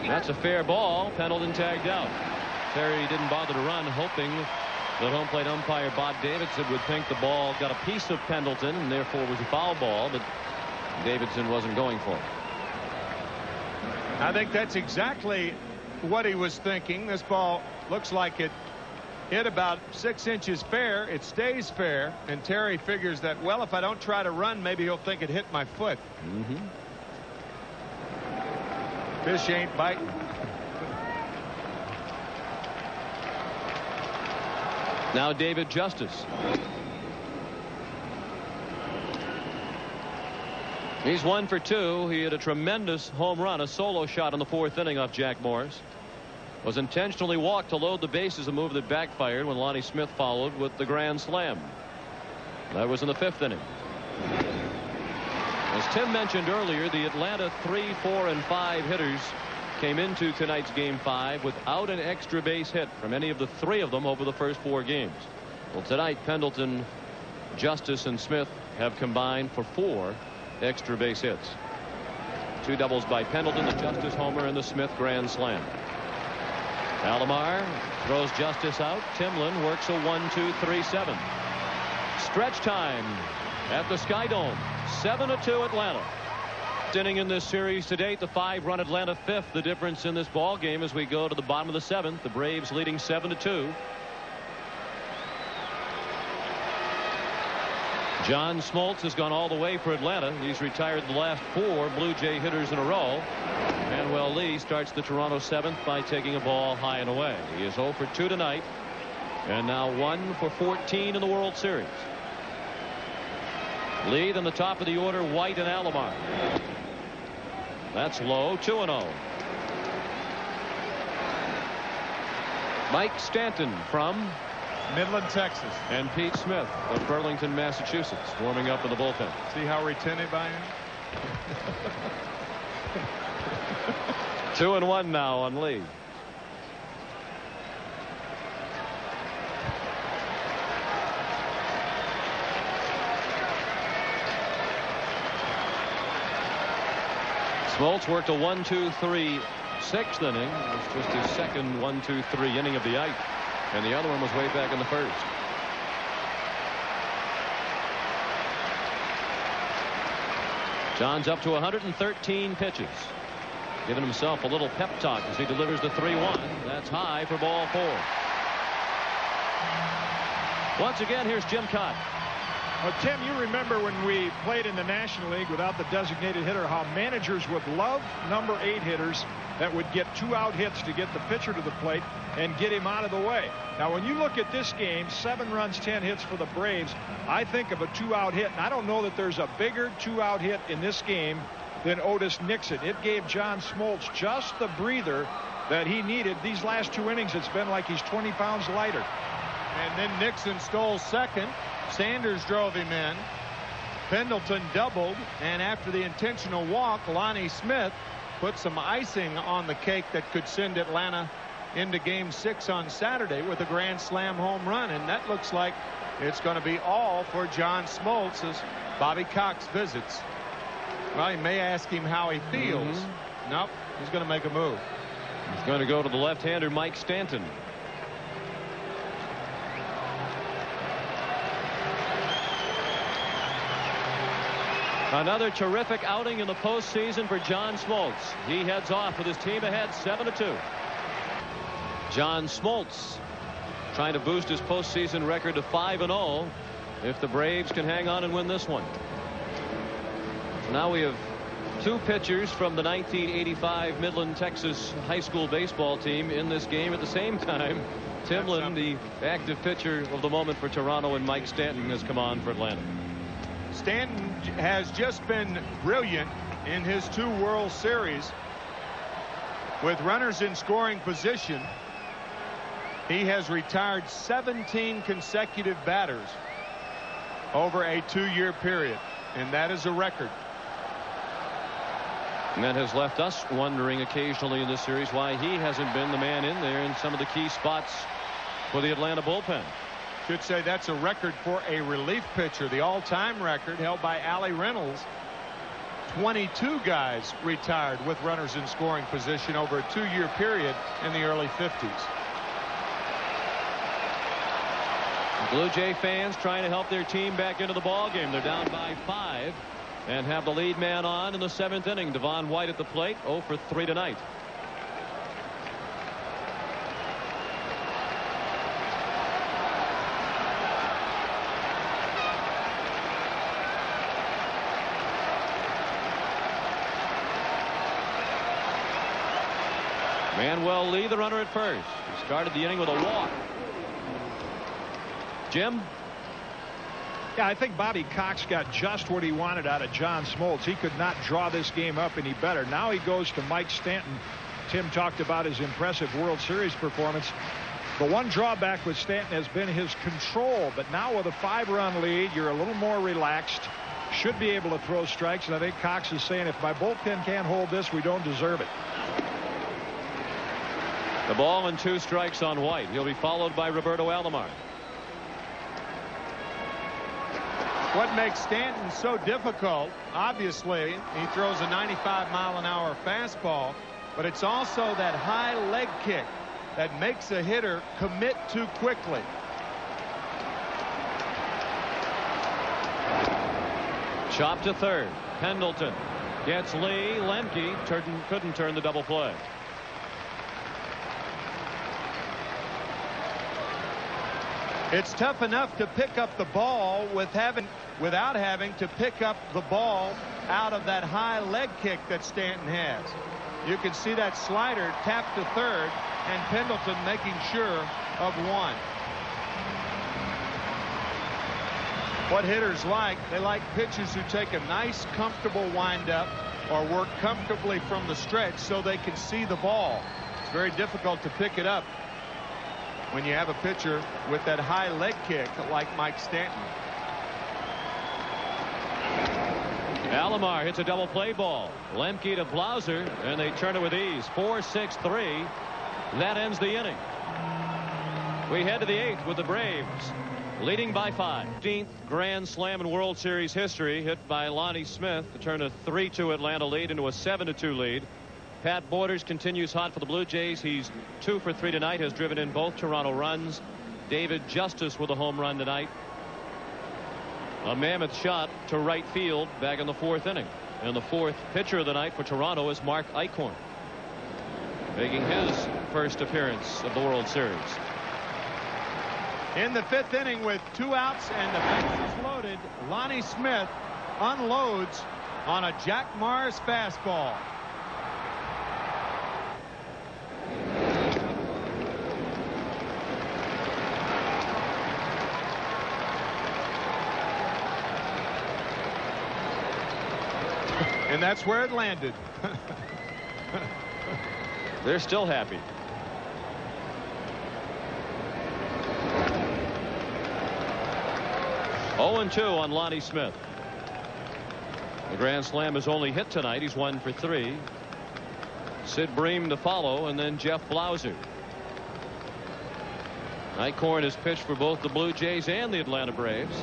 That's a fair ball. Pendleton tagged out. Terry didn't bother to run, hoping that home plate umpire Bob Davidson would think the ball got a piece of Pendleton and therefore was a foul ball, but Davidson wasn't going for it. I think that's exactly what he was thinking. This ball looks like it hit about 6 inches fair. It stays fair, and Terry figures that, well, if I don't try to run, maybe he'll think it hit my foot. Fish ain't biting. Now David Justice. He's 1 for 2. He had a tremendous home run, a solo shot in the 4th inning off Jack Morris. Was intentionally walked to load the bases, a move that backfired when Lonnie Smith followed with the grand slam. That was in the 5th inning. As Tim mentioned earlier, the Atlanta 3, 4, and 5 hitters came into tonight's Game 5 without an extra base hit from any of the 3 of them over the first 4 games. Well, tonight Pendleton, Justice, and Smith have combined for 4 extra base hits. 2 doubles by Pendleton, the Justice homer, and the Smith grand slam. Alomar throws Justice out. Timlin works a 1-2-3-7. Stretch time at the Sky Dome. 7-2 Atlanta. Inning in this series to date, the 5-run Atlanta 5th. The difference in this ball game as we go to the bottom of the 7th. The Braves leading 7-2. John Smoltz has gone all the way for Atlanta. He's retired the last 4 Blue Jay hitters in a row. Manuel Lee starts the Toronto 7th by taking a ball high and away. He is 0 for 2 tonight, and now 1 for 14 in the World Series. Lee, then the top of the order, White and Alomar. That's low, 2-0. Mike Stanton from Midland, Texas. And Pete Smith of Burlington, Massachusetts, warming up in the bullpen. See how retentive I am? 2-1 now on Lee. Smoltz worked a 1-2-3 6th inning. It was just his second 1-2-3 inning of the night, and the other one was way back in the first. John's up to 113 pitches, giving himself a little pep talk as he delivers the 3-1. That's high for ball 4. Once again, here's Jim Kaat. Well, Tim, you remember when we played in the National League without the designated hitter, how managers would love number 8 hitters that would get 2-out hits to get the pitcher to the plate and get him out of the way. Now, when you look at this game, 7 runs, 10 hits for the Braves, I think of a 2-out hit, and I don't know that there's a bigger 2-out hit in this game than Otis Nixon. It gave John Smoltz just the breather that he needed. These last 2 innings, it's been like he's 20 pounds lighter. And then Nixon stole second. Sanders drove him in. Pendleton doubled, and after the intentional walk, Lonnie Smith put some icing on the cake that could send Atlanta into Game 6 on Saturday with a grand slam home run, and that looks like it's going to be all for John Smoltz as Bobby Cox visits. Well, he may ask him how he feels. Nope, he's going to make a move. He's going to go to the left-hander Mike Stanton. Another terrific outing in the postseason for John Smoltz. He heads off with his team ahead 7-2. John Smoltz trying to boost his postseason record to 5-0 if the Braves can hang on and win this one. So now we have 2 pitchers from the 1985 Midland, Texas high school baseball team in this game at the same time. Tim Lin, the active pitcher of the moment for Toronto, and Mike Stanton has come on for Atlanta. Stanton has just been brilliant in his 2 World Series. With runners in scoring position, he has retired 17 consecutive batters over a 2-year period, and that is a record. And that has left us wondering occasionally in this series why he hasn't been the man in there in some of the key spots for the Atlanta bullpen. Should say that's a record for a relief pitcher. The all-time record held by Allie Reynolds. 22 guys retired with runners in scoring position over a 2-year period in the early 50s. Blue Jay fans trying to help their team back into the ball game. They're down by 5 and have the lead man on in the 7th inning. Devon White at the plate, 0 for 3 tonight. Manuel Lee, the runner at first. He started the inning with a walk. Jim? Yeah, I think Bobby Cox got just what he wanted out of John Smoltz. He could not draw this game up any better. Now he goes to Mike Stanton. Tim talked about his impressive World Series performance. The one drawback with Stanton has been his control, but now with a 5-run lead, you're a little more relaxed. Should be able to throw strikes, and I think Cox is saying, if my bullpen can't hold this, we don't deserve it. The ball and 2 strikes on White. He'll be followed by Roberto Alomar. What makes Stanton so difficult, obviously, he throws a 95-mile-an-hour fastball, but it's also that high leg kick that makes a hitter commit too quickly. Chop to third. Pendleton gets Lee. Lemke couldn't turn the double play. It's tough enough to pick up the ball with having without having to pick up the ball out of that high leg kick that Stanton has. You can see that slider tap to third, and Pendleton making sure of one. What hitters like, they like pitchers who take a nice, comfortable windup or work comfortably from the stretch so they can see the ball. It's very difficult to pick it up when you have a pitcher with that high leg kick like Mike Stanton. Alomar hits a double play ball. Lemke to Blauser, and they turn it with ease. 4-6-3. That ends the inning. We head to the 8th with the Braves leading by 5. 15th Grand Slam in World Series history, hit by Lonnie Smith to turn a 3-2 Atlanta lead into a 7-2 lead. Pat Borders continues hot for the Blue Jays. He's 2 for 3 tonight, has driven in both Toronto runs. David Justice with a home run tonight. A mammoth shot to right field back in the 4th inning. And the 4th pitcher of the night for Toronto is Mark Eichhorn, making his first appearance of the World Series. In the 5th inning with 2 outs and the bases loaded, Lonnie Smith unloads on a Jack Morris fastball. And that's where it landed. They're still happy. Oh, 0-2 on Lonnie Smith. The Grand Slam is only hit tonight. He's 1 for 3. Sid Bream to follow, and then Jeff Blauser. Eichhorn has pitched for both the Blue Jays and the Atlanta Braves.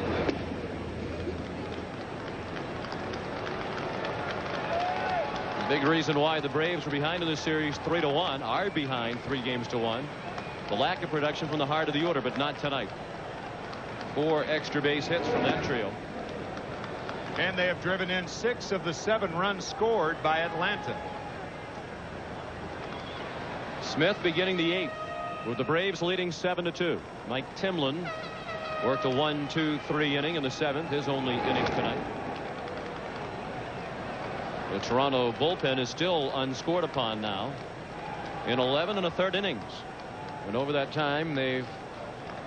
Big reason why the Braves were behind in the series 3-1, are behind 3 games to 1. The lack of production from the heart of the order, but not tonight. 4 extra base hits from that trio. And they have driven in 6 of the 7 runs scored by Atlanta. Smith beginning the 8th with the Braves leading 7-2. Mike Timlin worked a 1-2-3 inning in the 7th, his only inning tonight. The Toronto bullpen is still unscored upon now in 11 1/3 innings. And over that time, they've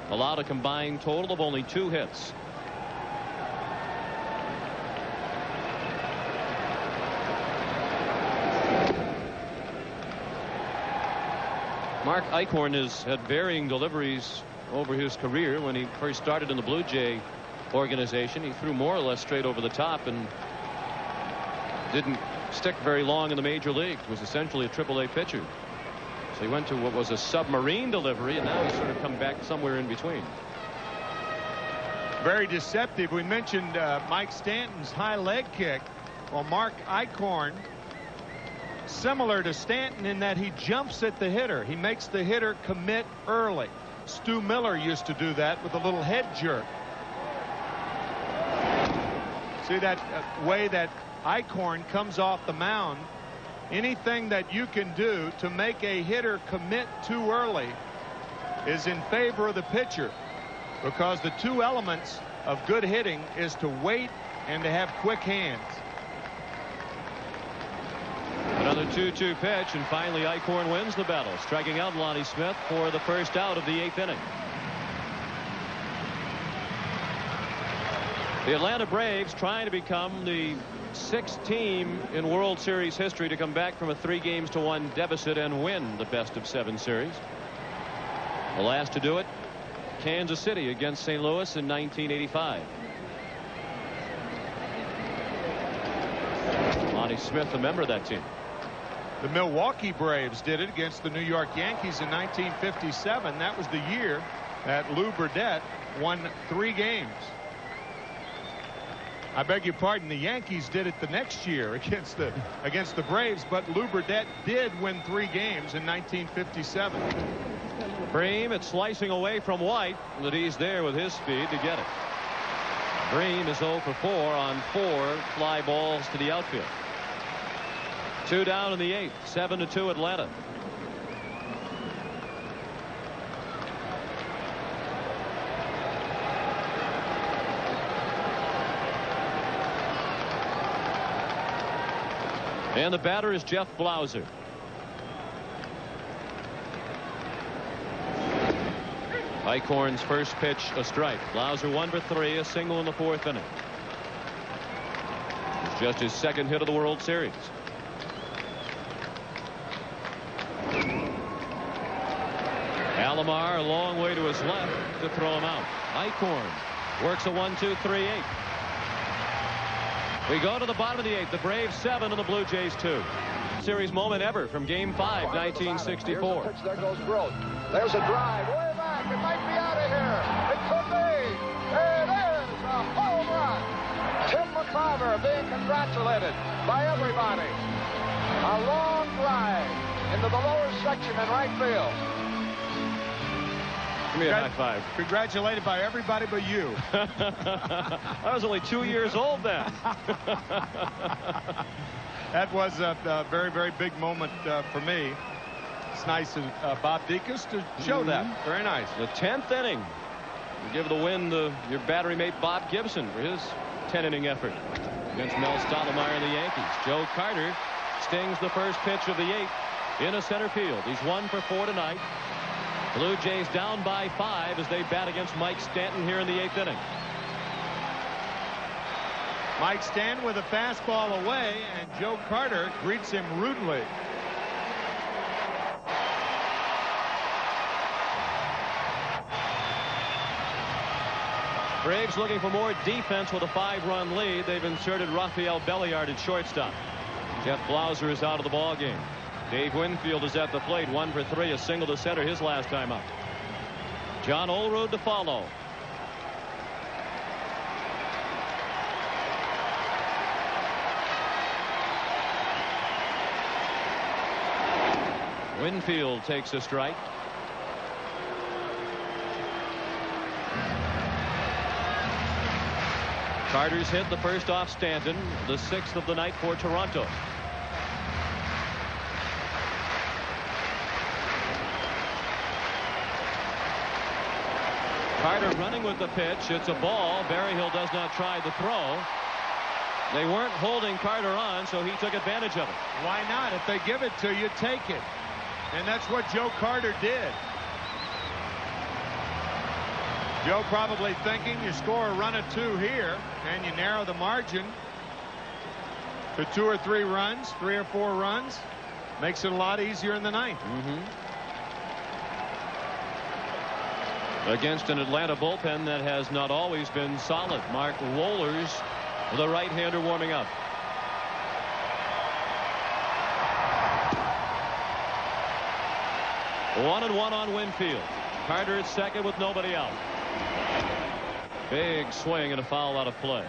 allowed a combined total of only 2 hits. Mark Eichhorn has had varying deliveries over his career. When he first started in the Blue Jay organization, he threw more or less straight over the top and didn't stick very long in the major leagues. Was essentially a AAA pitcher. So he went to what was a submarine delivery, and now he's sort of come back somewhere in between. Very deceptive. We mentioned Mike Stanton's high leg kick. Well, Mark Eichhorn, similar to Stanton in that he jumps at the hitter. He makes the hitter commit early. Stu Miller used to do that with a little head jerk. See that way that Eichhorn comes off the mound. Anything that you can do to make a hitter commit too early is in favor of the pitcher, because the 2 elements of good hitting is to wait and to have quick hands. Another 2-2 pitch, and finally Eichhorn wins the battle, striking out Lonnie Smith for the first out of the 8th inning. The Atlanta Braves trying to become the 6th team in World Series history to come back from a 3 games to 1 deficit and win the best of 7 series. The last to do it, Kansas City against St. Louis in 1985. Lonnie Smith, a member of that team. The Milwaukee Braves did it against the New York Yankees in 1957. That was the year that Lou Burdette won 3 games. I beg your pardon, the Yankees did it the next year against the Braves, but Lou Burdette did win 3 games in 1957. Bream, it's slicing away from White, but he's there with his speed to get it. Bream is 0 for 4 on 4 fly balls to the outfield. 2 down in the 8th, 7-2 Atlanta. And the batter is Jeff Blauser. Eichhorn's first pitch, a strike. Blauser 1 for 3, a single in the 4th inning. It's just his 2nd hit of the World Series. Alomar a long way to his left to throw him out. Eichhorn works a 1-2-3-8. We go to the bottom of the 8th. The Braves 7 and the Blue Jays 2. Series moment ever from Game 5, 1964. Pitch, there goes Groth. There's a drive way back. It might be out of here. It could be. It is a home run. Tim McCarver being congratulated by everybody. A long drive into the lower section in right field. Give me a high five. Congratulated by everybody but you. I was only 2 years old then. That was a very, very big moment for me. It's nice of Bob Dicus to show that. Very nice. The 10th inning. You give the win to your battery mate Bob Gibson for his 10-inning effort against Mel Stottlemyre and the Yankees. Joe Carter stings the first pitch of the 8th into center field. He's 1 for 4 tonight. Blue Jays down by 5 as they bat against Mike Stanton here in the 8th inning. Mike Stanton with a fastball away, and Joe Carter greets him rudely. Braves looking for more defense with a 5-run lead. They've inserted Rafael Belliard at shortstop. Jeff Blauser is out of the ball game. Dave Winfield is at the plate, 1 for 3, a single to center his last time up. John Olerud to follow. Winfield takes a strike. Carter's hit the first off Stanton, the 6th of the night for Toronto. Carter running with the pitch. It's a ball. Berryhill does not try the throw. They weren't holding Carter on, so he took advantage of it. Why not? If they give it to you, take it. And that's what Joe Carter did. Joe probably thinking you score a run or 2 here, and you narrow the margin to 2 or 3 runs, 3 or 4 runs. Makes it a lot easier in the 9th. Against an Atlanta bullpen that has not always been solid. Mark Wohlers, the right-hander, warming up. One and one on Winfield. Carter at second with nobody out. Big swing and a foul out of play.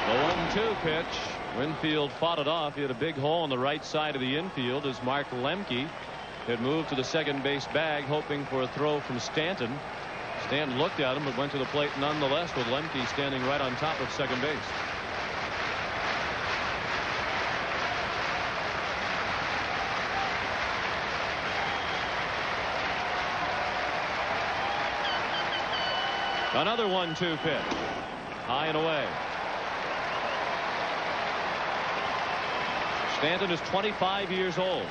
The 1-2 pitch. Winfield fought it off. He had a big hole on the right side of the infield as Mark Lemke had moved to the second base bag, hoping for a throw from Stanton. Stanton looked at him but went to the plate nonetheless, with Lemke standing right on top of second base. Another 1-2 pitch. High and away. Stanton is 25 years old.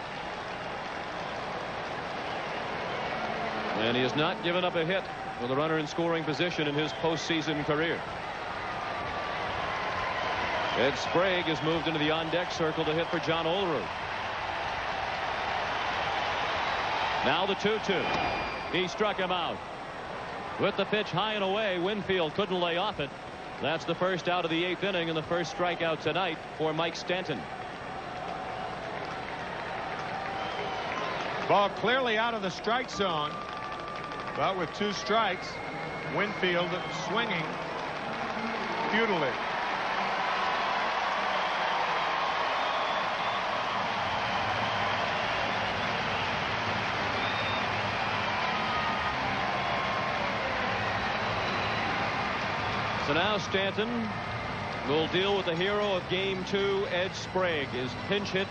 And he has not given up a hit with a runner in scoring position in his postseason career. Ed Sprague has moved into the on-deck circle to hit for John Olerud. Now the 2-2. He struck him out. With the pitch high and away, Winfield couldn't lay off it. That's the first out of the 8th inning and the first strikeout tonight for Mike Stanton. Ball clearly out of the strike zone, but with 2 strikes, Winfield swinging futilely. So now Stanton will deal with the hero of Game 2, Ed Sprague. His pinch hit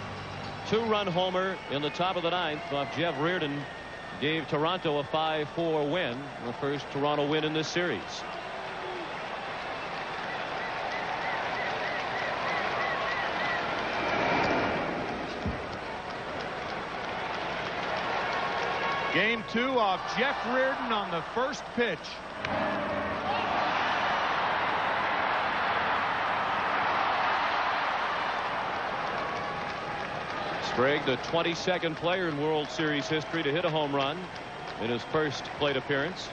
2-run homer in the top of the 9th off Jeff Reardon gave Toronto a 5-4 win, the first Toronto win in this series. Game 2 off Jeff Reardon on the first pitch. Sprague, the 22nd player in World Series history to hit a home run in his first plate appearance.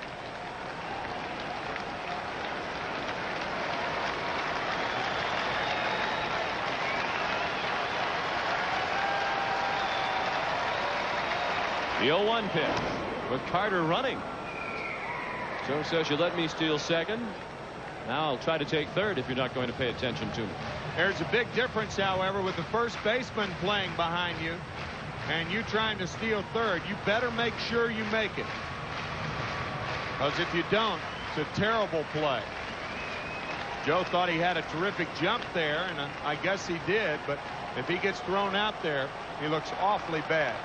The 0-1 pitch with Carter running. Joe says, you let me steal second. Now I'll try to take third if you're not going to pay attention to me. There's a big difference, however, with the first baseman playing behind you and you trying to steal third. You better make sure you make it, because if you don't, it's a terrible play. Joe thought he had a terrific jump there, and I guess he did, but if he gets thrown out there, he looks awfully bad.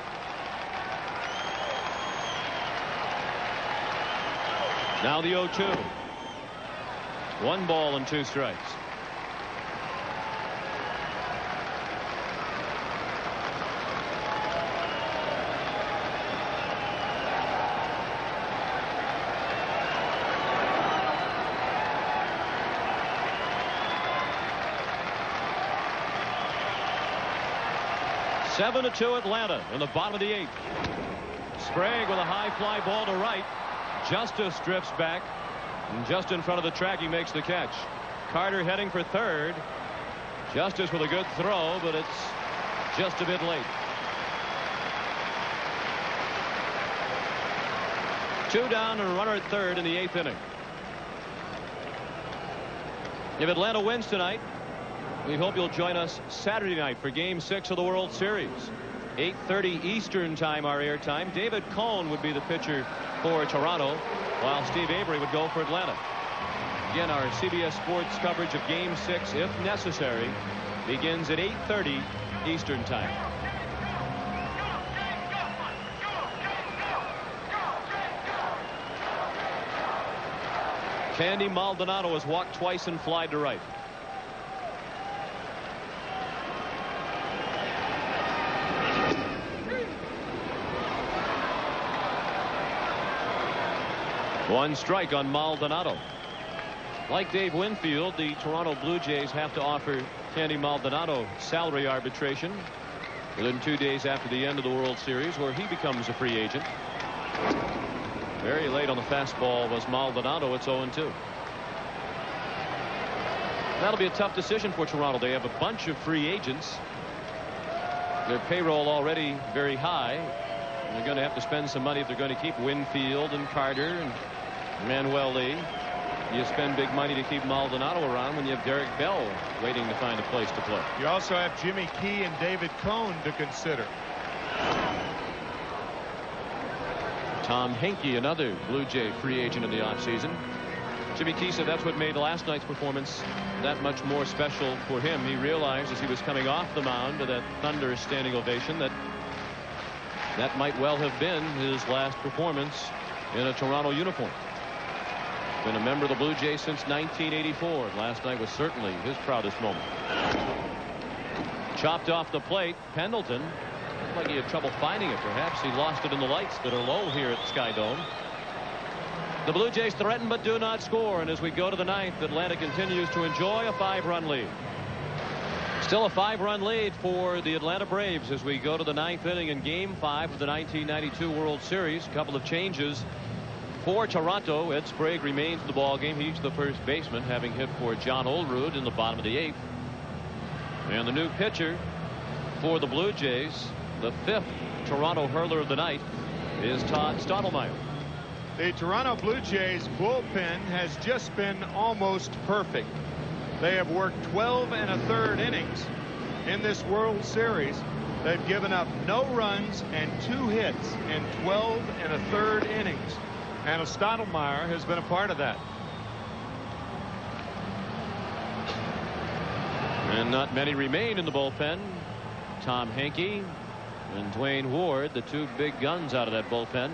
Now the 0-2. 1 ball and 2 strikes. Seven to 2 Atlanta in the bottom of the 8th. Sprague with a high fly ball to right. Justice drifts back, and just in front of the track he makes the catch. Carter heading for third. Justice with a good throw, but it's just a bit late. 2 down and a runner at third in the 8th inning. If Atlanta wins tonight, we hope you'll join us Saturday night for Game 6 of the World Series. 8:30 Eastern time, our air time. David Cone would be the pitcher for Toronto, while Steve Avery would go for Atlanta. Again, our CBS Sports coverage of Game 6, if necessary, begins at 8:30 Eastern time. Candy Maldonado has walked twice and flied to right. One strike on Maldonado. Like Dave Winfield, the Toronto Blue Jays have to offer Candy Maldonado salary arbitration within 2 days after the end of the World Series, where he becomes a free agent. Very late on the fastball was Maldonado. It's 0-2. That'll be a tough decision for Toronto. They have a bunch of free agents. Their payroll already very high. And they're going to have to spend some money if they're going to keep Winfield and Carter and Manuel Lee. You spend big money to keep Maldonado around when you have Derek Bell waiting to find a place to play. You also have Jimmy Key and David Cone to consider. Tom Henke, another Blue Jay free agent in the offseason. Jimmy Key said that's what made last night's performance that much more special for him. He realized as he was coming off the mound to that Thunder standing ovation that might well have been his last performance in a Toronto uniform. Been a member of the Blue Jays since 1984. Last night was certainly his proudest moment. Chopped off the plate. Pendleton looked like he had trouble finding it. Perhaps he lost it in the lights that are low here at the Sky Dome. The Blue Jays threaten but do not score, and as we go to the 9th, Atlanta continues to enjoy a 5-run lead. Still a 5-run lead for the Atlanta Braves as we go to the 9th inning in Game 5 of the 1992 World Series. A couple of changes for Toronto. Ed Sprague remains in the ball game. He's the first baseman, having hit for John Olerud in the bottom of the 8th. And the new pitcher for the Blue Jays, the 5th Toronto hurler of the night, is Todd Stottlemyre. The Toronto Blue Jays bullpen has just been almost perfect. They have worked 12 1/3 innings in this World Series. They've given up no runs and 2 hits in 12 1/3 innings. And Stottlemyre has been a part of that. And not many remain in the bullpen. Tom Henke and Dwayne Ward, the two big guns out of that bullpen.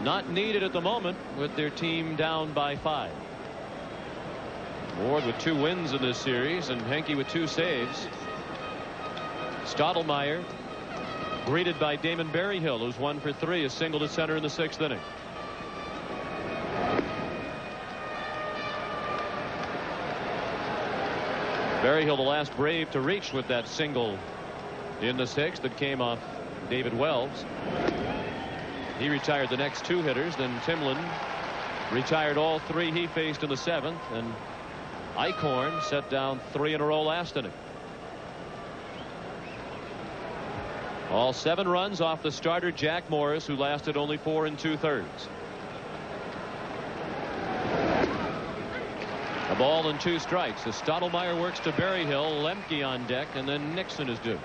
Not needed at the moment with their team down by 5. Ward with 2 wins in this series and Henke with 2 saves. Stottlemyre greeted by Damon Berryhill, who's 1 for 3, a single to center in the 6th inning. Berryhill, the last Brave to reach with that single in the 6th that came off David Wells. He retired the next 2 hitters. Then Timlin retired all 3 he faced in the 7th, and Eichhorn set down 3 in a row last inning. All 7 runs off the starter Jack Morris, who lasted only 4 2/3. A ball and 2 strikes as Stottlemyre works to Berryhill, Lemke on deck, and then Nixon is due.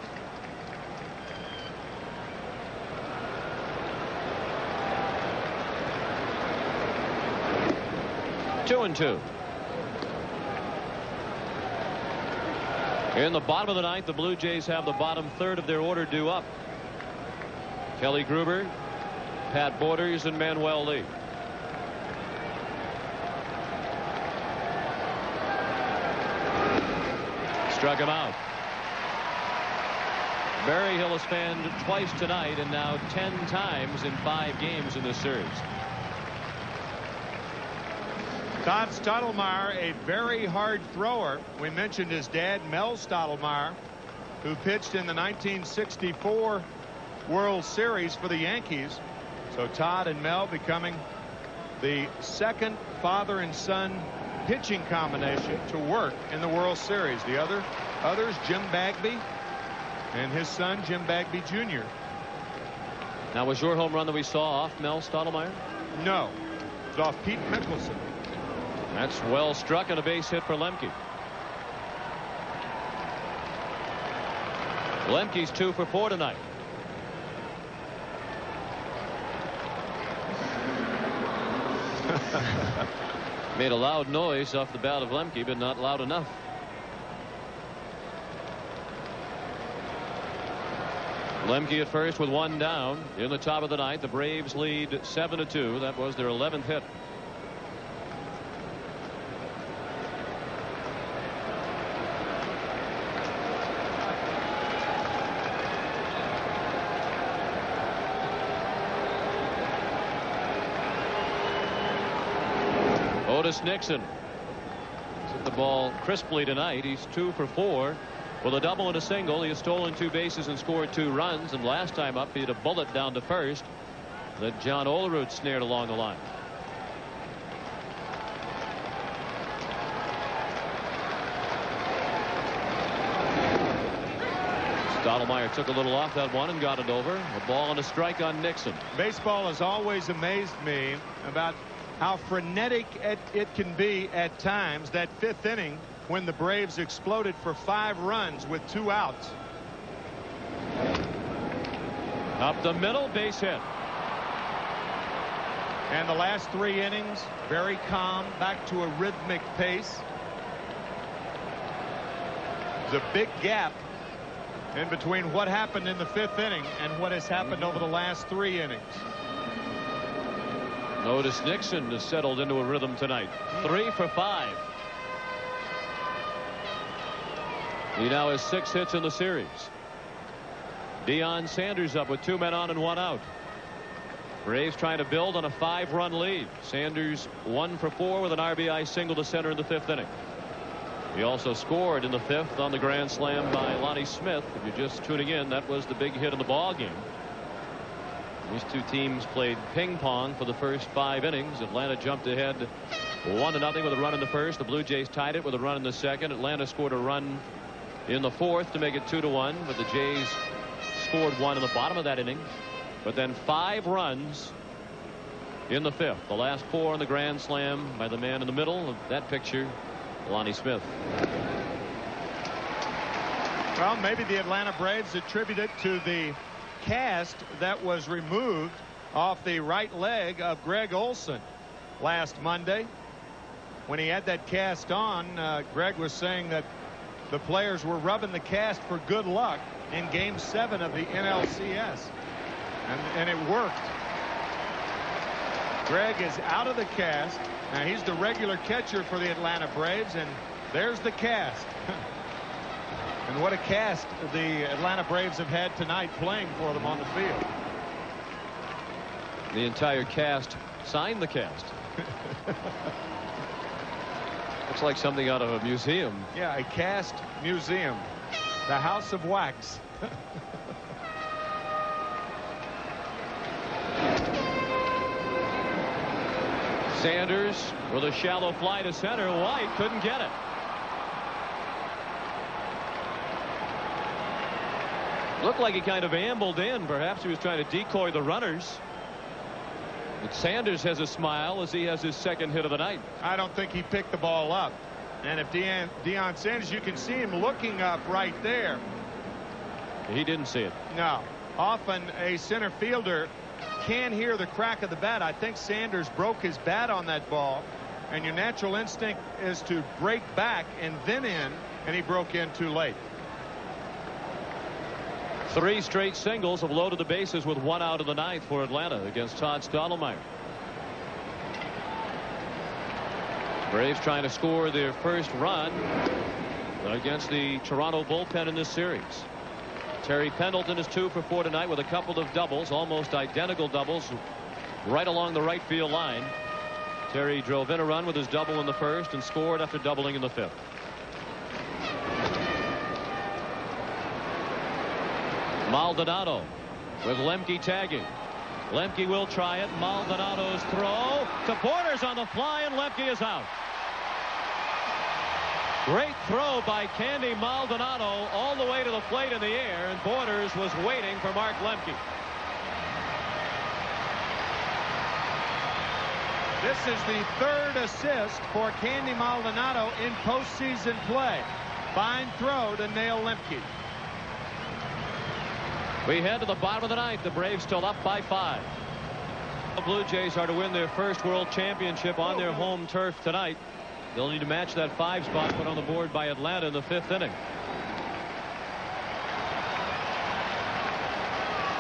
Two and 2. In the bottom of the 9th, the Blue Jays have the bottom third of their order due up. Kelly Gruber, Pat Borders, and Manuel Lee. Struck him out. Berryhill has fanned twice tonight and now 10 times in 5 games in this series. Todd Stottlemyre, a very hard thrower. We mentioned his dad, Mel Stottlemyre, who pitched in the 1964 World Series for the Yankees. So Todd and Mel becoming the second father and son pitching combination to work in the World Series. The others, Jim Bagby and his son, Jim Bagby Jr. Now, was your home run that we saw off Mel Stottlemyre? No, it's off Pete Mickelson. That's well struck and a base hit for Lemke. Lemke's 2 for 4 tonight. Made a loud noise off the bat of Lemke, but not loud enough. Lemke at first with 1 down in the top of the 9th. The Braves lead 7-2. That was their 11th hit. Otis Nixon hit the ball crisply tonight. He's 2 for 4 with a double and a single. He has stolen 2 bases and scored 2 runs, and last time up he had a bullet down to first that John Olerud snared along the line. Stottlemyre took a little off that one and got it over. A ball and a strike on Nixon. Baseball has always amazed me about how frenetic it can be at times. That 5th inning when the Braves exploded for 5 runs with 2 outs. Up the middle, base hit. And the last 3 innings, very calm, back to a rhythmic pace. There's a big gap in between what happened in the 5th inning and what has happened over the last 3 innings. Otis Nixon has settled into a rhythm tonight. 3 for 5. He now has 6 hits in the series. Deion Sanders up with 2 men on and 1 out. Braves trying to build on a 5-run lead. Sanders 1 for 4 with an RBI single to center in the 5th inning. He also scored in the 5th on the grand slam by Lonnie Smith. If you're just tuning in, that was the big hit in the ball game. These 2 teams played ping pong for the first 5 innings. Atlanta jumped ahead 1-0 with a run in the first. The Blue Jays tied it with a run in the second. Atlanta scored a run in the 4th to make it 2-1, but the Jays scored 1 in the bottom of that inning. But then 5 runs in the 5th. The last 4 on the grand slam by the man in the middle of that picture, Lonnie Smith. Well, maybe the Atlanta Braves attribute it to the cast that was removed off the right leg of Greg Olson last Monday. When he had that cast on, Greg was saying that the players were rubbing the cast for good luck in Game 7 of the NLCS. And it worked. Greg is out of the cast. Now he's the regular catcher for the Atlanta Braves, and there's the cast. And what a cast the Atlanta Braves have had tonight playing for them on the field. The entire cast signed the cast. Looks like something out of a museum. Yeah, a cast museum. The House of Wax. Sanders with a shallow fly to center. White couldn't get it. Looked like he kind of ambled in. Perhaps he was trying to decoy the runners. But Sanders has a smile as he has his second hit of the night. I don't think he picked the ball up. And if Deion Sanders, you can see him looking up right there. He didn't see it. No. Often a center fielder can hear the crack of the bat. I think Sanders broke his bat on that ball. And your natural instinct is to break back and then in. And he broke in too late. 3 straight singles have loaded the bases with 1 out of the 9th for Atlanta against Todd Stottlemyre. Braves trying to score their first run against the Toronto bullpen in this series. Terry Pendleton is 2 for 4 tonight with a couple of doubles, almost identical doubles, right along the right field line. Terry drove in a run with his double in the first and scored after doubling in the 5th. Maldonado with Lemke tagging. Lemke will try it. Maldonado's throw to Borders on the fly, and Lemke is out. Great throw by Candy Maldonado all the way to the plate in the air, and Borders was waiting for Mark Lemke. This is the 3rd assist for Candy Maldonado in postseason play. Fine throw to nail Lemke. We head to the bottom of the 9th. The Braves still up by 5. The Blue Jays are to win their first World Championship on their home turf tonight. They'll need to match that 5 spot put on the board by Atlanta in the 5th inning.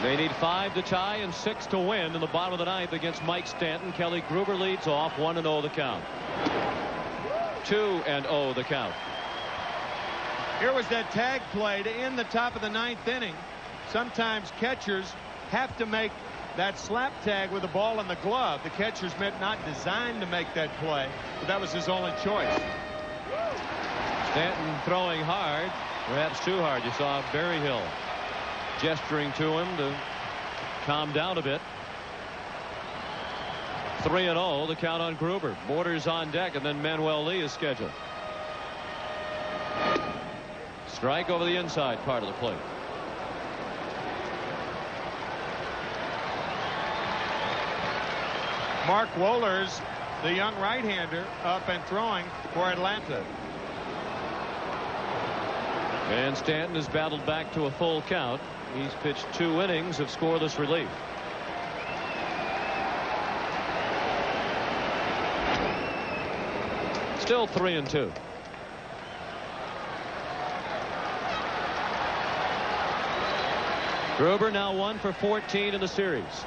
They need 5 to tie and 6 to win in the bottom of the 9th against Mike Stanton. Kelly Gruber leads off 1-0 the count. 2-0 the count. Here was that tag play to end the top of the 9th inning. Sometimes catchers have to make that slap tag with the ball in the glove. The catcher's not designed to make that play, but that was his only choice. Stanton throwing hard, perhaps too hard. You saw Berryhill gesturing to him to calm down a bit. 3-0 the count on Gruber. Borders on deck, and then Manuel Lee is scheduled. Strike over the inside part of the plate. Mark Wohlers, the young right-hander, up and throwing for Atlanta. And Stanton has battled back to a full count. He's pitched 2 innings of scoreless relief. Still 3-2. Gruber now 1 for 14 in the series.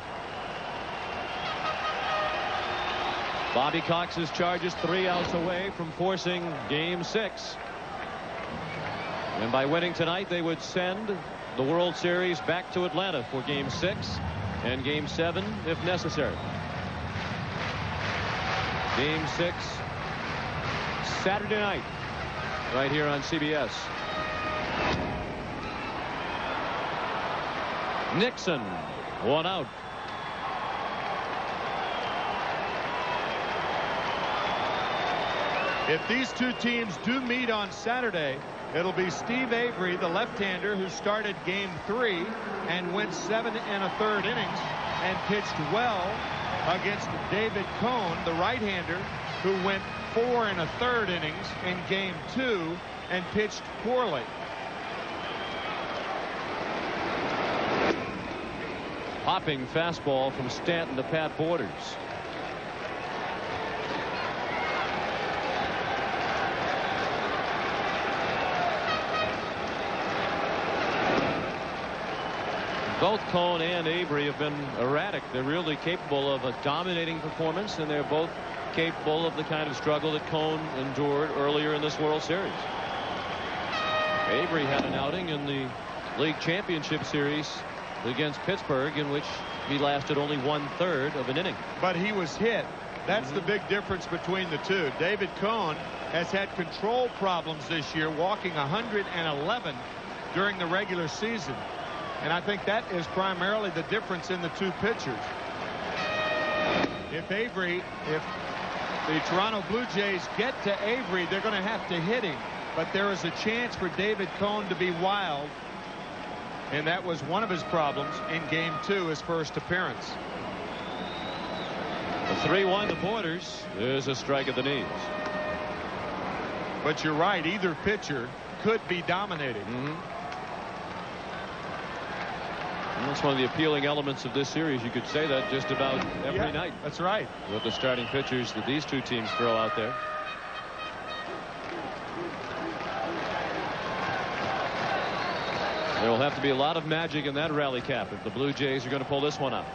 Bobby Cox's Chargers 3 outs away from forcing Game 6. And by winning tonight, they would send the World Series back to Atlanta for Game 6 and Game 7 if necessary. Game 6 Saturday night right here on CBS. Nixon 1 out. If these two teams do meet on Saturday, it'll be Steve Avery, the left-hander, who started Game 3 and went 7 1/3 innings and pitched well against David Cone, the right-hander, who went 4 1/3 innings in Game 2 and pitched poorly. Popping fastball from Stanton to Pat Borders. Both Cone and Avery have been erratic. They're really capable of a dominating performance, and they're both capable of the kind of struggle that Cone endured earlier in this World Series. Avery had an outing in the League Championship Series against Pittsburgh in which he lasted only 1/3 of an inning. But he was hit. That's the big difference between the two. David Cone has had control problems this year, walking 111 during the regular season. And I think that is primarily the difference in the two pitchers. If the Toronto Blue Jays get to Avery, they're going to have to hit him. But there is a chance for David Cone to be wild. And that was one of his problems in Game 2, his first appearance. The 3-1 the Borders. There's a strike at the knees. But you're right, either pitcher could be dominating. And that's one of the appealing elements of this series. You could say that just about every night. That's right. With the starting pitchers that these two teams throw out there. There will have to be a lot of magic in that rally cap if the Blue Jays are going to pull this one out.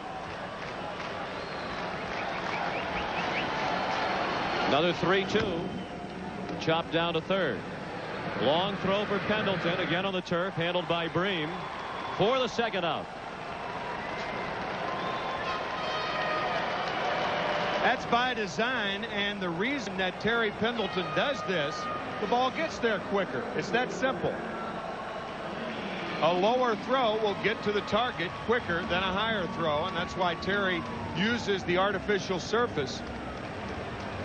Another 3-2. Chopped down to third. Long throw for Pendleton, again on the turf, handled by Bream for the second out. That's by design, and the reason that Terry Pendleton does this, the ball gets there quicker. It's that simple. A lower throw will get to the target quicker than a higher throw, and that's why Terry uses the artificial surface.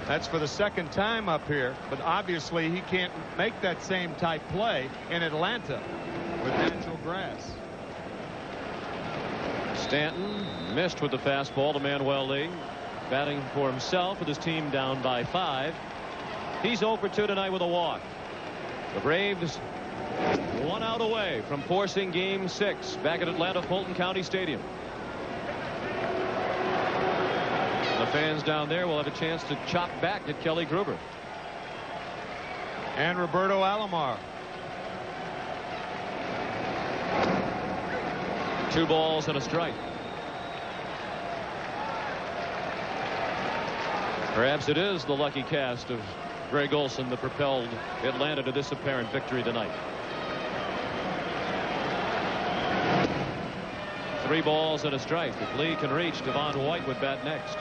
That's for the second time up here, but obviously he can't make that same type play in Atlanta with natural grass. Stanton missed with the fastball to Manuel Lee, batting for himself with his team down by 5. He's 0 for 2 tonight with a walk. The Braves 1 out away from forcing Game 6 back at Atlanta Fulton County Stadium. The fans down there will have a chance to chop back at Kelly Gruber. And Roberto Alomar. 2 balls and a strike. Perhaps it is the lucky cast of Greg Olson that propelled Atlanta to this apparent victory tonight. 3 balls and a strike. If Lee can reach, Devon White would bat next.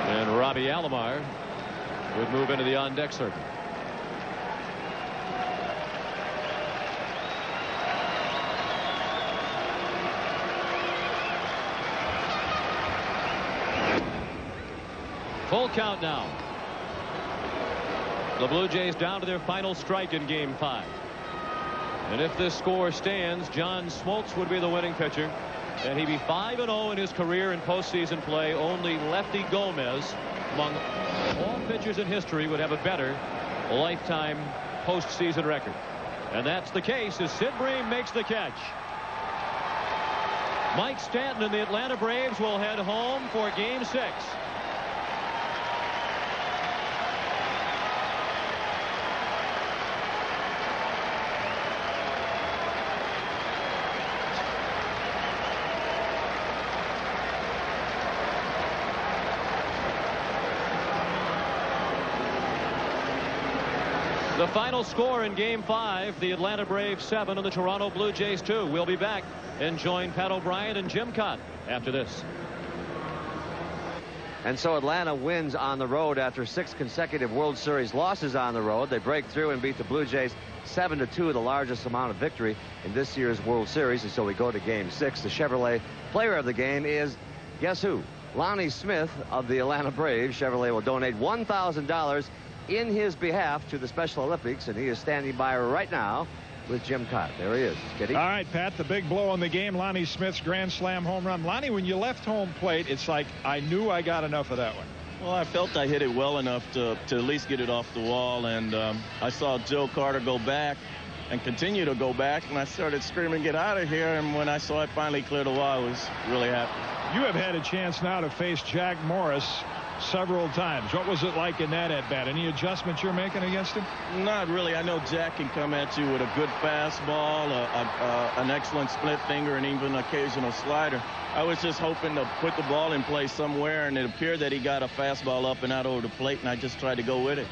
And Robbie Alomar would move into the on-deck circle. Full count now. The Blue Jays down to their final strike in Game 5. And if this score stands, John Smoltz would be the winning pitcher. And he'd be 5-0 in his career in postseason play. Only Lefty Gomez, among all pitchers in history, would have a better lifetime postseason record. And that's the case as Sid Bream makes the catch. Mike Stanton and the Atlanta Braves will head home for Game 6. The final score in Game 5, the Atlanta Braves 7 and the Toronto Blue Jays 2. We'll be back and join Pat O'Brien and Jim Cott after this. And so Atlanta wins on the road after 6 consecutive World Series losses on the road. They break through and beat the Blue Jays 7-2, the largest amount of victory in this year's World Series. And so we go to Game 6. The Chevrolet player of the game is, guess who? Lonnie Smith of the Atlanta Braves. Chevrolet will donate $1,000 in his behalf to the Special Olympics, and he is standing by right now with Jim Cott. There he is. Kitty. All right, Pat, the big blow in the game, Lonnie Smith's grand slam home run. Lonnie, when you left home plate, it's like I knew I got enough of that one. Well, I felt I hit it well enough to at least get it off the wall, and I saw Joe Carter go back and continue to go back, and I started screaming, "Get out of here!" And when I saw it finally clear the wall, I was really happy. You have had a chance now to face Jack Morris several times. What was it like in that at-bat? Any adjustments you're making against him? Not really. I know Jack can come at you with a good fastball, an excellent split finger, and even an occasional slider. I was just hoping to put the ball in play somewhere, and it appeared that he got a fastball up and out over the plate, and I just tried to go with it.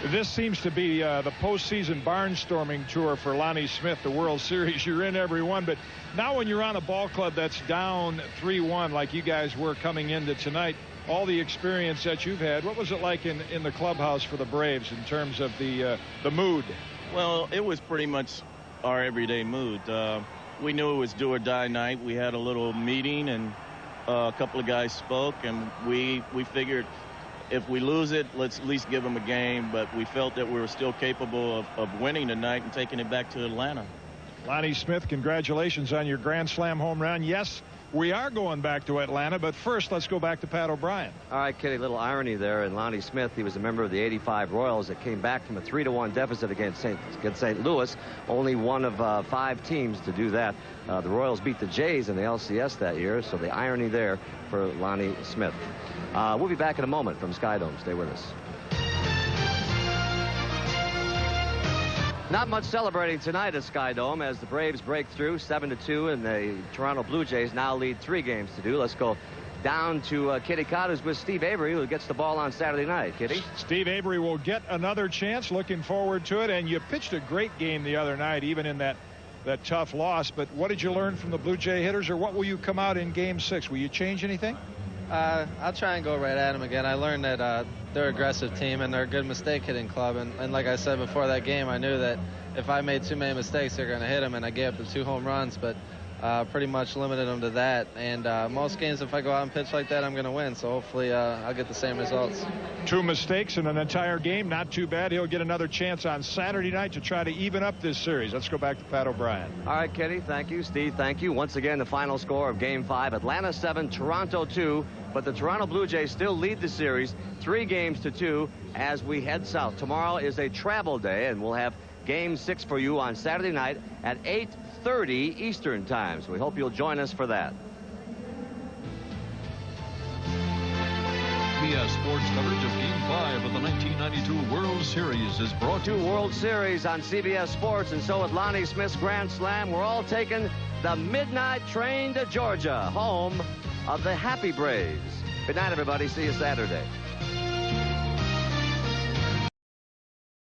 This seems to be the postseason barnstorming tour for Lonnie Smith, the World Series. You're in every one, but now when you're on a ball club that's down 3-1 like you guys were coming into tonight, all the experience that you've had, what was it like in the clubhouse for the Braves in terms of the mood? Well, it was pretty much our everyday mood. We knew it was do or die night. We had a little meeting, and a couple of guys spoke, and we figured if we lose it, let's at least give them a game. But we felt that we were still capable of winning tonight and taking it back to Atlanta. Lonnie Smith, congratulations on your Grand Slam home run. Yes, we are going back to Atlanta, but first let's go back to Pat O'Brien. All right, Kitty, little irony there. And Lonnie Smith, he was a member of the '85 Royals that came back from a 3-1 deficit against St. Louis. Only one of 5 teams to do that. The Royals beat the Jays in the LCS that year, so the irony there for Lonnie Smith. We'll be back in a moment from Skydome. Stay with us. Not much celebrating tonight at Skydome as the Braves break through 7-2, and the Toronto Blue Jays now lead 3 games to 2. Let's go down to Kitty Cotter's with Steve Avery, who gets the ball on Saturday night. Kitty? Steve Avery will get another chance. Looking forward to it. And you pitched a great game the other night, even in that tough loss. But what did you learn from the Blue Jay hitters, or what will you come out in Game 6? Will you change anything? I'll try and go right at them again. I learned that they're an aggressive team and they're a good mistake-hitting club. And like I said before that game, I knew that if I made too many mistakes, they're going to hit them. And I gave up the 2 home runs, but pretty much limited them to that. And most games, if I go out and pitch like that, I'm going to win. So hopefully I'll get the same results. 2 mistakes in an entire game. Not too bad. He'll get another chance on Saturday night to try to even up this series. Let's go back to Pat O'Brien. All right, Kitty, thank you. Steve, thank you. Once again, the final score of Game 5, Atlanta 7, Toronto 2. But the Toronto Blue Jays still lead the series 3 games to 2 as we head south. Tomorrow is a travel day, and we'll have Game 6 for you on Saturday night at 8:30 Eastern time. So we hope you'll join us for that. CBS Sports coverage of Game 5 of the 1992 World Series is brought to you. World Series on CBS Sports, and so with Lonnie Smith's Grand Slam, we're all taking the midnight train to Georgia, home of the Happy Braves. Good night, everybody. See you Saturday.